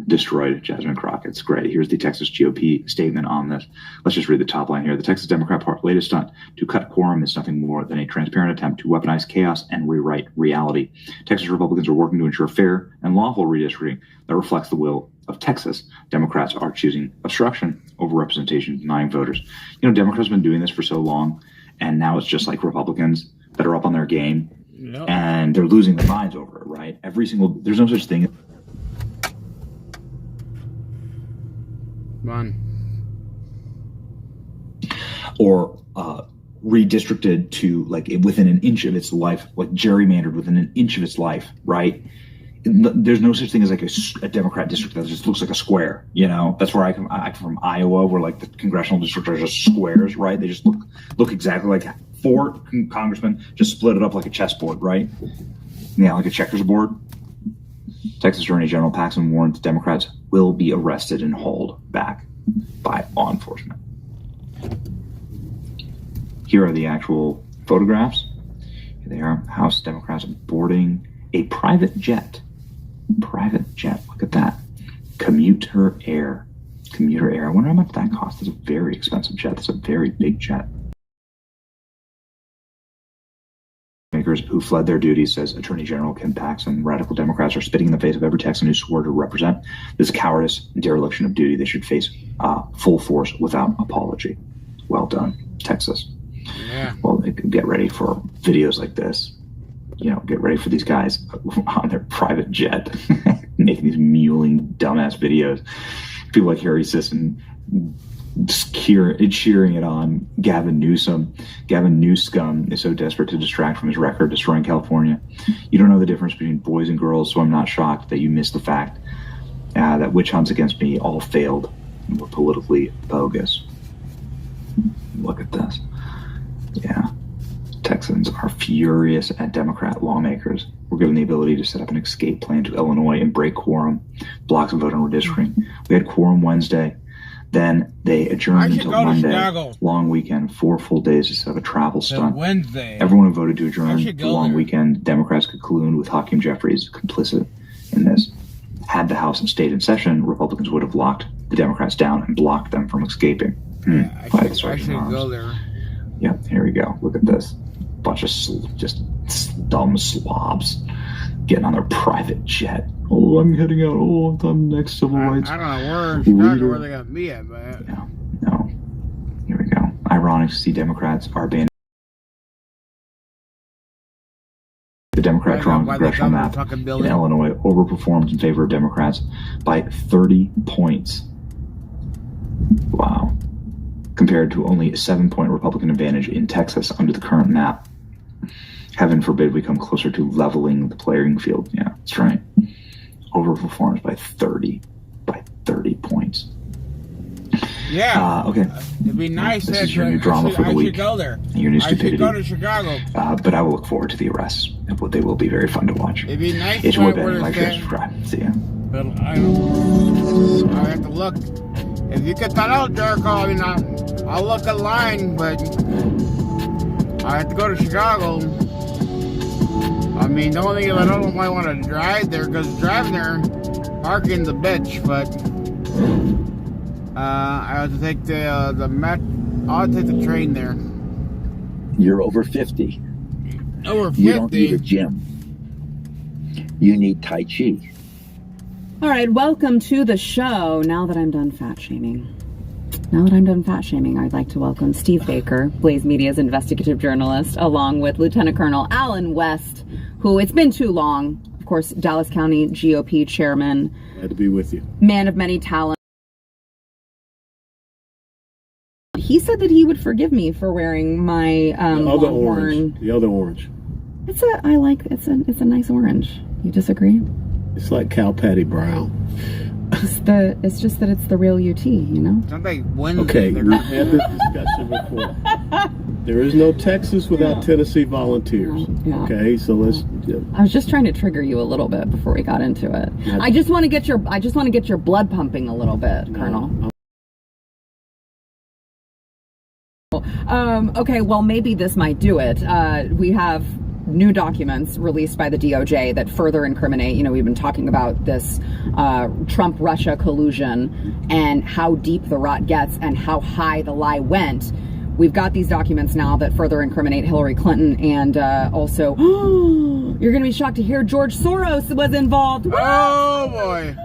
destroyed Jasmine Crockett's. Great. Here's the Texas GOP statement on this. Let's just read the top line here. The Texas Democrat Party's latest stunt to cut quorum is nothing more than a transparent attempt to weaponize chaos and rewrite reality. Texas Republicans are working to ensure fair and lawful redistricting that reflects the will of Texas. Democrats are choosing obstruction over representation, denying voters. Democrats have been doing this for so long, and now it's just like Republicans that are up on their game, and they're losing their minds over it, right? There's no such thing. Run. Or redistricted to within an inch of its life, gerrymandered within an inch of its life, right? There's no such thing as a Democrat district that just looks like a square. That's where I come from, Iowa, where the congressional districts are just squares, right? They just look exactly like 4 congressmen just split it up like a chessboard, right? Yeah, like a checkers board. Texas Attorney General Paxton warns Democrats will be arrested and hauled back by law enforcement. Here are the actual photographs. Here they are. House Democrats boarding a private jet. Private jet. Look at that. Commuter Air. Commuter Air. I wonder how much that costs. That's a very expensive jet. That's a very big jet. Makers who fled their duties, says Attorney General Ken Paxton. Radical Democrats are spitting in the face of every Texan who swore to represent this cowardice and dereliction of duty. They should face full force without apology. Well done, Texas. Yeah. Well, get ready for videos like this. Get ready for these guys on their private jet making these mewling, dumbass videos. People like Harry Sisson just cheering it on. Gavin Newsom is so desperate to distract from his record destroying California. You don't know the difference between boys and girls, so I'm not shocked that you missed the fact that witch hunts against me all failed. and were politically bogus. Look at this. Yeah. Texans are furious at Democrat lawmakers. We're given the ability to set up an escape plan to Illinois and break quorum, blocks and vote on redistricting. We had quorum Wednesday. Then they adjourned until Monday. Long weekend, 4 full days to set up a travel stunt. Wednesday. Everyone who voted to adjourn the long weekend. Democrats could collude with Hakeem Jeffries, complicit in this. Had the House stayed in session, Republicans would have locked the Democrats down and blocked them from escaping. I should go there. Yeah, here we go. Look at this. Bunch of just dumb slobs getting on their private jet. Oh, I'm heading out. Oh, I'm next civil rights. I don't know where in Chicago where they got me at, but yeah, no. Here we go. Ironic to see Democrats are banning the Democrat drawn congressional map in Illinois overperformed in favor of Democrats by 30 points. Wow. Compared to only a 7-point Republican advantage in Texas under the current map. Heaven forbid we come closer to leveling the playing field. Yeah, that's right. Overperforms by 30 points. Yeah. Okay. It'd be nice. This is your new drama for the week. I should go there. Your new stupidity. I should go to Chicago. But I will look forward to the arrests. They will be very fun to watch. It'd be nice. It's worth it. Like, share, subscribe. See ya. But I have to look. If you get that out, Jericho, I mean, I'll look online, but I have to go to Chicago. I mean, the only thing is I don't might want to drive there, because driving there, parking the bitch, but I have to take I'll take the train there. You're over 50. Over 50? You don't need a gym. You need Tai Chi. All right, welcome to the show. Now that I'm done fat shaming, I'd like to welcome Steve Baker, Blaze Media's investigative journalist, along with Lieutenant Colonel Alan West, who, it's been too long, of course, Dallas County GOP chairman. Glad to be with you. Man of many talents. He said that he would forgive me for wearing my the other orange. The other orange. It's a nice orange. You disagree? It's like Cal Patty Brown. It's just that it's the real UT, you know? Okay, we've had this discussion before. There is no Texas without Tennessee volunteers. Yeah. Okay, so let's. I was just trying to trigger you a little bit before we got into it. I just want to get your blood pumping a little bit, Colonel. Okay, well, maybe this might do it. We have new documents released by the DOJ that further incriminate, we've been talking about this Trump-Russia collusion and how deep the rot gets and how high the lie went. We've got these documents now that further incriminate Hillary Clinton, and also, you're going to be shocked to hear George Soros was involved. Oh, boy.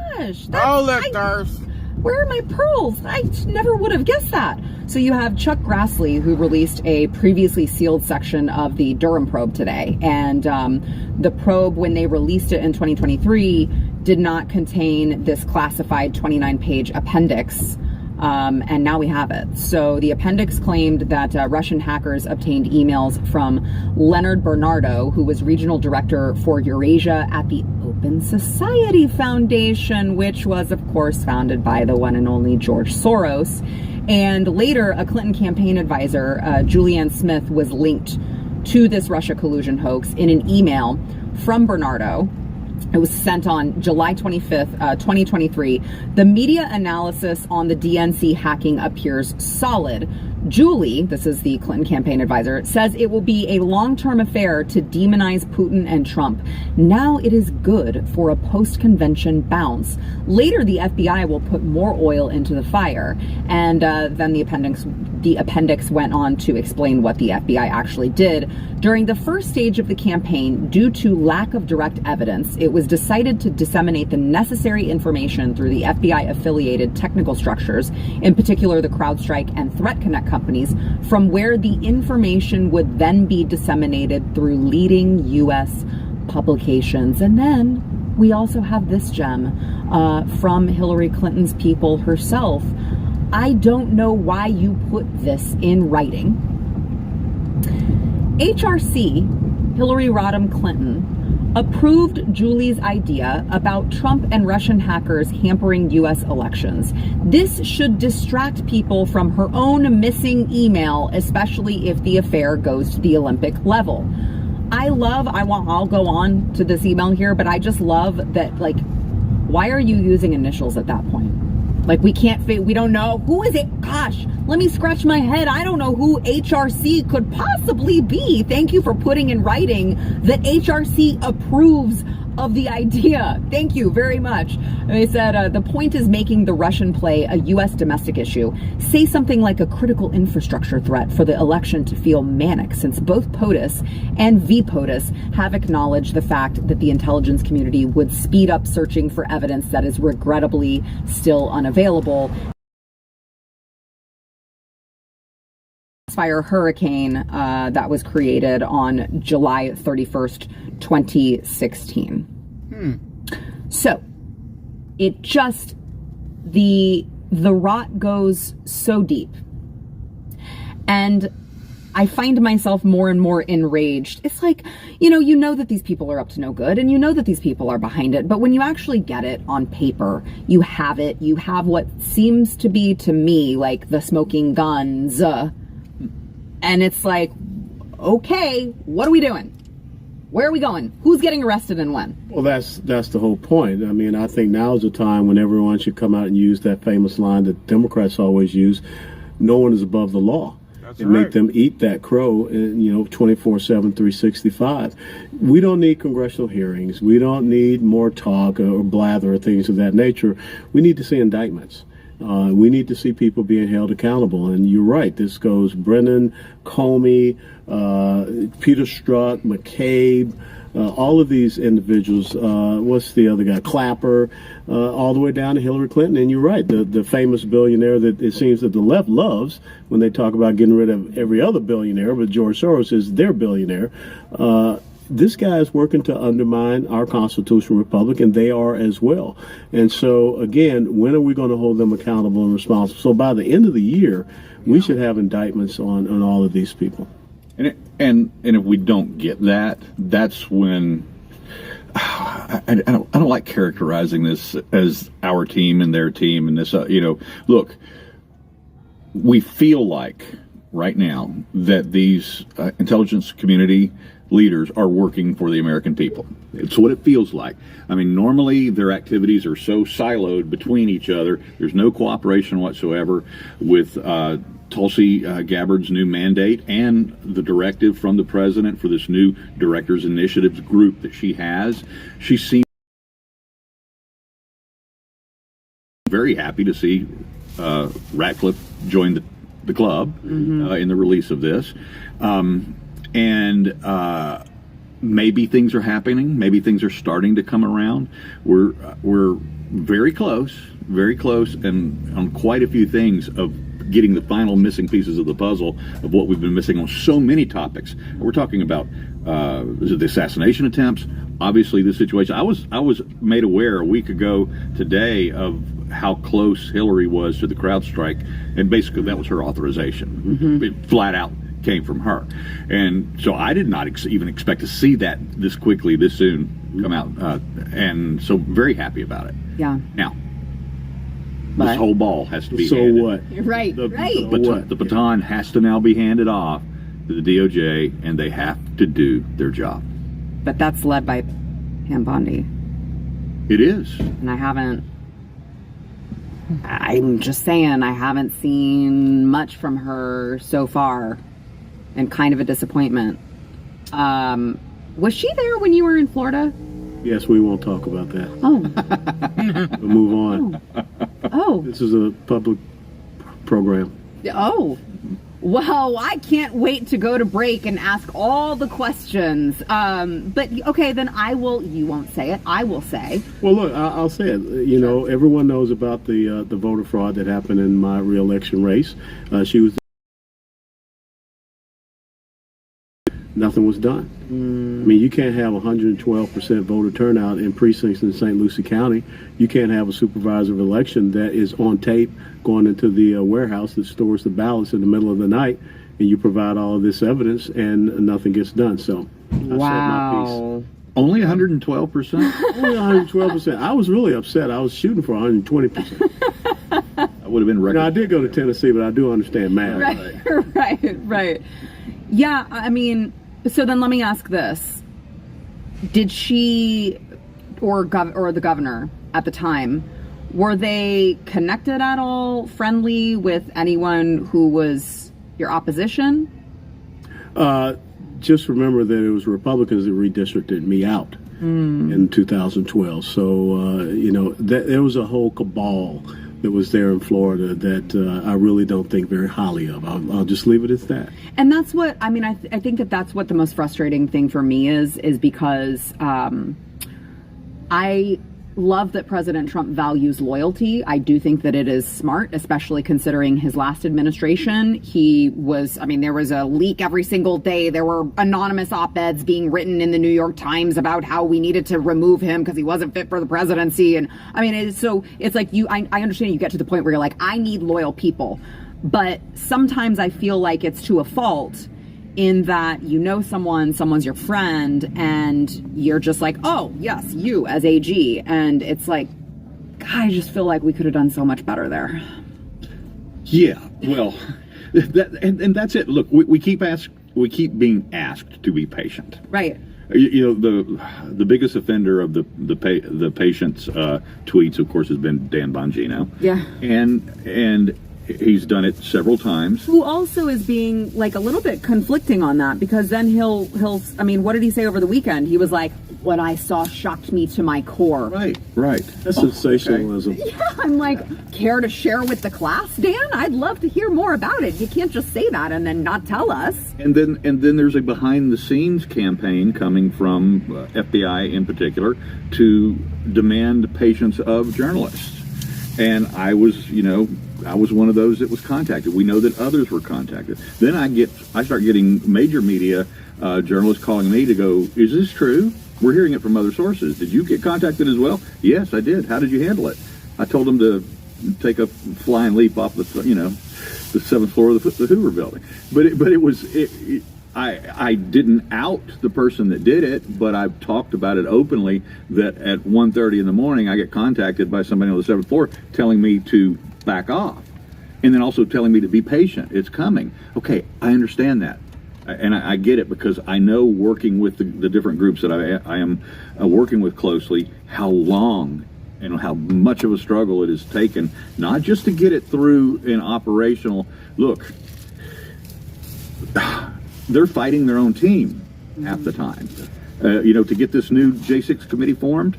Gosh, where are my pearls? I never would have guessed that. So you have Chuck Grassley, who released a previously sealed section of the Durham probe today. And the probe, when they released it in 2023, did not contain this classified 29-page appendix. And now we have it. So the appendix claimed that Russian hackers obtained emails from Leonard Bernardo, who was regional director for Eurasia at the Open Society Foundation, which was, of course, founded by the one and only George Soros. And later, a Clinton campaign advisor, Julianne Smith, was linked to this Russia collusion hoax in an email from Bernardo. It was sent on July 25th, 2023. The media analysis on the DNC hacking appears solid. Julie, this is the Clinton campaign advisor, says it will be a long-term affair to demonize Putin and Trump. Now it is good for a post-convention bounce. Later, the FBI will put more oil into the fire. And then the appendix went on to explain what the FBI actually did. During the first stage of the campaign, due to lack of direct evidence, it was decided to disseminate the necessary information through the FBI-affiliated technical structures, in particular the CrowdStrike and Threat Connect companies, from where the information would then be disseminated through leading U.S. publications. And then we also have this gem from Hillary Clinton's people herself. I don't know why you put this in writing. HRC, Hillary Rodham Clinton, approved Julie's idea about Trump and Russian hackers hampering U.S. elections. This should distract people from her own missing email, especially if the affair goes to the Olympic level. I'll go on to this email here, but I just love that, like, why are you using initials at that point? Like, we don't know. Who is it? Gosh, let me scratch my head. I don't know who HRC could possibly be. Thank you for putting in writing that HRC approves of the idea. Thank you very much. They said, the point is making the Russian play a U.S. domestic issue. Say something like a critical infrastructure threat for the election to feel manic, since both POTUS and VPOTUS have acknowledged the fact that the intelligence community would speed up searching for evidence that is regrettably still unavailable. Fire hurricane that was created on July 31st, 2016. So it just, the rot goes so deep. And I find myself more and more enraged. It's like, you know that these people are up to no good, and you know that these people are behind it. But when you actually get it on paper, you have what seems to be, to me, like the smoking guns. And it's like, okay, what are we doing? Where are we going? Who's getting arrested and when? Well, that's the whole point. I mean, I think now is the time when everyone should come out and use that famous line that Democrats always use: no one is above the law. That's and right. Make them eat that crow, and 24/7, 365. We don't need congressional hearings. We don't need more talk or blather or things of that nature. We need to see indictments. We need to see people being held accountable. And you're right. This goes Brennan, Comey, Peter Strzok, McCabe, all of these individuals. What's the other guy? Clapper, all the way down to Hillary Clinton. And you're right. The famous billionaire that it seems that the left loves when they talk about getting rid of every other billionaire, but George Soros is their billionaire. This guy is working to undermine our constitutional republic, and they are as well. And so, again, when are we going to hold them accountable and responsible? So by the end of the year, we should have indictments on all of these people. And if we don't get that, that's when I don't like characterizing this as our team and their team and this. Look, we feel like right now that these intelligence community leaders are working for the American people. It's what it feels like. I mean, normally their activities are so siloed between each other. There's no cooperation whatsoever with Tulsi Gabbard's new mandate and the directive from the president for this new Directors Initiatives group that she has. She seems very happy to see Ratcliffe join the club in the release of this. Maybe things are happening. Maybe things are starting to come around. We're very close, and on quite a few things of getting the final missing pieces of the puzzle of what we've been missing on so many topics. We're talking about the assassination attempts. Obviously, the situation. I was made aware a week ago today of how close Hillary was to the CrowdStrike, and basically that was her authorization. It flat out came from her. And so I did not even expect to see that this quickly, this soon come out. And so very happy about it. Yeah. Now, this whole ball has to be handed. So what? Right, the baton has to now be handed off to the DOJ, and they have to do their job. But that's led by Pam Bondi. It is. And I'm just saying, I haven't seen much from her so far, and kind of a disappointment. Was she there when you were in Florida? Yes, we won't talk about that. Oh. We'll move on. Oh. This is a public program. Oh. Well, I can't wait to go to break and ask all the questions. But okay, then I will. You won't say it. I will say. Well, look, I'll say it. Everyone knows about the voter fraud that happened in my re-election race. She was. Nothing was done. I mean, you can't have 112% voter turnout in precincts in St. Lucie County. You can't have a supervisor of election that is on tape going into the warehouse that stores the ballots in the middle of the night, and you provide all of this evidence and nothing gets done. So I said my piece. Only 112%? Only 112%. I was really upset. I was shooting for 120%. That would have been record. I did go to Tennessee, but I do understand math. Right. Yeah, I mean, so then let me ask this. Did she or the governor at the time, were they connected at all, friendly with anyone who was your opposition? Just remember that it was Republicans that redistricted me out in 2012. So, there was a whole cabal that was there in Florida that I really don't think very highly of. I'll just leave it at that. And that's what, I mean, I think that's what the most frustrating thing for me is because I love that President Trump values loyalty. I do think that it is smart, especially considering his last administration. There was a leak every single day. There were anonymous op-eds being written in the New York Times about how we needed to remove him because he wasn't fit for the presidency. And I mean, it's like I understand you get to the point where you're like, I need loyal people. But sometimes I feel like it's to a fault in that someone's your friend, and you're just like, oh, yes, you as AG. And it's like, God, I just feel like we could have done so much better there. Yeah, well, that's it. Look, we keep being asked to be patient. Right. The biggest offender of the patient's tweets, of course, has been Dan Bongino. Yeah. And he's done it several times. Who also is being like a little bit conflicting on that, because then he'll I mean, what did he say over the weekend? He was like, what I saw shocked me to my core. Right. That's sensationalism. Okay. Yeah, I'm like, care to share with the class, Dan? I'd love to hear more about it. You can't just say that and then not tell us. And then there's a behind the scenes campaign coming from FBI in particular to demand patience of journalists. And I was one of those that was contacted. We know that others were contacted. Then I start getting major media journalists calling me to go, is this true? We're hearing it from other sources. Did you get contacted as well? Yes, I did. How did you handle it? I told them to take a flying leap off the 7th floor of the Hoover building. But it was I didn't out the person that did it, but I've talked about it openly that at 1:30 in the morning I get contacted by somebody on the 7th floor telling me to back off, and then also telling me to be patient. It's coming. Okay, I understand that, and I get it, because I know, working with the different groups that I am working with closely, how long and how much of a struggle it has taken, not just to get it through in operational. Look, they're fighting their own team half the time. To get this new J6 committee formed,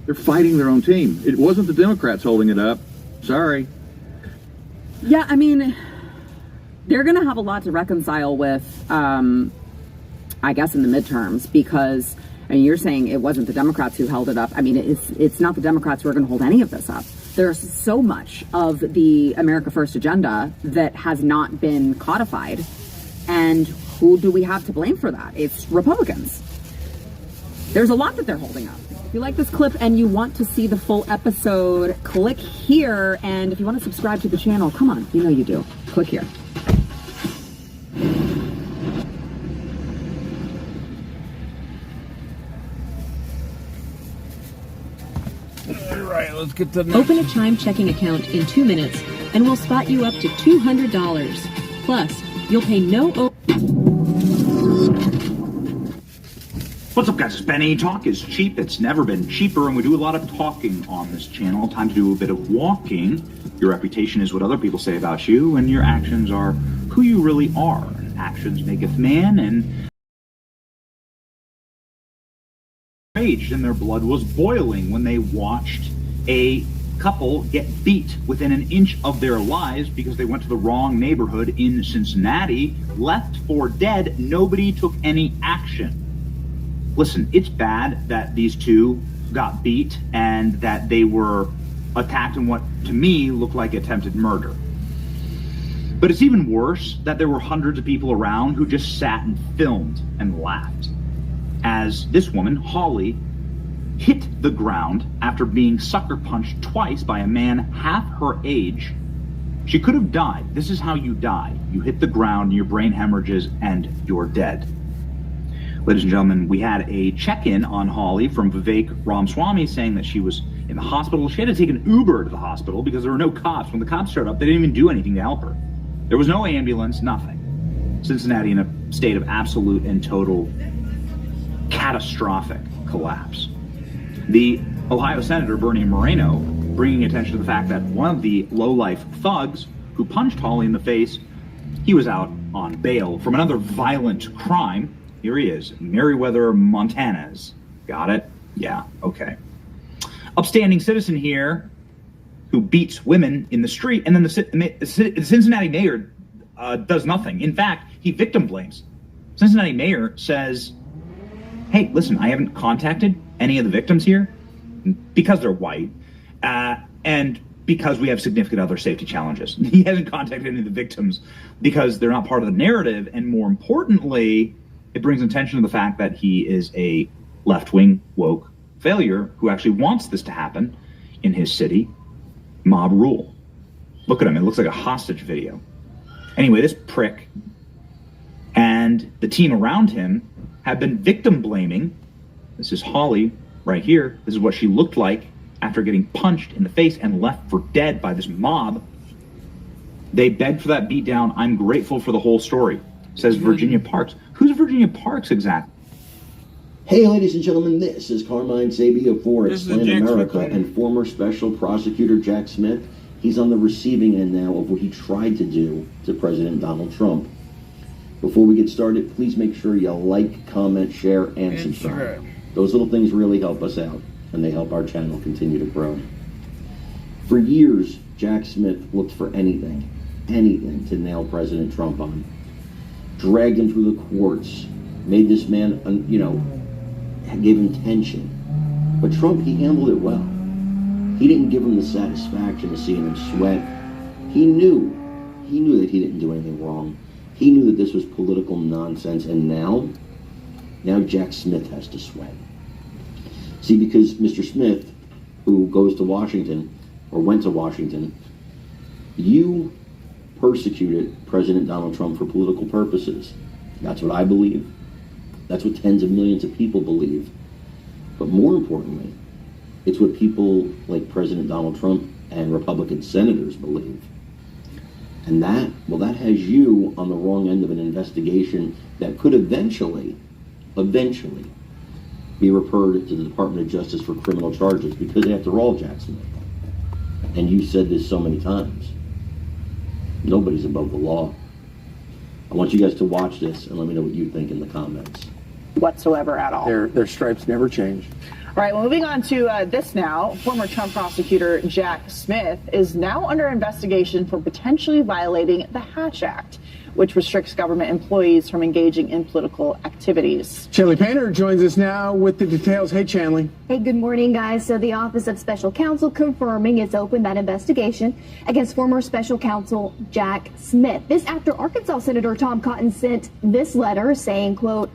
they're fighting their own team. It wasn't the Democrats holding it up. Sorry. Yeah, I mean, they're going to have a lot to reconcile with, I guess, in the midterms, because, I mean, you're saying it wasn't the Democrats who held it up. I mean, it's not the Democrats who are going to hold any of this up. There's so much of the America First agenda that has not been codified. And who do we have to blame for that? It's Republicans. There's a lot that they're holding up. If you like this clip and you want to see the full episode, click here. And if you want to subscribe to the channel, come on, you know you do. Click here. All right, let's get to the Open a Chime checking account in 2 minutes, and we'll spot you up to $200. Plus, you'll pay no... What's up, guys? It's Benny. Talk is cheap. It's never been cheaper, and we do a lot of talking on this channel. Time to do a bit of walking. Your reputation is what other people say about you, and your actions are who you really are. Actions maketh man, and raged, and their blood was boiling when they watched a couple get beat within an inch of their lives because they went to the wrong neighborhood in Cincinnati, left for dead. Nobody took any action. Listen, it's bad that these two got beat and that they were attacked in what, to me, looked like attempted murder. But it's even worse that there were hundreds of people around who just sat and filmed and laughed as this woman, Holly, hit the ground after being sucker punched twice by a man half her age. She could have died. This is how you die. You hit the ground, your brain hemorrhages, and you're dead. Ladies and gentlemen, we had a check-in on Holly from Vivek Ramaswamy saying that she was in the hospital. She had to take an Uber to the hospital because there were no cops. When the cops showed up, they didn't even do anything to help her. There was no ambulance, nothing. Cincinnati in a state of absolute and total catastrophic collapse. The Ohio Senator Bernie Moreno bringing attention to the fact that one of the low-life thugs who punched Holly in the face, he was out on bail from another violent crime. Here he is, Meriwether, Montanez. Got it? Yeah, okay. Upstanding citizen here who beats women in the street, and then the Cincinnati mayor does nothing. In fact, he victim blames. Cincinnati mayor says, hey, listen, I haven't contacted any of the victims here because they're white and because we have significant other safety challenges. He hasn't contacted any of the victims because they're not part of the narrative, and more importantly, it brings attention to the fact that he is a left-wing woke failure who actually wants this to happen in his city. Mob rule. Look at him. It looks like a hostage video. Anyway, this prick and the team around him have been victim blaming. This is Holly right here. This is what she looked like after getting punched in the face and left for dead by this mob. They begged for that beatdown. I'm grateful for the whole story, says Virginia Parks. Who's Virginia Parks exactly? Hey, ladies and gentlemen, this is Carmine Sabia for Explain America and former Special Prosecutor Jack Smith. He's on the receiving end now of what he tried to do to President Donald Trump. Before we get started, please make sure you like, comment, share, and subscribe. Those little things really help us out, and they help our channel continue to grow. For years, Jack Smith looked for anything to nail President Trump on. Dragged him through the courts, made this man, gave him tension. But Trump, he handled it well. He didn't give him the satisfaction of seeing him sweat. He knew that he didn't do anything wrong. He knew that this was political nonsense, and now Jack Smith has to sweat. See, because Mr. Smith, who goes to Washington, or went to Washington, you persecuted President Donald Trump for political purposes. That's what I believe. That's what tens of millions of people believe. But more importantly, it's what people like President Donald Trump and Republican senators believe. And that has you on the wrong end of an investigation that could eventually be referred to the Department of Justice for criminal charges, because after all, Jack Smith, and you said this so many times, nobody's above the law. I want you guys to watch this and let me know what you think in the comments. Whatsoever at all. Their stripes never change. All right, well, moving on to this now. Former Trump prosecutor Jack Smith is now under investigation for potentially violating the Hatch Act, which restricts government employees from engaging in political activities. Chanley Painter joins us now with the details. Hey, Chanley. Hey, good morning, guys. So the Office of Special Counsel confirming it's opened that investigation against former Special Counsel Jack Smith. This after Arkansas Senator Tom Cotton sent this letter saying, quote,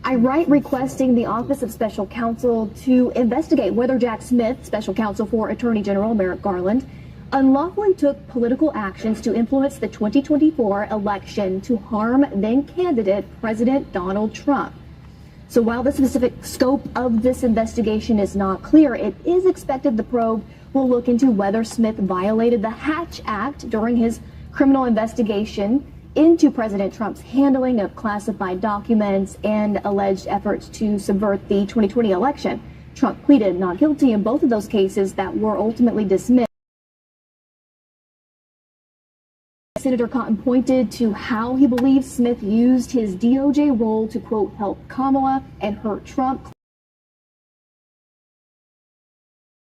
I write requesting the Office of Special Counsel to investigate whether Jack Smith, Special Counsel for Attorney General Merrick Garland, unlawfully took political actions to influence the 2024 election to harm then-candidate President Donald Trump. So while the specific scope of this investigation is not clear, it is expected the probe will look into whether Smith violated the Hatch Act during his criminal investigation into President Trump's handling of classified documents and alleged efforts to subvert the 2020 election. Trump pleaded not guilty in both of those cases that were ultimately dismissed. Senator Cotton pointed to how he believes Smith used his DOJ role to, quote, help Kamala and hurt Trump.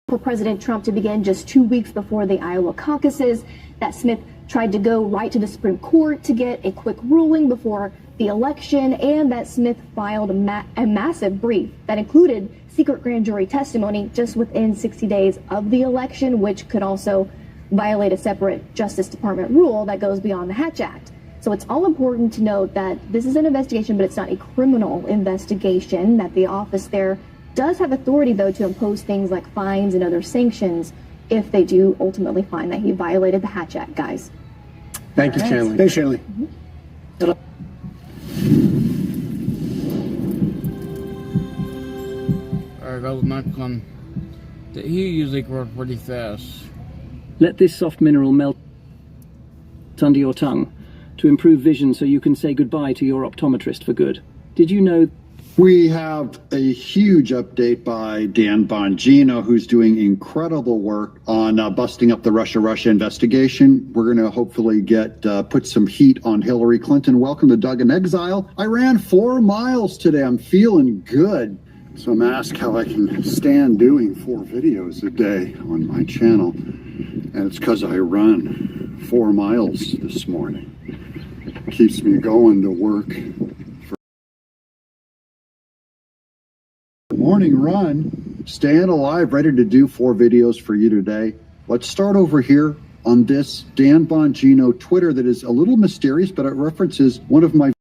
For President Trump to begin just 2 weeks before the Iowa caucuses, that Smith tried to go right to the Supreme Court to get a quick ruling before the election, and that Smith filed a massive brief that included secret grand jury testimony just within 60 days of the election, which could also violate a separate Justice Department rule that goes beyond the Hatch Act. So it's all important to note that this is an investigation, but it's not a criminal investigation, that the office there does have authority, though, to impose things like fines and other sanctions if they do ultimately find that he violated the Hatch Act, guys. Thank you, Chanley. Thanks, Chanley. goes next one. He usually grows pretty fast. Let this soft mineral melt under your tongue to improve vision so you can say goodbye to your optometrist for good. Did you know? We have a huge update by Dan Bongino, who's doing incredible work on busting up the Russia investigation. We're going to hopefully put some heat on Hillary Clinton. Welcome to Doug in Exile. I ran 4 miles today. I'm feeling good. So I'm asked how I can stand doing 4 videos a day on my channel. And it's because I run 4 miles this morning. Keeps me going to work. Morning run, staying alive, ready to do 4 videos for you today. Let's start over here on this Dan Bongino Twitter that is a little mysterious, but it references one of my.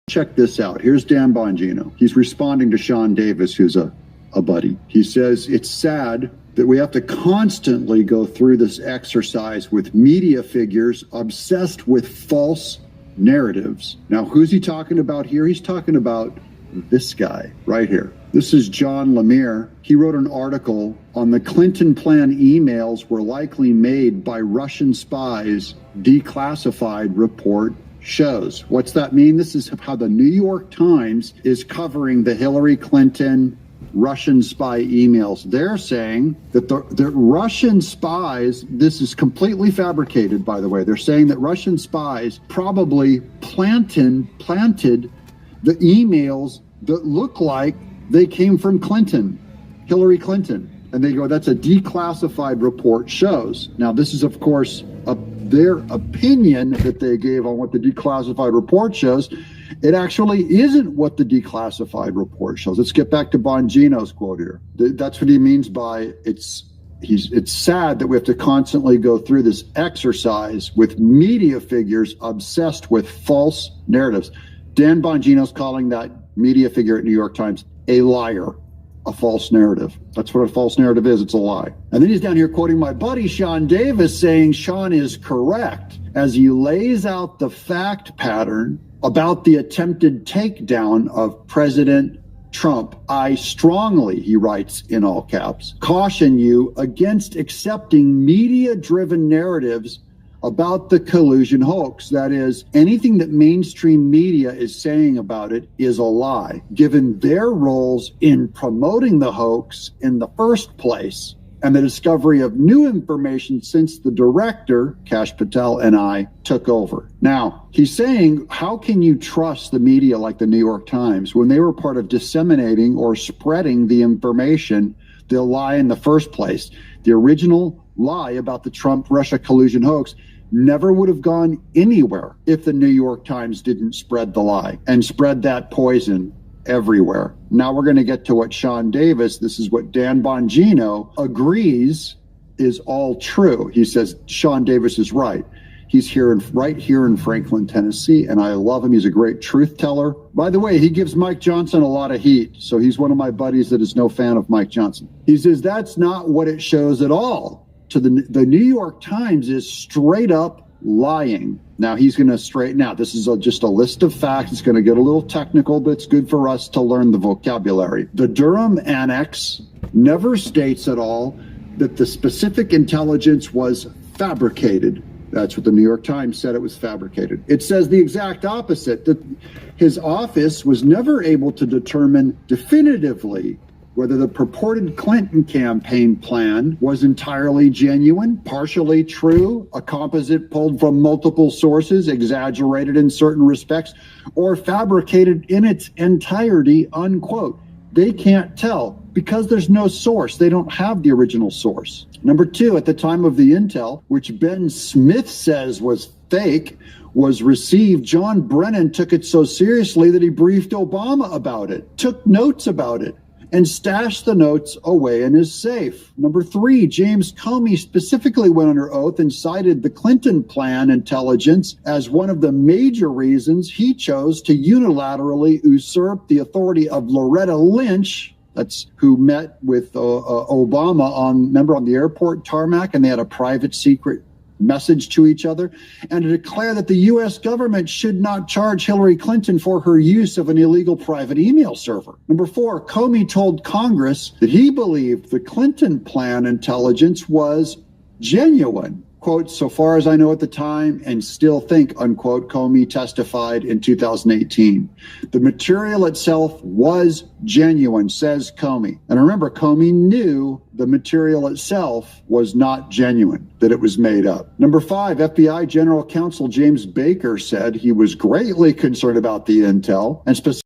Check this out. Here's Dan Bongino. He's responding to Sean Davis, who's a buddy. He says, it's sad that we have to constantly go through this exercise with media figures obsessed with false narratives. Now, who's he talking about here? He's talking about this guy right here. This is John Lemire. He wrote an article on the Clinton plan emails were likely made by Russian spies, declassified report shows. What's that mean? This is how the New York Times is covering the Hillary Clinton Russian spy emails. They're saying that the Russian spies, this is completely fabricated, by the way. They're saying that Russian spies probably planted the emails that look like they came from Clinton, Hillary Clinton. And they go, that's a declassified report shows. Now, this is, of course, their opinion that they gave on what the declassified report shows. It actually isn't what the declassified report shows. Let's get back to Bongino's quote here. That's what he means by it's sad that we have to constantly go through this exercise with media figures obsessed with false narratives. Dan Bongino's calling that media figure at New York Times a liar, a false narrative. That's what a false narrative is. It's a lie. And then he's down here quoting my buddy Sean Davis, saying Sean is correct as he lays out the fact pattern about the attempted takedown of President Trump. I strongly, he writes in all caps, caution you against accepting media-driven narratives about the collusion hoax. That is, anything that mainstream media is saying about it is a lie, given their roles in promoting the hoax in the first place and the discovery of new information since the director, Kash Patel, and I took over. Now, he's saying, how can you trust the media like the New York Times when they were part of disseminating or spreading the information, the lie in the first place? The original lie about the Trump-Russia collusion hoax never would have gone anywhere if the New York Times didn't spread the lie and spread that poison everywhere. Now we're going to get to what Sean Davis, this is what Dan Bongino agrees is all true. He says Sean Davis is right. He's right here in Franklin, Tennessee, and I love him. He's a great truth teller. By the way, he gives Mike Johnson a lot of heat, so he's one of my buddies that is no fan of Mike Johnson. He says that's not what it shows at all. To the New York Times is straight up lying. Now he's going to straighten out. This is just a list of facts. It's going to get a little technical, but it's good for us to learn the vocabulary. The Durham Annex never states at all that the specific intelligence was fabricated. That's what the New York Times said, it was fabricated. It says the exact opposite, that his office was never able to determine definitively whether the purported Clinton campaign plan was entirely genuine, partially true, a composite pulled from multiple sources, exaggerated in certain respects, or fabricated in its entirety, unquote. They can't tell because there's no source. They don't have the original source. Number two, at the time of the intel, which Ben Smith says was fake, was received, John Brennan took it so seriously that he briefed Obama about it, took notes about it, and stashed the notes away in his safe. Number three, James Comey specifically went under oath and cited the Clinton plan intelligence as one of the major reasons he chose to unilaterally usurp the authority of Loretta Lynch, that's who met with Obama on the airport tarmac, and they had a private secret message to each other, and to declare that the U.S. government should not charge Hillary Clinton for her use of an illegal private email server. Number 4, Comey told Congress that he believed the Clinton plan intelligence was genuine. Quote, so far as I know at the time and still think, unquote, Comey testified in 2018. The material itself was genuine, says Comey. And remember, Comey knew the material itself was not genuine, that it was made up. Number 5, FBI General Counsel James Baker said he was greatly concerned about the intel and specifically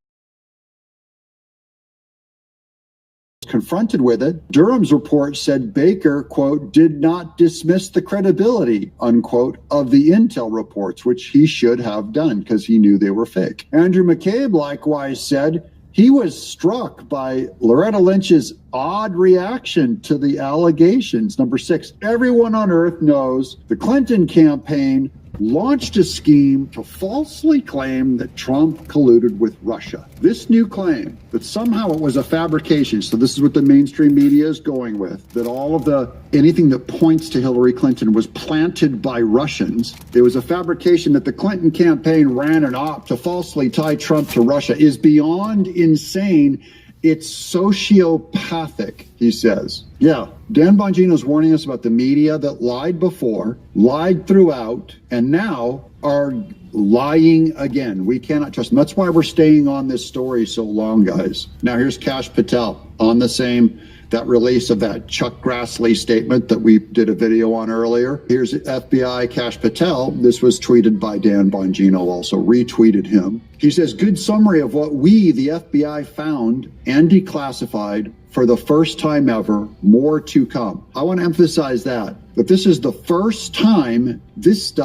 confronted with it. Durham's report said Baker, quote, did not dismiss the credibility, unquote, of the intel reports, which he should have done because he knew they were fake. Andrew McCabe likewise said he was struck by Loretta Lynch's odd reaction to the allegations. Number 6, everyone on earth knows the Clinton campaign launched a scheme to falsely claim that Trump colluded with Russia. This new claim that somehow it was a fabrication, so this is what the mainstream media is going with, that all of anything that points to Hillary Clinton was planted by Russians. It was a fabrication that the Clinton campaign ran an op to falsely tie Trump to Russia is beyond insane. It's sociopathic, he says. Yeah, Dan Bongino's warning us about the media that lied before, lied throughout, and now are lying again. We cannot trust them. That's why we're staying on this story so long, guys. Now here's Kash Patel on that release of that Chuck Grassley statement that we did a video on earlier. Here's FBI Kash Patel. This was tweeted by Dan Bongino, also retweeted him. He says, good summary of what we, the FBI, found and declassified for the first time ever, more to come. I want to emphasize that this is the first time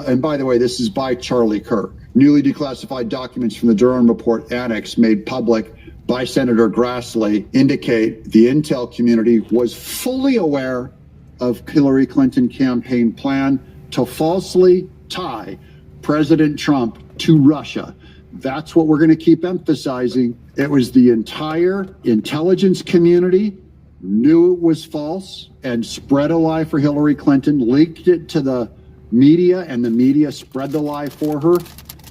and by the way, this is by Charlie Kirk. Newly declassified documents from the Durham Report Annex made public by Senator Grassley indicate the intel community was fully aware of Hillary Clinton campaign plan to falsely tie President Trump to Russia. That's what we're going to keep emphasizing. It was the entire intelligence community knew it was false and spread a lie for Hillary Clinton, leaked it to the media, and the media spread the lie for her.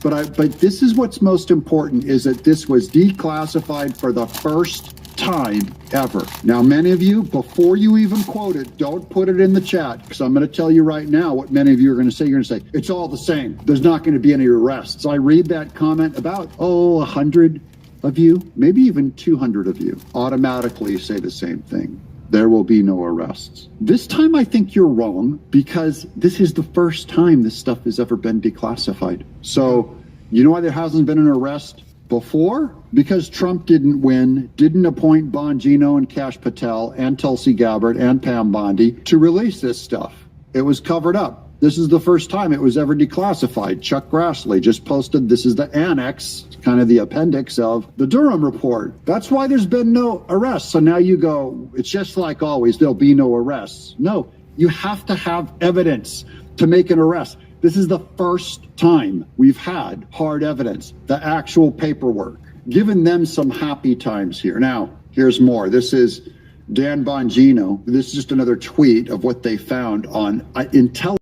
But this is what's most important, is that this was declassified for the first time ever. Now, many of you, before you even quote it, don't put it in the chat, because I'm going to tell you right now what many of you are going to say. You're going to say, it's all the same. There's not going to be any arrests. I read that comment about, 100 of you, maybe even 200 of you, automatically say the same thing. There will be no arrests. This time I think you're wrong, because this is the first time this stuff has ever been declassified. So you know why there hasn't been an arrest before? Because Trump didn't win, didn't appoint Bongino and Kash Patel and Tulsi Gabbard and Pam Bondi to release this stuff. It was covered up. This is the first time it was ever declassified. Chuck Grassley just posted, this is the annex, kind of the appendix of the Durham report. That's why there's been no arrests. So now you go, it's just like always, there'll be no arrests. No, you have to have evidence to make an arrest. This is the first time we've had hard evidence, the actual paperwork. Giving them some happy times here. Now, here's more. This is Dan Bongino. This is just another tweet of what they found on intelligence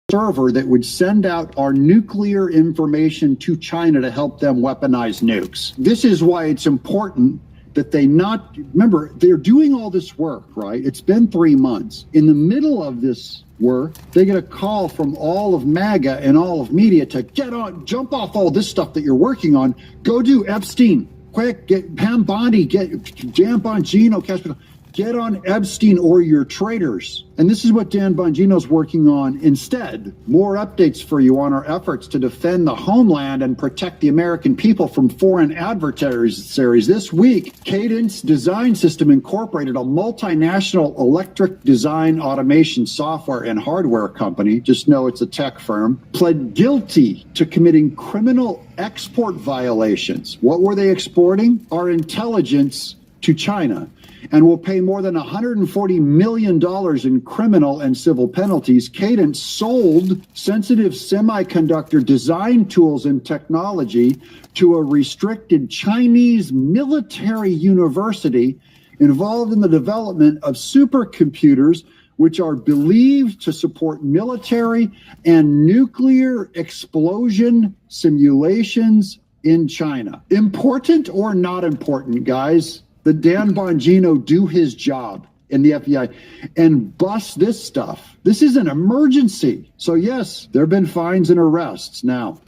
server that would send out our nuclear information to China to help them weaponize nukes. This is why it's important that remember, they're doing all this work, right? It's been 3 months. In the middle of this work, they get a call from all of MAGA and all of media to jump off all this stuff that you're working on. Go do Epstein. Quick, get Pam Bondi, get Dan Bongino, get on Epstein or you're traitors. And this is what Dan Bongino's working on instead. More updates for you on our efforts to defend the homeland and protect the American people from foreign adversaries. This week, Cadence Design System Incorporated, a multinational electric design automation software and hardware company, just know it's a tech firm, pled guilty to committing criminal export violations. What were they exporting? Our intelligence to China, and will pay more than $140 million in criminal and civil penalties. Cadence sold sensitive semiconductor design tools and technology to a restricted Chinese military university involved in the development of supercomputers which are believed to support military and nuclear explosion simulations in China. Important or not important, guys? The Dan Bongino do his job in the FBI and bust this stuff. This is an emergency. So yes, there have been fines and arrests. Now,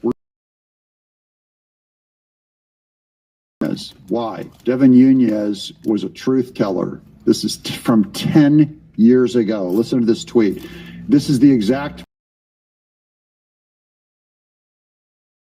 why? Devin Nunes was a truth teller. This is from 10 years ago. Listen to this tweet. This is the exact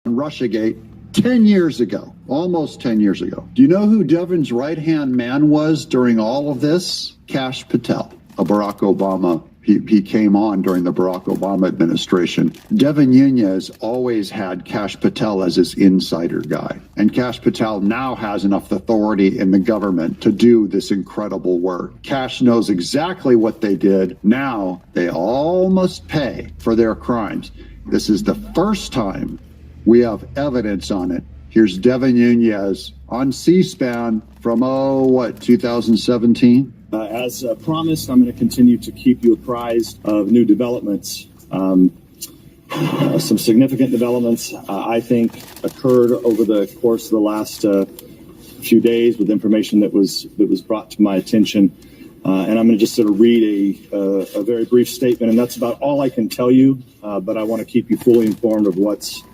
Russiagate 10 years ago, almost 10 years ago. Do you know who Devin's right-hand man was during all of this? Kash Patel, a Barack Obama. He came on during the Barack Obama administration. Devin Nunes always had Kash Patel as his insider guy. And Kash Patel now has enough authority in the government to do this incredible work. Kash knows exactly what they did. Now they all must pay for their crimes. This is the first time we have evidence on it. Here's Devin Nunes on C-SPAN from, 2017? As promised, I'm going to continue to keep you apprised of new developments. Some significant developments, I think, occurred over the course of the last few days with information that was brought to my attention. And I'm going to just sort of read a very brief statement, and that's about all I can tell you, but I want to keep you fully informed of what's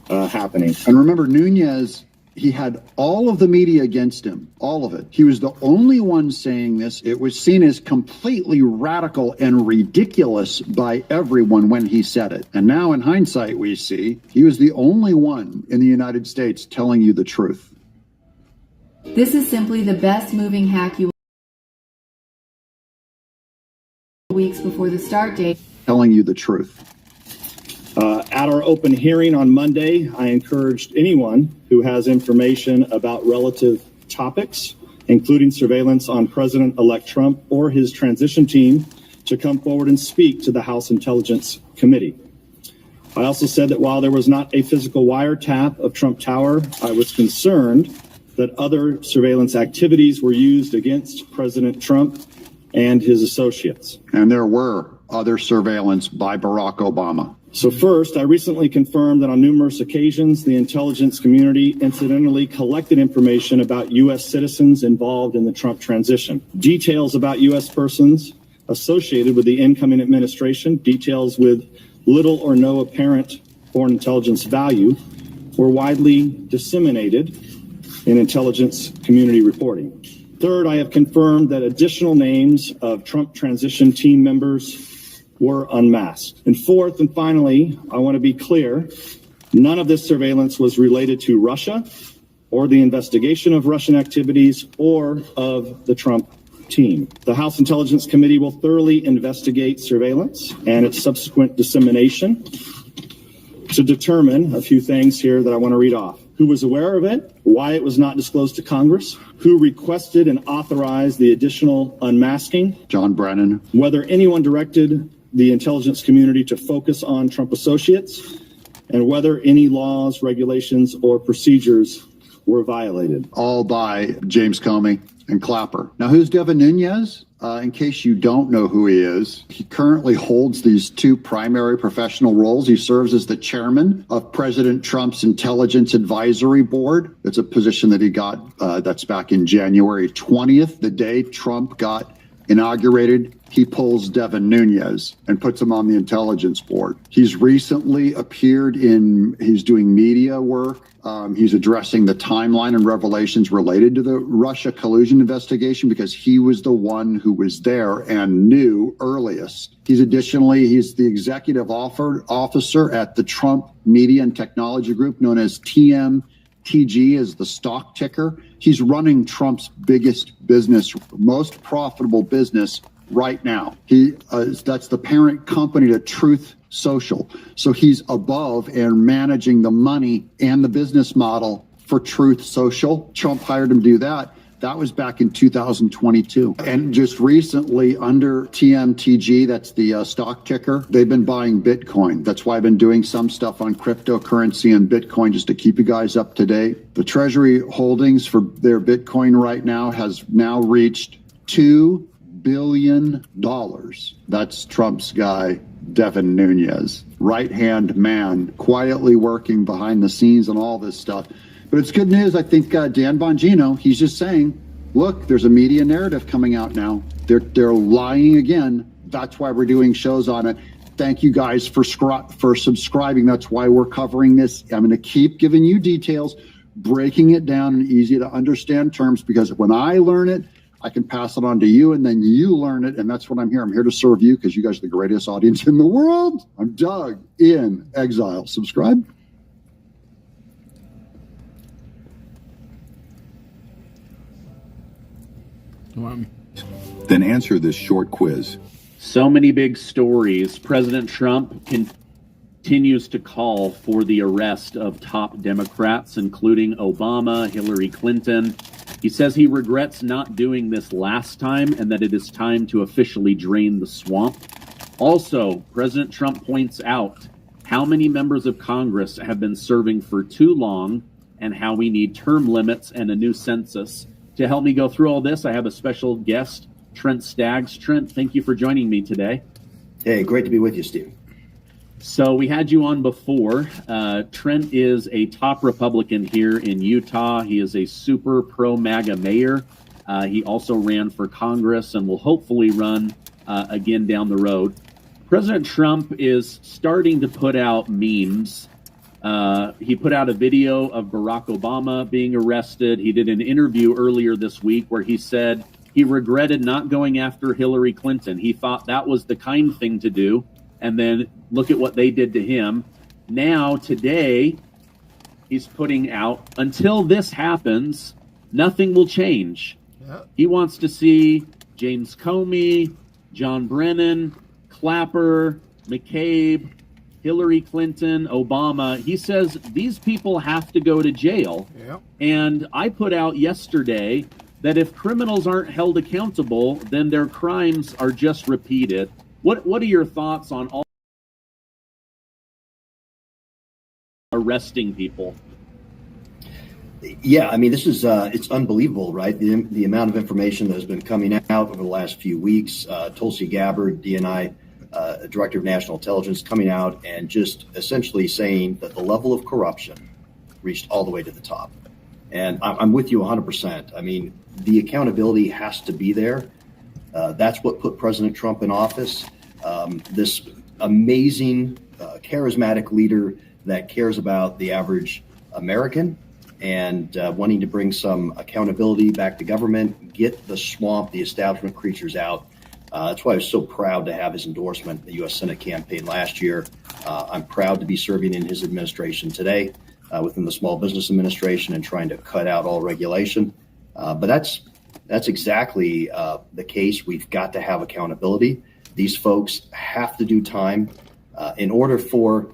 happening. And remember, Nunes, he had all of the media against him, all of it. He was the only one saying this. It was seen as completely radical and ridiculous by everyone when he said it. And now in hindsight, we see he was the only one in the United States telling you the truth. This is simply the best moving hack you weeks before the start date. Telling you the truth. At our open hearing on Monday, I encouraged anyone who has information about relative topics, including surveillance on President-elect Trump or his transition team, to come forward and speak to the House Intelligence Committee. I also said that while there was not a physical wiretap of Trump Tower, I was concerned that other surveillance activities were used against President Trump and his associates. And there were other surveillance by Barack Obama. So first, I recently confirmed that on numerous occasions, the intelligence community incidentally collected information about U.S. citizens involved in the Trump transition. Details about U.S. persons associated with the incoming administration, details with little or no apparent foreign intelligence value, were widely disseminated in intelligence community reporting. Third, I have confirmed that additional names of Trump transition team members were unmasked. And fourth and finally, I want to be clear, none of this surveillance was related to Russia or the investigation of Russian activities or of the Trump team. The House Intelligence Committee will thoroughly investigate surveillance and its subsequent dissemination to determine a few things here that I want to read off. Who was aware of it, why it was not disclosed to Congress, who requested and authorized the additional unmasking, John Brennan, whether anyone directed the intelligence community to focus on Trump associates, and whether any laws, regulations, or procedures were violated. All by James Comey and Clapper. Now, who's Devin Nunes? In case you don't know who he is, he currently holds these two primary professional roles. He serves as the chairman of President Trump's Intelligence Advisory Board. It's a position that he got, that's back in January 20th, the day Trump got inaugurated. He pulls Devin Nunes and puts him on the intelligence board. He's recently appeared he's doing media work. He's addressing the timeline and revelations related to the Russia collusion investigation because he was the one who was there and knew earliest. He's the executive officer at the Trump Media and Technology Group, known as TMTG, as the stock ticker. He's running Trump's biggest business, most profitable business right now. That's the parent company to Truth Social. So he's above and managing the money and the business model for Truth Social. Trump hired him to do that. That was back in 2022. And just recently under TMTG, that's the stock ticker, they've been buying Bitcoin. That's why I've been doing some stuff on cryptocurrency and Bitcoin just to keep you guys up to date. The Treasury holdings for their Bitcoin right now has now reached $2 billion. That's Trump's guy, Devin Nunes, right-hand man, quietly working behind the scenes on all this stuff. But it's good news. I think Dan Bongino, he's just saying, look, there's a media narrative coming out now. They're lying again. That's why we're doing shows on it. Thank you guys for subscribing. That's why we're covering this. I'm going to keep giving you details, breaking it down in easy to understand terms, because when I learn it, I can pass it on to you, and then you learn it, and that's what I'm here. I'm here to serve you because you guys are the greatest audience in the world. I'm Doug in Exile. Subscribe. Then answer this short quiz. So many big stories. President Trump continues to call for the arrest of top Democrats, including Obama, Hillary Clinton. He says he regrets not doing this last time and that it is time to officially drain the swamp. Also, President Trump points out how many members of Congress have been serving for too long and how we need term limits and a new census. To help me go through all this, I have a special guest, Trent Staggs. Trent, thank you for joining me today. Hey, great to be with you, Steve. So we had you on before. Trent is a top Republican here in Utah. He is a super pro-MAGA mayor. He also ran for Congress and will hopefully run again down the road. President Trump is starting to put out memes. He put out a video of Barack Obama being arrested. He did an interview earlier this week where he said he regretted not going after Hillary Clinton. He thought that was the kind thing to do. And then look at what they did to him. Now, today, he's putting out, until this happens, nothing will change. Yep. He wants to see James Comey, John Brennan, Clapper, McCabe, Hillary Clinton, Obama. He says these people have to go to jail. Yep. And I put out yesterday that if criminals aren't held accountable, then their crimes are just repeated. What are your thoughts on all arresting people? Yeah, I mean, this is it's unbelievable, right? The amount of information that has been coming out over the last few weeks. Tulsi Gabbard, DNI Director of National Intelligence, coming out and just essentially saying that the level of corruption reached all the way to the top. And I'm with you 100%. I mean, the accountability has to be there. That's what put President Trump in office. This amazing, charismatic leader that cares about the average American and wanting to bring some accountability back to government, get the swamp, the establishment creatures out. That's why I was so proud to have his endorsement in the U.S. Senate campaign last year. I'm proud to be serving in his administration today within the Small Business Administration and trying to cut out all regulation. But that's exactly the case. We've got to have accountability. These folks have to do time in order for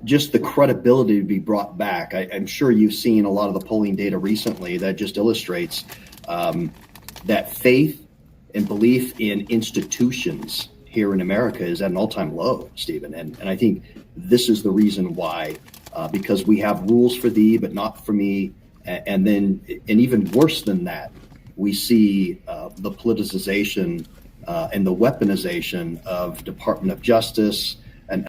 just the credibility to be brought back. I'm sure you've seen a lot of the polling data recently that just illustrates that faith and belief in institutions here in America is at an all-time low, Stephen. And I think this is the reason why, because we have rules for thee, but not for me. And even worse than that, we see the politicization and the weaponization of Department of Justice, and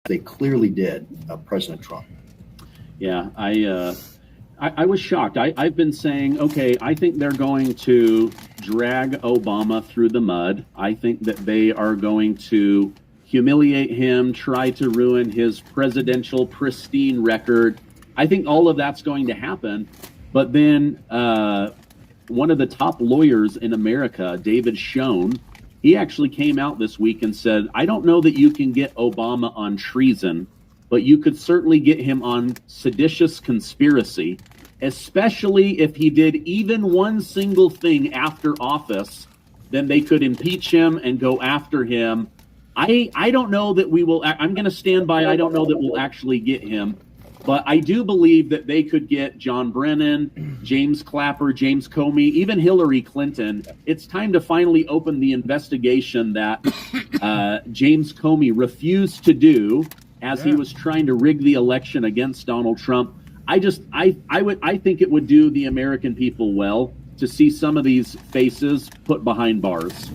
they clearly did President Trump. Yeah, I was shocked. I've been saying, okay, I think they're going to drag Obama through the mud. I think that they are going to humiliate him, try to ruin his presidential pristine record. I think all of that's going to happen. But then one of the top lawyers in America, David Schoen, he actually came out this week and said, I don't know that you can get Obama on treason, but you could certainly get him on seditious conspiracy, especially if he did even one single thing after office. Then they could impeach him and go after him. I don't know that we will. I'm going to stand by. I don't know that we'll actually get him. But I do believe that they could get John Brennan, James Clapper, James Comey, even Hillary Clinton. It's time to finally open the investigation that James Comey refused to do as he was trying to rig the election against Donald Trump. I think it would do the American people well to see some of these faces put behind bars.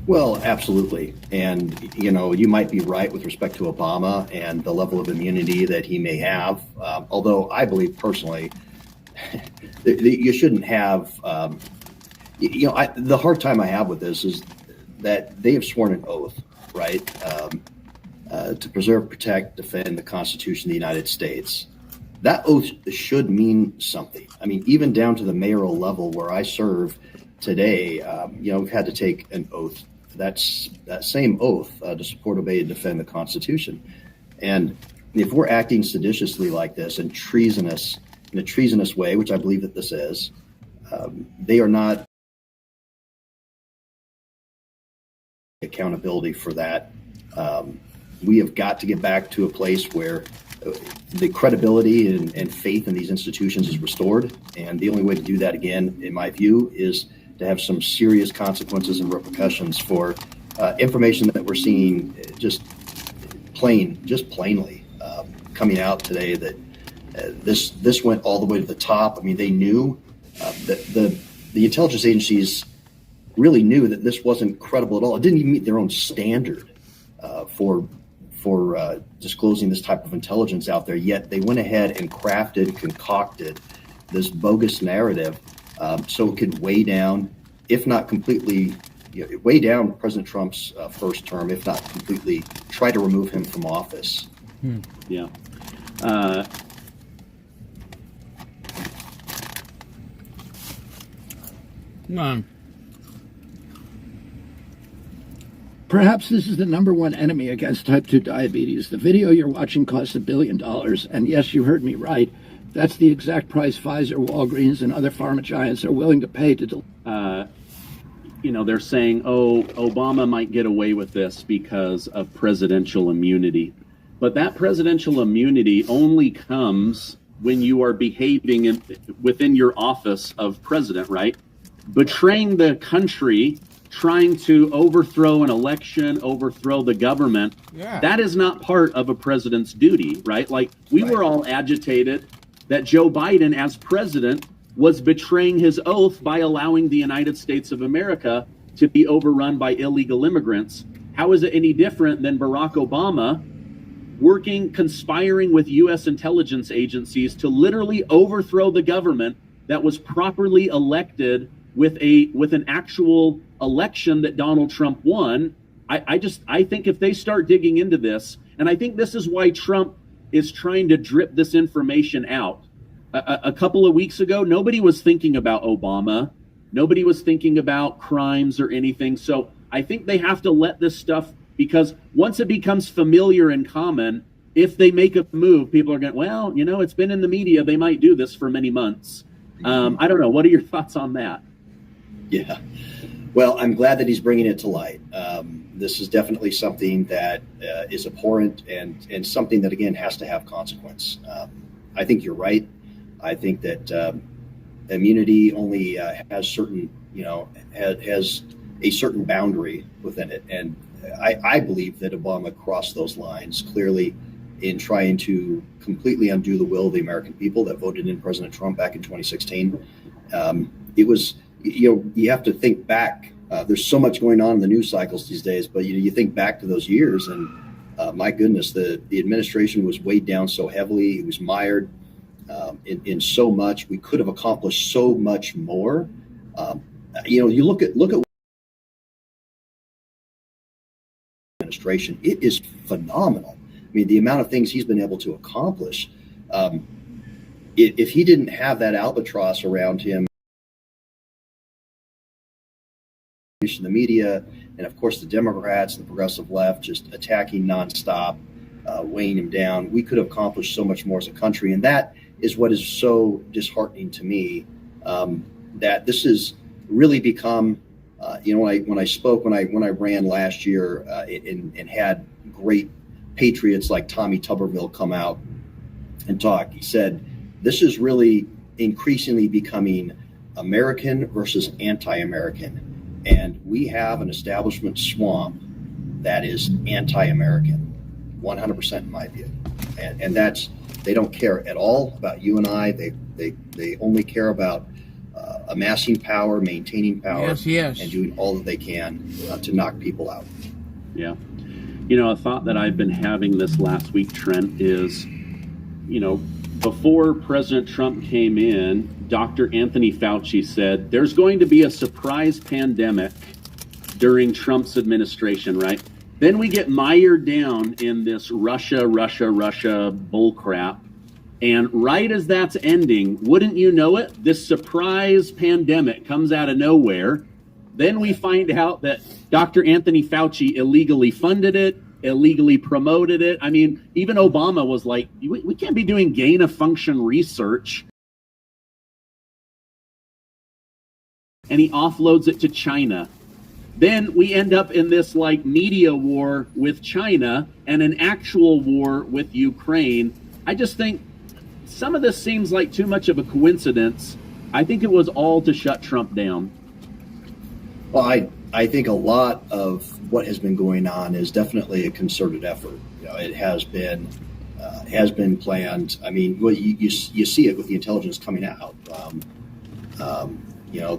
Well, absolutely. And, you might be right with respect to Obama and the level of immunity that he may have. Although I believe personally, you shouldn't have, the hard time I have with this is that they have sworn an oath, right? To preserve, protect, defend the Constitution of the United States. That oath should mean something. I mean, even down to the mayoral level where I serve today, we've had to take an oath. That's that same oath to support, obey, and defend the Constitution. And if we're acting seditiously like this and in a treasonous way, which I believe that this is, they are not accountability for that. We have got to get back to a place where the credibility and faith in these institutions is restored. And the only way to do that, again, in my view, is to have some serious consequences and repercussions for information that we're seeing just plainly coming out today that this went all the way to the top. I mean, they knew that the intelligence agencies really knew that this wasn't credible at all. It didn't even meet their own standard for disclosing this type of intelligence out there, yet they went ahead and concocted this bogus narrative so it could weigh down, if not completely, weigh down President Trump's first term, if not completely try to remove him from office. Yeah. None. Perhaps this is the number one enemy against type 2 diabetes. The video you're watching costs $1 billion. And yes, you heard me right. That's the exact price Pfizer, Walgreens, and other pharma giants are willing to pay to they're saying, Obama might get away with this because of presidential immunity. But that presidential immunity only comes when you are behaving within your office of president, right? Betraying the country, trying to overthrow an election, overthrow the government. Yeah. That is not part of a president's duty, right? Like, we were all agitated that Joe Biden, as president, was betraying his oath by allowing the United States of America to be overrun by illegal immigrants. How is it any different than Barack Obama conspiring with U.S. intelligence agencies to literally overthrow the government that was properly elected with an actual election that Donald Trump won? I think if they start digging into this, and I think this is why Trump is trying to drip this information out. A couple of weeks ago, nobody was thinking about Obama. Nobody was thinking about crimes or anything. So I think they have to let this stuff, because once it becomes familiar and common, if they make a move, people are going, well, it's been in the media. They might do this for many months. I don't know. What are your thoughts on that? Yeah. Well, I'm glad that he's bringing it to light. This is definitely something that is abhorrent and something that, again, has to have consequence. I think you're right. I think that immunity only has certain, has a certain boundary within it. And I believe that Obama crossed those lines clearly in trying to completely undo the will of the American people that voted in President Trump back in 2016. It was, you have to think back. There's so much going on in the news cycles these days, but you think back to those years, and my goodness, the administration was weighed down so heavily. It was mired in so much. We could have accomplished so much more. You look at administration. It is phenomenal. I mean, the amount of things he's been able to accomplish. If he didn't have that albatross around him, the media, and of course the Democrats and the progressive left just attacking nonstop, weighing him down, we could have accomplished so much more as a country. And that is what is so disheartening to me, that this has really become, when I ran last year and had great patriots like Tommy Tuberville come out and talk, he said, this is really increasingly becoming American versus anti-American. And we have an establishment swamp that is anti-American, 100% in my view. and that's, they don't care at all about you and I. They only care about amassing power, maintaining power, and doing all that they can to knock people out. Yeah. A thought that I've been having this last week, Trent, is, before President Trump came in, Dr. Anthony Fauci said there's going to be a surprise pandemic during Trump's administration, right? Then we get mired down in this Russia bullcrap. And right as that's ending, wouldn't you know it, this surprise pandemic comes out of nowhere. Then we find out that Dr. Anthony Fauci illegally funded it, illegally promoted it. I mean, even Obama was like, we can't be doing gain of function research. And he offloads it to China. Then we end up in this media war with China and an actual war with Ukraine. I just think some of this seems like too much of a coincidence. I think it was all to shut Trump down. Well, I think a lot of what has been going on is definitely a concerted effort. It has been planned. I mean, well, you see it with the intelligence coming out.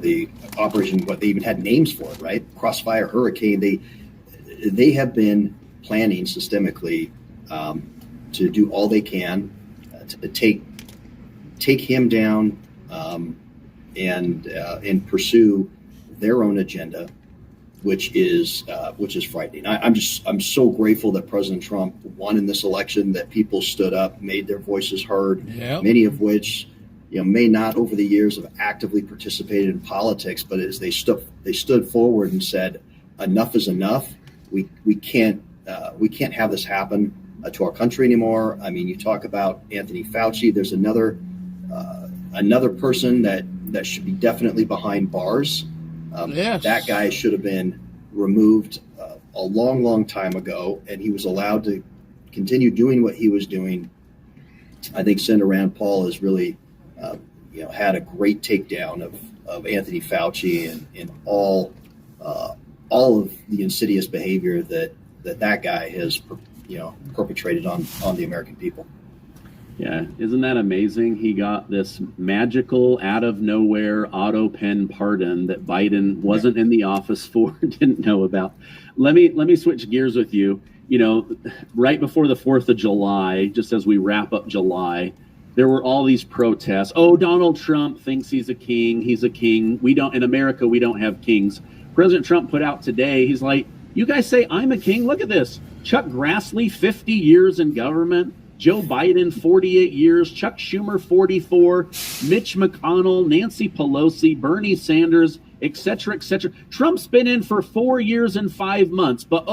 The operation, what they even had names for it, right? Crossfire, Hurricane. They have been planning systemically to do all they can to take him down and pursue their own agenda, which is frightening. I'm so grateful that President Trump won in this election, that people stood up, made their voices heard, many of which may not over the years have actively participated in politics, but as they stood forward and said, enough is enough. We can't have this happen to our country anymore. I mean, you talk about Anthony Fauci. There's another person that should be definitely behind bars. That guy should have been removed a long time ago, and he was allowed to continue doing what he was doing. I think Senator Rand Paul has really had a great takedown of Anthony Fauci and all of the insidious behavior that guy has perpetrated on the American people. Yeah, isn't that amazing? He got this magical, out of nowhere auto pen pardon that Biden wasn't in the office for, didn't know about. Let me switch gears with you. Right before the 4th of July, just as we wrap up July, there were all these protests. Oh, Donald Trump thinks he's a king. He's a king. In America, we don't have kings. President Trump put out today, he's like, you guys say I'm a king? Look at this. Chuck Grassley, 50 years in government. Joe Biden, 48 years. Chuck Schumer, 44. Mitch McConnell, Nancy Pelosi, Bernie Sanders, etc., etc. Trump's been in for 4 years and 5 months. But,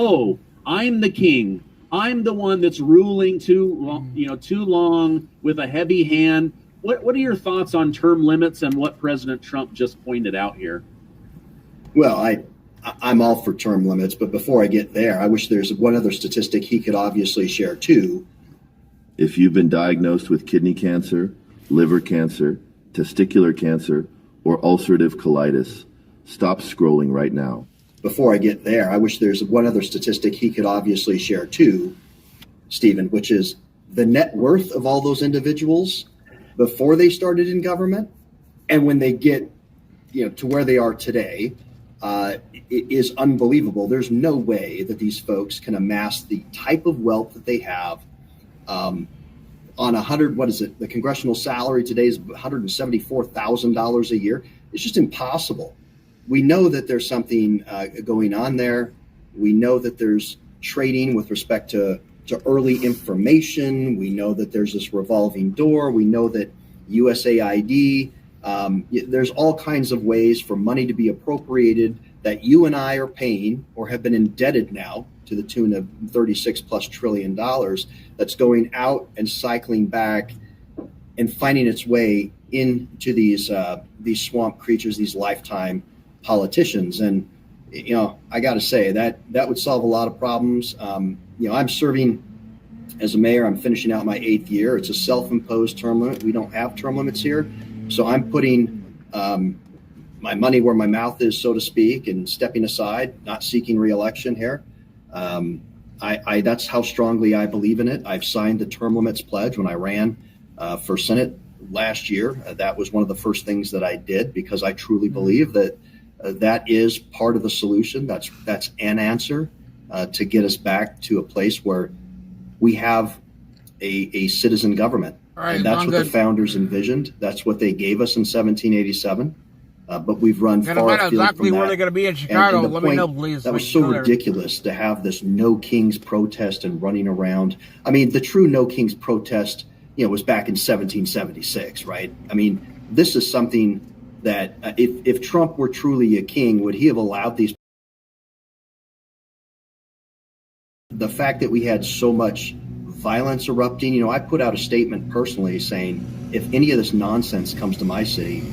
I'm the king. I'm the one that's ruling too long with a heavy hand. What are your thoughts on term limits and what President Trump just pointed out here? Well, I'm all for term limits, but before I get there, I wish there's one other statistic he could obviously share too. If you've been diagnosed with kidney cancer, liver cancer, testicular cancer, or ulcerative colitis, stop scrolling right now. Before I get there, I wish there's one other statistic he could obviously share too, Stephen, which is the net worth of all those individuals before they started in government and when they get to where they are today. It is unbelievable. There's no way that these folks can amass the type of wealth that they have on the congressional salary today is $174,000 a year. It's just impossible. We know that there's something going on there. We know that there's trading with respect to early information. We know that there's this revolving door. We know that U.S.A. There's all kinds of ways for money to be appropriated that you and I are paying or have been indebted now to the tune of $36+ trillion that's going out and cycling back and finding its way into these swamp creatures, these lifetime politicians. And, I got to say that would solve a lot of problems. I'm serving as a mayor. I'm finishing out my 8th year. It's a self-imposed term limit. We don't have term limits here. So I'm putting my money where my mouth is, so to speak, and stepping aside, not seeking re-election here. That's how strongly I believe in it. I've signed the term limits pledge when I ran for Senate last year. That was one of the first things that I did because I truly believe that that is part of the solution. That's an answer to get us back to a place where we have a citizen government. Right, and that's what the founders envisioned. That's what they gave us in 1787. But we've run far afield exactly from where that. they're going to be in Chicago. And Let me know, please. That was so ridiculous to have this No Kings protest and running around. I mean, the true No Kings protest, was back in 1776, right? I mean, this is something that if Trump were truly a king, would he have allowed these? The fact that we had so much violence erupting, I put out a statement personally saying, if any of this nonsense comes to my city,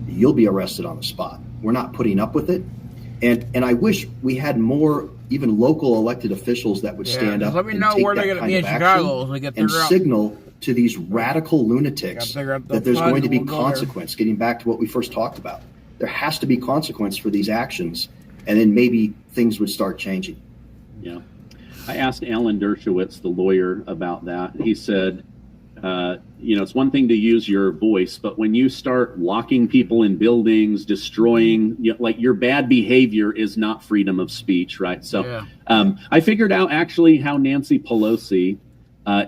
you'll be arrested on the spot. We're not putting up with it. And I wish we had more even local elected officials that would stand up let me and know take where they're that going to kind be of in Chicago action as we get and figure out. signal to these radical lunatics that there's going to be we'll go there. consequence, getting back to what we first talked about. There has to be consequence for these actions, and then maybe things would start changing. Yeah. I asked Alan Dershowitz, the lawyer, about that. He said, it's one thing to use your voice, but when you start locking people in buildings, destroying, your bad behavior is not freedom of speech, right? So I figured out actually how Nancy Pelosi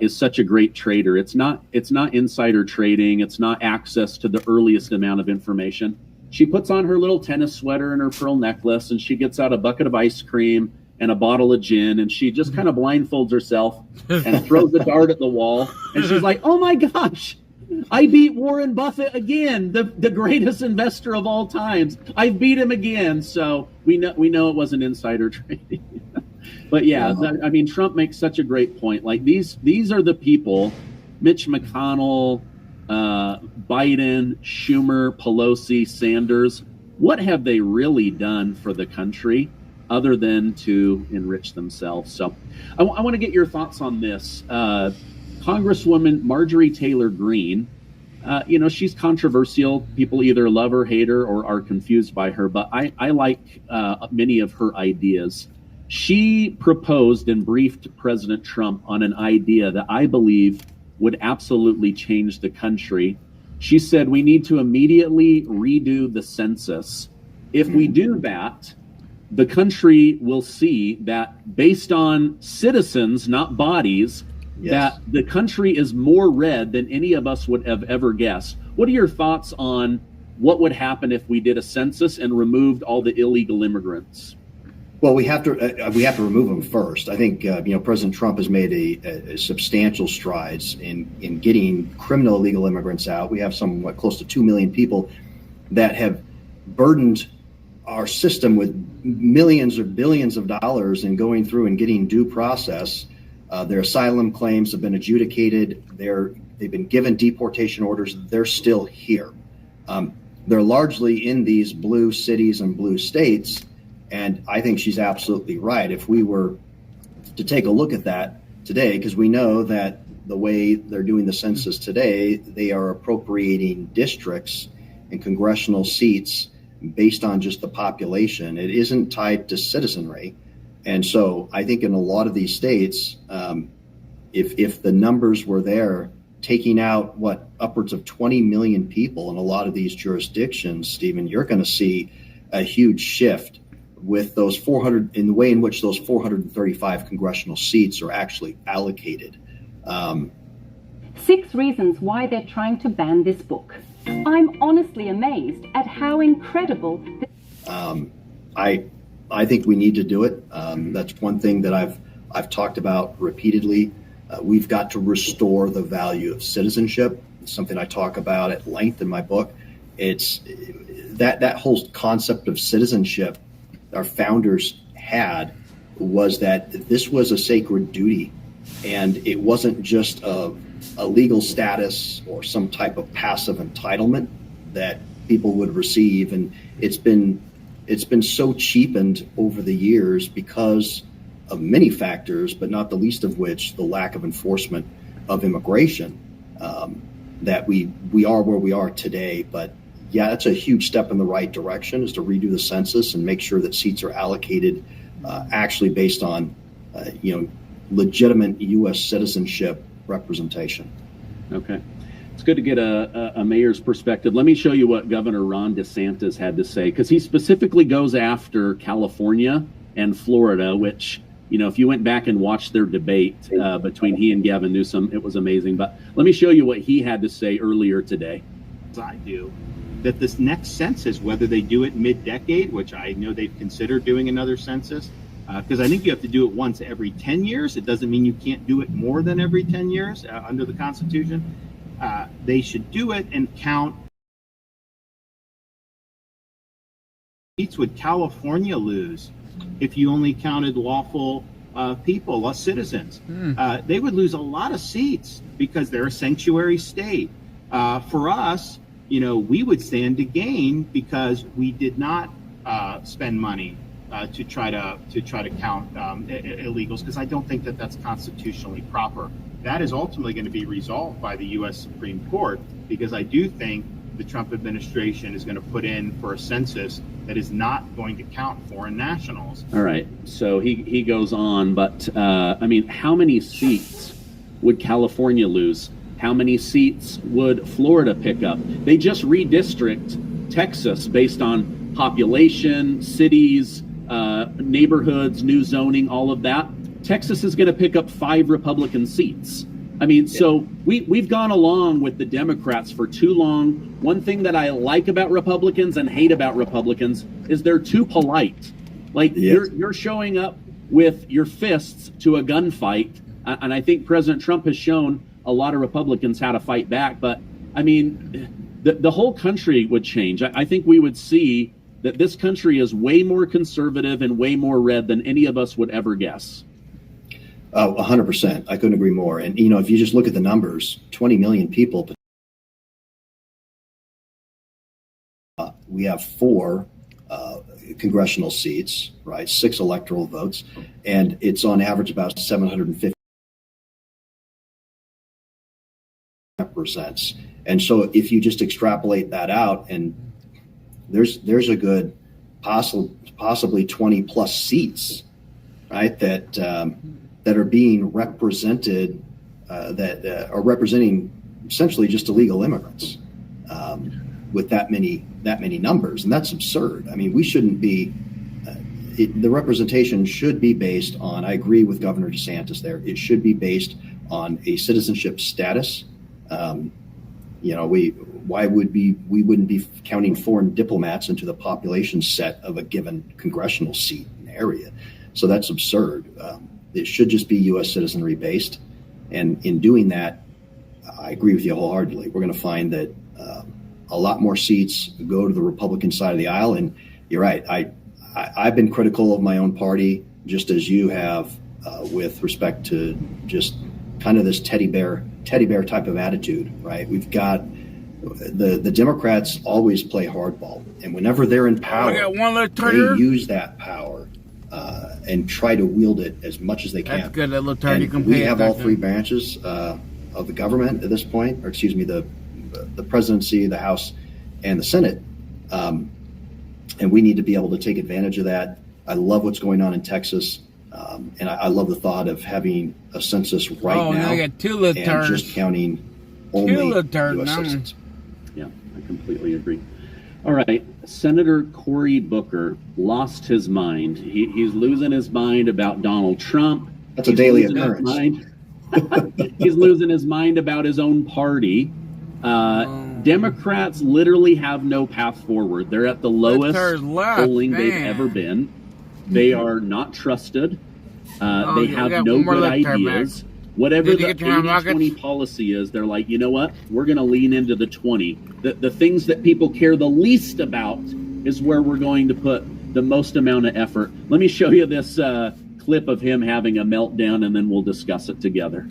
is such a great trader. It's not insider trading. It's not access to the earliest amount of information. She puts on her little tennis sweater and her pearl necklace, and she gets out a bucket of ice cream and a bottle of gin, and she just kind of blindfolds herself and throws the dart at the wall. And she's like, oh my gosh, I beat Warren Buffett again, the greatest investor of all times. I beat him again. So we know it wasn't insider trading. But Trump makes such a great point. Like these are the people, Mitch McConnell, Biden, Schumer, Pelosi, Sanders. What have they really done for the country other than to enrich themselves? So I want to get your thoughts on this. Congresswoman Marjorie Taylor Greene, she's controversial. People either love her, hate her, or are confused by her, but I like many of her ideas. She proposed and briefed President Trump on an idea that I believe would absolutely change the country. She said we need to immediately redo the census. If we do that, the country will see that based on citizens, not bodies, that the country is more red than any of us would have ever guessed. What are your thoughts on what would happen if we did a census and removed all the illegal immigrants? Well, we have to remove them first. I think President Trump has made a substantial strides in getting criminal illegal immigrants out. We have close to 2 million people that have burdened our system with millions or billions of dollars in going through and getting due process. Their asylum claims have been adjudicated. They've been given deportation orders. They're still here. They're largely in these blue cities and blue states. And I think she's absolutely right. If we were to take a look at that today, because we know that the way they're doing the census today, they are appropriating districts and congressional seats based on just the population. It isn't tied to citizenry. And so I think in a lot of these states, if the numbers were there, taking out upwards of 20 million people in a lot of these jurisdictions, Stephen, you're going to see a huge shift with those 400 in the way in which those 435 congressional seats are actually allocated. 6 reasons why they're trying to ban this book. I'm honestly amazed at how incredible. I think we need to do it. That's one thing that I've talked about repeatedly. We've got to restore the value of citizenship. It's something I talk about at length in my book. It's that whole concept of citizenship our founders had was that this was a sacred duty, and it wasn't just a legal status or some type of passive entitlement that people would receive. And it's been so cheapened over the years because of many factors, but not the least of which the lack of enforcement of immigration, that we are where we are today. But yeah, that's a huge step in the right direction, is to redo the census and make sure that seats are allocated actually based on, legitimate U.S. citizenship representation. Okay. It's good to get a mayor's perspective. Let me show you what Governor Ron DeSantis had to say, because he specifically goes after California and Florida, which, if you went back and watched their debate between he and Gavin Newsom, it was amazing. But let me show you what he had to say earlier today. I do, that this next census, whether they do it mid-decade, which I know they've considered doing another census, because I think you have to do it once every 10 years. It doesn't mean you can't do it more than every 10 years under the Constitution. They should do it and count. Seats would California lose if you only counted lawful people, citizens? They would lose a lot of seats because they're a sanctuary state. For us, we would stand to gain because we did not spend money to try to count illegals, because I don't think that that's constitutionally proper. That is ultimately going to be resolved by the U.S. Supreme Court, because I do think the Trump administration is going to put in for a census that is not going to count foreign nationals. All right. So he goes on, but how many seats would California lose? How many seats would Florida pick up? They just redistrict Texas based on population, cities, neighborhoods, new zoning, all of that. Texas is going to pick up 5 Republican seats. So we've gone along with the Democrats for too long. One thing that I like about Republicans and hate about Republicans is they're too polite. You're showing up with your fists to a gunfight, and I think President Trump has shown a lot of Republicans how to fight back. But the whole country would change. I think we would see that this country is way more conservative and way more red than any of us would ever guess. 100%. I couldn't agree more. And, if you just look at the numbers, 20 million people, we have 4 congressional seats, right? 6 electoral votes, and it's on average about 750 represents. And so if you just extrapolate that out, and there's a good possibly 20 plus seats, right, that are being represented, that are representing essentially just illegal immigrants, with that many numbers, and that's absurd. We shouldn't be. The representation should be based on. I agree with Governor DeSantis there. It should be based on a citizenship status. Why would we wouldn't be counting foreign diplomats into the population set of a given congressional seat in the area? So that's absurd. It should just be U.S. citizenry based. And in doing that, I agree with you wholeheartedly. We're going to find that a lot more seats go to the Republican side of the aisle. And you're right. I've been critical of my own party, just as you have, with respect to just kind of this teddy bear type of attitude, right? We've got the Democrats always play hardball, and whenever they're in power, they use that power and try to wield it as much as they can. That's good. That little turd you can we have all 3 branches of the government at this point, or excuse me, the presidency, the House, and the Senate, and we need to be able to take advantage of that. I love what's going on in Texas. And I love the thought of having a census now I got 2 little and turds. just counting only U.S. citizens. Yeah, I completely agree. All right, Senator Cory Booker lost his mind. He's losing his mind about Donald Trump. That's a daily occurrence. He's losing his mind about his own party. Democrats literally have no path forward. They're at the lowest polling they've ever been. They are not trusted. They have no good ideas. Whatever the 80-20 policy is, they're like, you know what? We're going to lean into the 20. The things that people care the least about is where we're going to put the most amount of effort. Let me show you this clip of him having a meltdown, and then we'll discuss it together.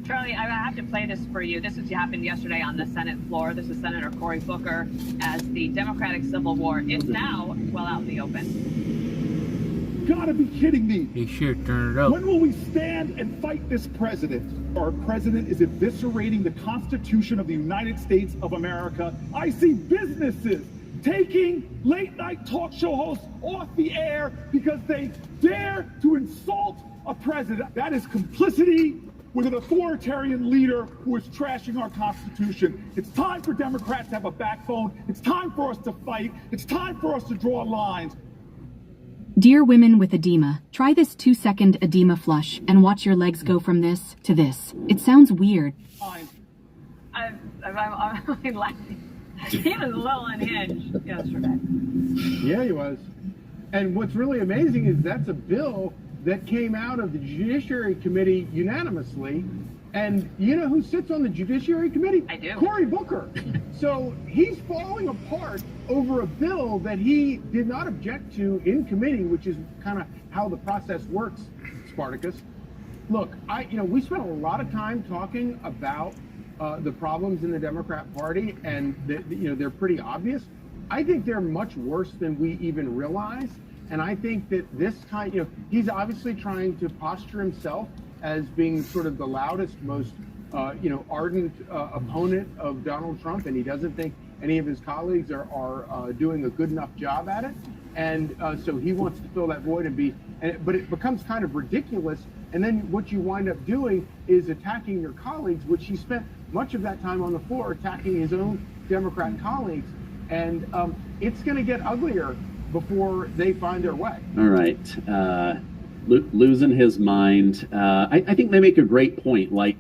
Charlie, I have to play this for you. This happened yesterday on the Senate floor. This is Senator Cory Booker as the Democratic Civil War is now well out in the open. gotta be kidding me. He should turn it up. When will we stand and fight this president? Our president is eviscerating the Constitution of the United States of America. I see businesses taking late night talk show hosts off the air because they dare to insult a president. That is complicity with an authoritarian leader who is trashing our Constitution. It's time for Democrats to have a backbone. It's time for us to fight. It's time for us to draw lines. Dear women with edema, try this 2-second edema flush and watch your legs go from this to this. It sounds weird. I'm laughing. He was a little unhinged yesterday. Yeah, he was. And what's really amazing is that's a bill that came out of the Judiciary Committee unanimously. And you know who sits on the Judiciary Committee? I do. Cory Booker. So he's falling apart over a bill that he did not object to in committee, which is kind of how the process works, Spartacus. Look, we spent a lot of time talking about the problems in the Democrat Party, and they're pretty obvious. I think they're much worse than we even realize. And I think that this time, he's obviously trying to posture himself as being sort of the loudest, most, ardent opponent of Donald Trump, and he doesn't think any of his colleagues are doing a good enough job at it. And so he wants to fill that void but it becomes kind of ridiculous. And then what you wind up doing is attacking your colleagues, which he spent much of that time on the floor attacking his own Democrat colleagues. And it's going to get uglier before they find their way. All right. Losing his mind. I think they make a great point. Like,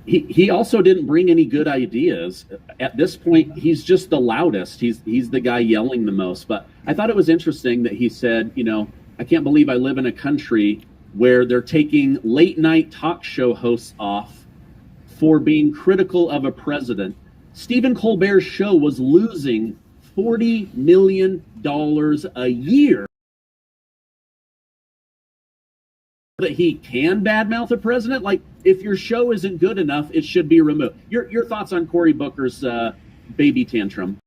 he also didn't bring any good ideas. At this point, he's just the loudest. He's the guy yelling the most. But I thought it was interesting that he said, I can't believe I live in a country where they're taking late night talk show hosts off for being critical of a president. Stephen Colbert's show was losing $40 million a year. That he can badmouth a president? Like, if your show isn't good enough, it should be removed. Your thoughts on Cory Booker's baby tantrum?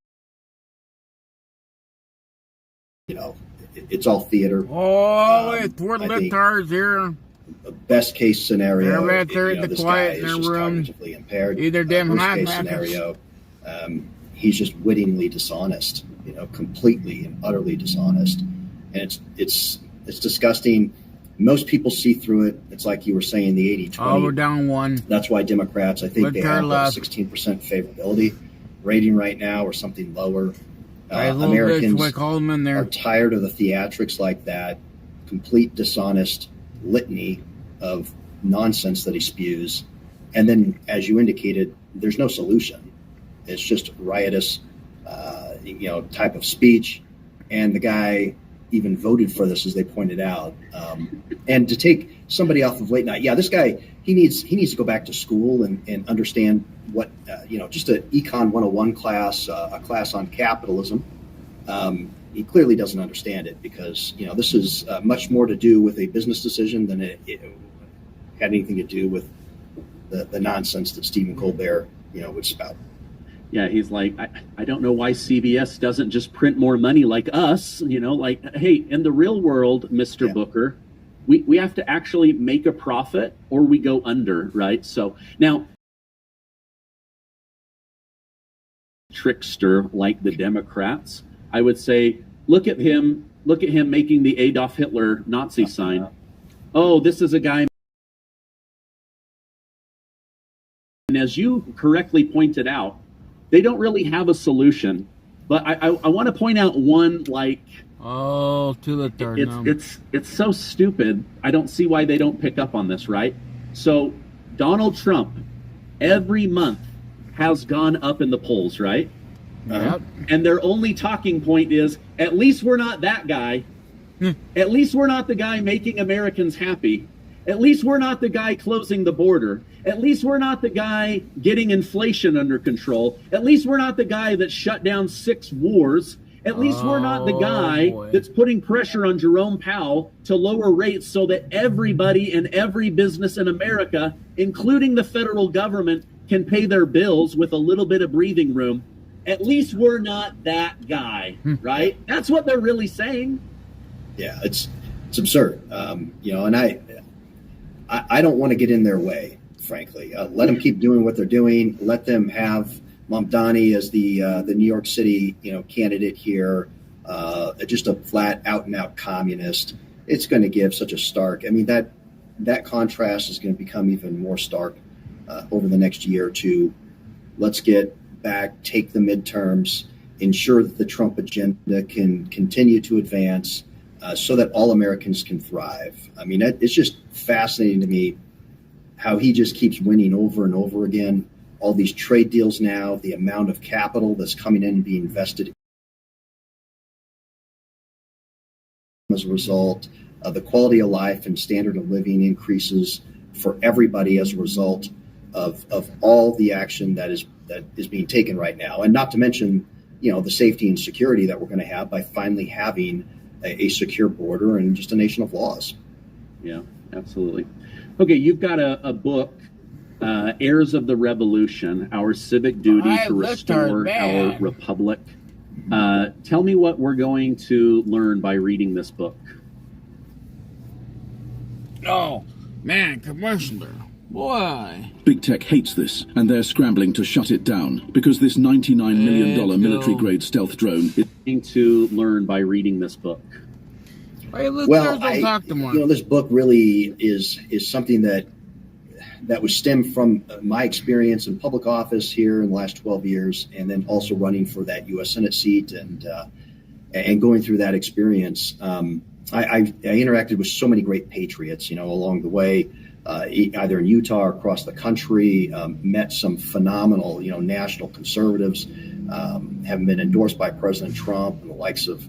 It's all theater. Oh, it's we're libtards here. The best case scenario, they're right there in the quiet in their room. Impaired. Either damn worst hot case scenario, he's just wittingly dishonest. Completely and utterly dishonest, and it's disgusting. Most people see through it. It's like you were saying, the 80-20. Oh, we're down one. That's why Democrats, I think they have a 16% favorability rating right now, or something lower. Americans are tired of the theatrics like that, complete dishonest litany of nonsense that he spews. And then, as you indicated, there's no solution. It's just riotous, type of speech. And the guy even voted for this, as they pointed out. And to take somebody off of late night, this guy, he needs to go back to school and understand what, just an Econ 101 class, a class on capitalism. He clearly doesn't understand it, because, this is much more to do with a business decision than it had anything to do with the nonsense that Stephen Colbert, would spout. Yeah, he's like, I don't know why CBS doesn't just print more money like us, hey, in the real world, Mr. Booker, we have to actually make a profit or we go under, right? So now, trickster like the Democrats, I would say, look at him making the Adolf Hitler Nazi sign. Oh, this is a guy. And as you correctly pointed out, they don't really have a solution, but I want to point out one, to the third. It's so stupid. I don't see why they don't pick up on this, right? So Donald Trump every month has gone up in the polls, right? Yep. And their only talking point is, at least we're not that guy. At least we're not the guy making Americans happy. At least we're not the guy closing the border. At least we're not the guy getting inflation under control. At least we're not the guy that shut down 6 wars. At least we're not the guy that's putting pressure on Jerome Powell to lower rates so that everybody and every business in America, including the federal government, can pay their bills with a little bit of breathing room. At least we're not that guy, right? That's what they're really saying. Yeah, it's absurd. And I don't want to get in their way, frankly. Let them keep doing what they're doing. Let them have Mamdani as the New York City, candidate here, just a flat out and out communist. It's going to give such a stark. I mean, that contrast is going to become even more stark over the next year or two. Let's get back, take the midterms, ensure that the Trump agenda can continue to advance so that all Americans can thrive. I mean, it's just fascinating to me how he just keeps winning over and over again. All these trade deals now, the amount of capital that's coming in and being invested as a result, the quality of life and standard of living increases for everybody as a result of all the action that is being taken right now. And not to mention, the safety and security that we're going to have by finally having a secure border and just a nation of laws. Yeah, absolutely. Okay, you've got a book, Heirs of the Revolution, Our Civic Duty to Restore Our Republic. Tell me what we're going to learn by reading this book. Oh, man, commercial. Boy. Big tech hates this, and they're scrambling to shut it down because this $99 million military-grade stealth drone is going to learn by reading this book. This book really is something that was stemmed from my experience in public office here in the last 12 years, and then also running for that U.S. Senate seat and going through that experience. I interacted with so many great patriots, along the way, either in Utah or across the country, met some phenomenal, national conservatives, have been endorsed by President Trump and the likes of,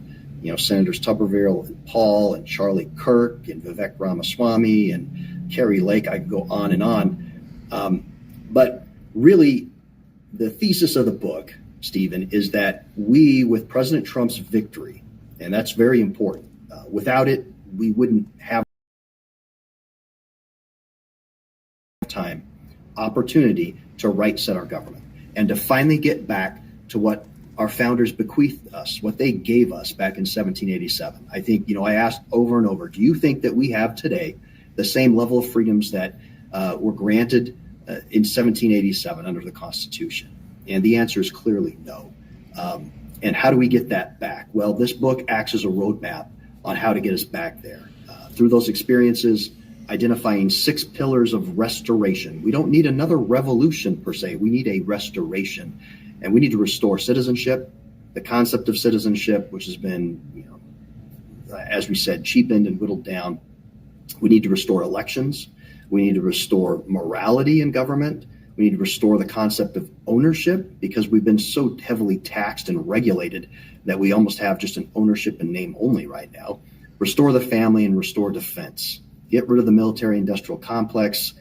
Senators Tuberville and Paul and Charlie Kirk and Vivek Ramaswamy and Kerry Lake. I could go on and on. But really, the thesis of the book, Stephen, is that we, with President Trump's victory, and that's very important, without it, we wouldn't have time, opportunity to right-set our government and to finally get back to what our founders bequeathed us, what they gave us back in 1787. I think, I asked over and over, do you think that we have today the same level of freedoms that were granted in 1787 under the Constitution? And the answer is clearly no. And how do we get that back? Well, this book acts as a roadmap on how to get us back there. Through those experiences, identifying 6 pillars of restoration. We don't need another revolution per se. We need a restoration. And we need to restore citizenship, the concept of citizenship, which has been, as we said, cheapened and whittled down. We need to restore elections. We need to restore morality in government. We need to restore the concept of ownership, because we've been so heavily taxed and regulated that we almost have just an ownership in name only right now. Restore the family and restore defense. Get rid of the military industrial complex.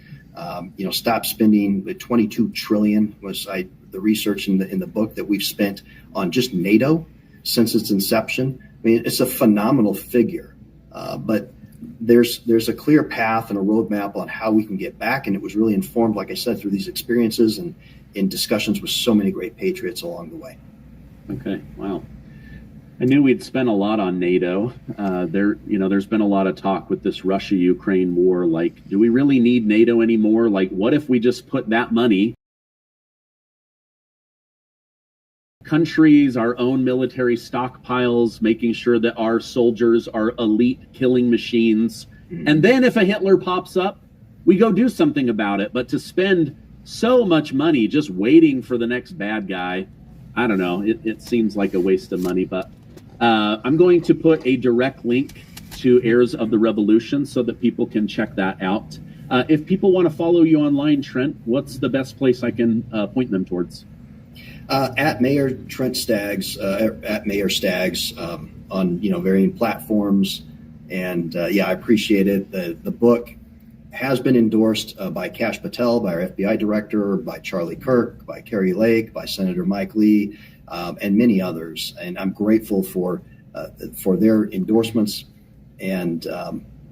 Stop spending the $22 trillion was the research in the book that we've spent on just NATO since its inception. I mean, it's a phenomenal figure, but there's a clear path and a roadmap on how we can get back. And it was really informed, like I said, through these experiences and in discussions with so many great patriots along the way. Okay. Wow. I knew we'd spent a lot on NATO. There's been a lot of talk with this Russia-Ukraine war. Like, do we really need NATO anymore? Like, what if we just put that money, countries, our own military stockpiles, making sure that our soldiers are elite killing machines, and then if a Hitler pops up, we go do something about it. But to spend so much money just waiting for the next bad guy, I don't know. It seems like a waste of money, but I'm going to put a direct link to Heirs of the Revolution so that people can check that out. If people want to follow you online, Trent, what's the best place I can point them towards? At Mayor Trent Staggs, at Mayor Staggs, on varying platforms, and I appreciate it. The book has been endorsed by Kash Patel, by our FBI director, by Charlie Kirk, by Kerry Lake, by Senator Mike Lee, and many others. And I'm grateful for their endorsements. And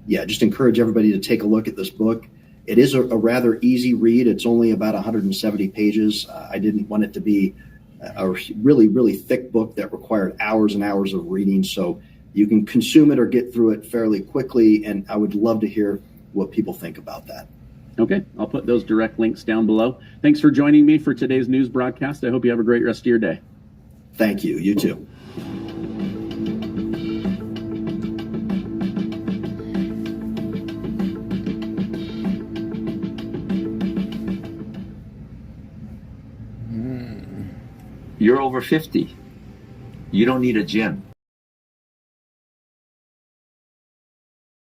just encourage everybody to take a look at this book. It is a rather easy read. It's only about 170 pages. I didn't want it to be a really, really thick book that required hours and hours of reading. So, you can consume it or get through it fairly quickly, and I would love to hear what people think about that. Okay, I'll put those direct links down below. Thanks for joining me for today's news broadcast. I hope you have a great rest of your day. Thank you. You too. You're over 50. You don't need a gym.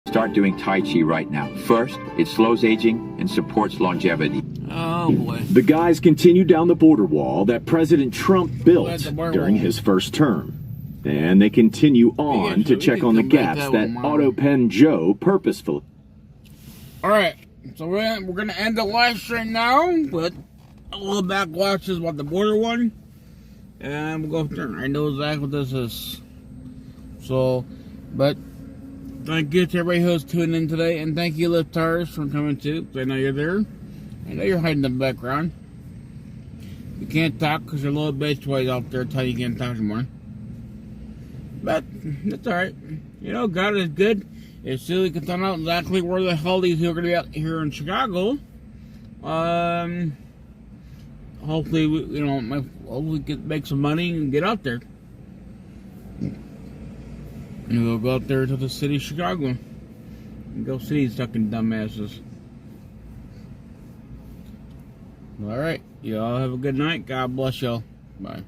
Start doing Tai Chi right now. First, it slows aging and supports longevity. Oh boy. The guys continue down the border wall that President Trump built during his first term. And they continue on to check on the gaps that Autopen Joe purposefully. Alright, so we're going to end the live stream now with a little backwatches about the border one. And we'll go from there. I know exactly what this is. So, but thank you to everybody who's tuning in today. And thank you, Liftars, for coming too. I know you're there. I know you're hiding in the background. You can't talk because your little bitch boys out there tell you can't talk anymore. But that's alright. You know, God is good. As soon as we can find out exactly where the hell these are going to be out here in Chicago, hopefully, hopefully we can make some money and get out there. And we'll go out there to the city of Chicago and go see these fucking dumbasses. Alright, y'all have a good night. God bless y'all. Bye.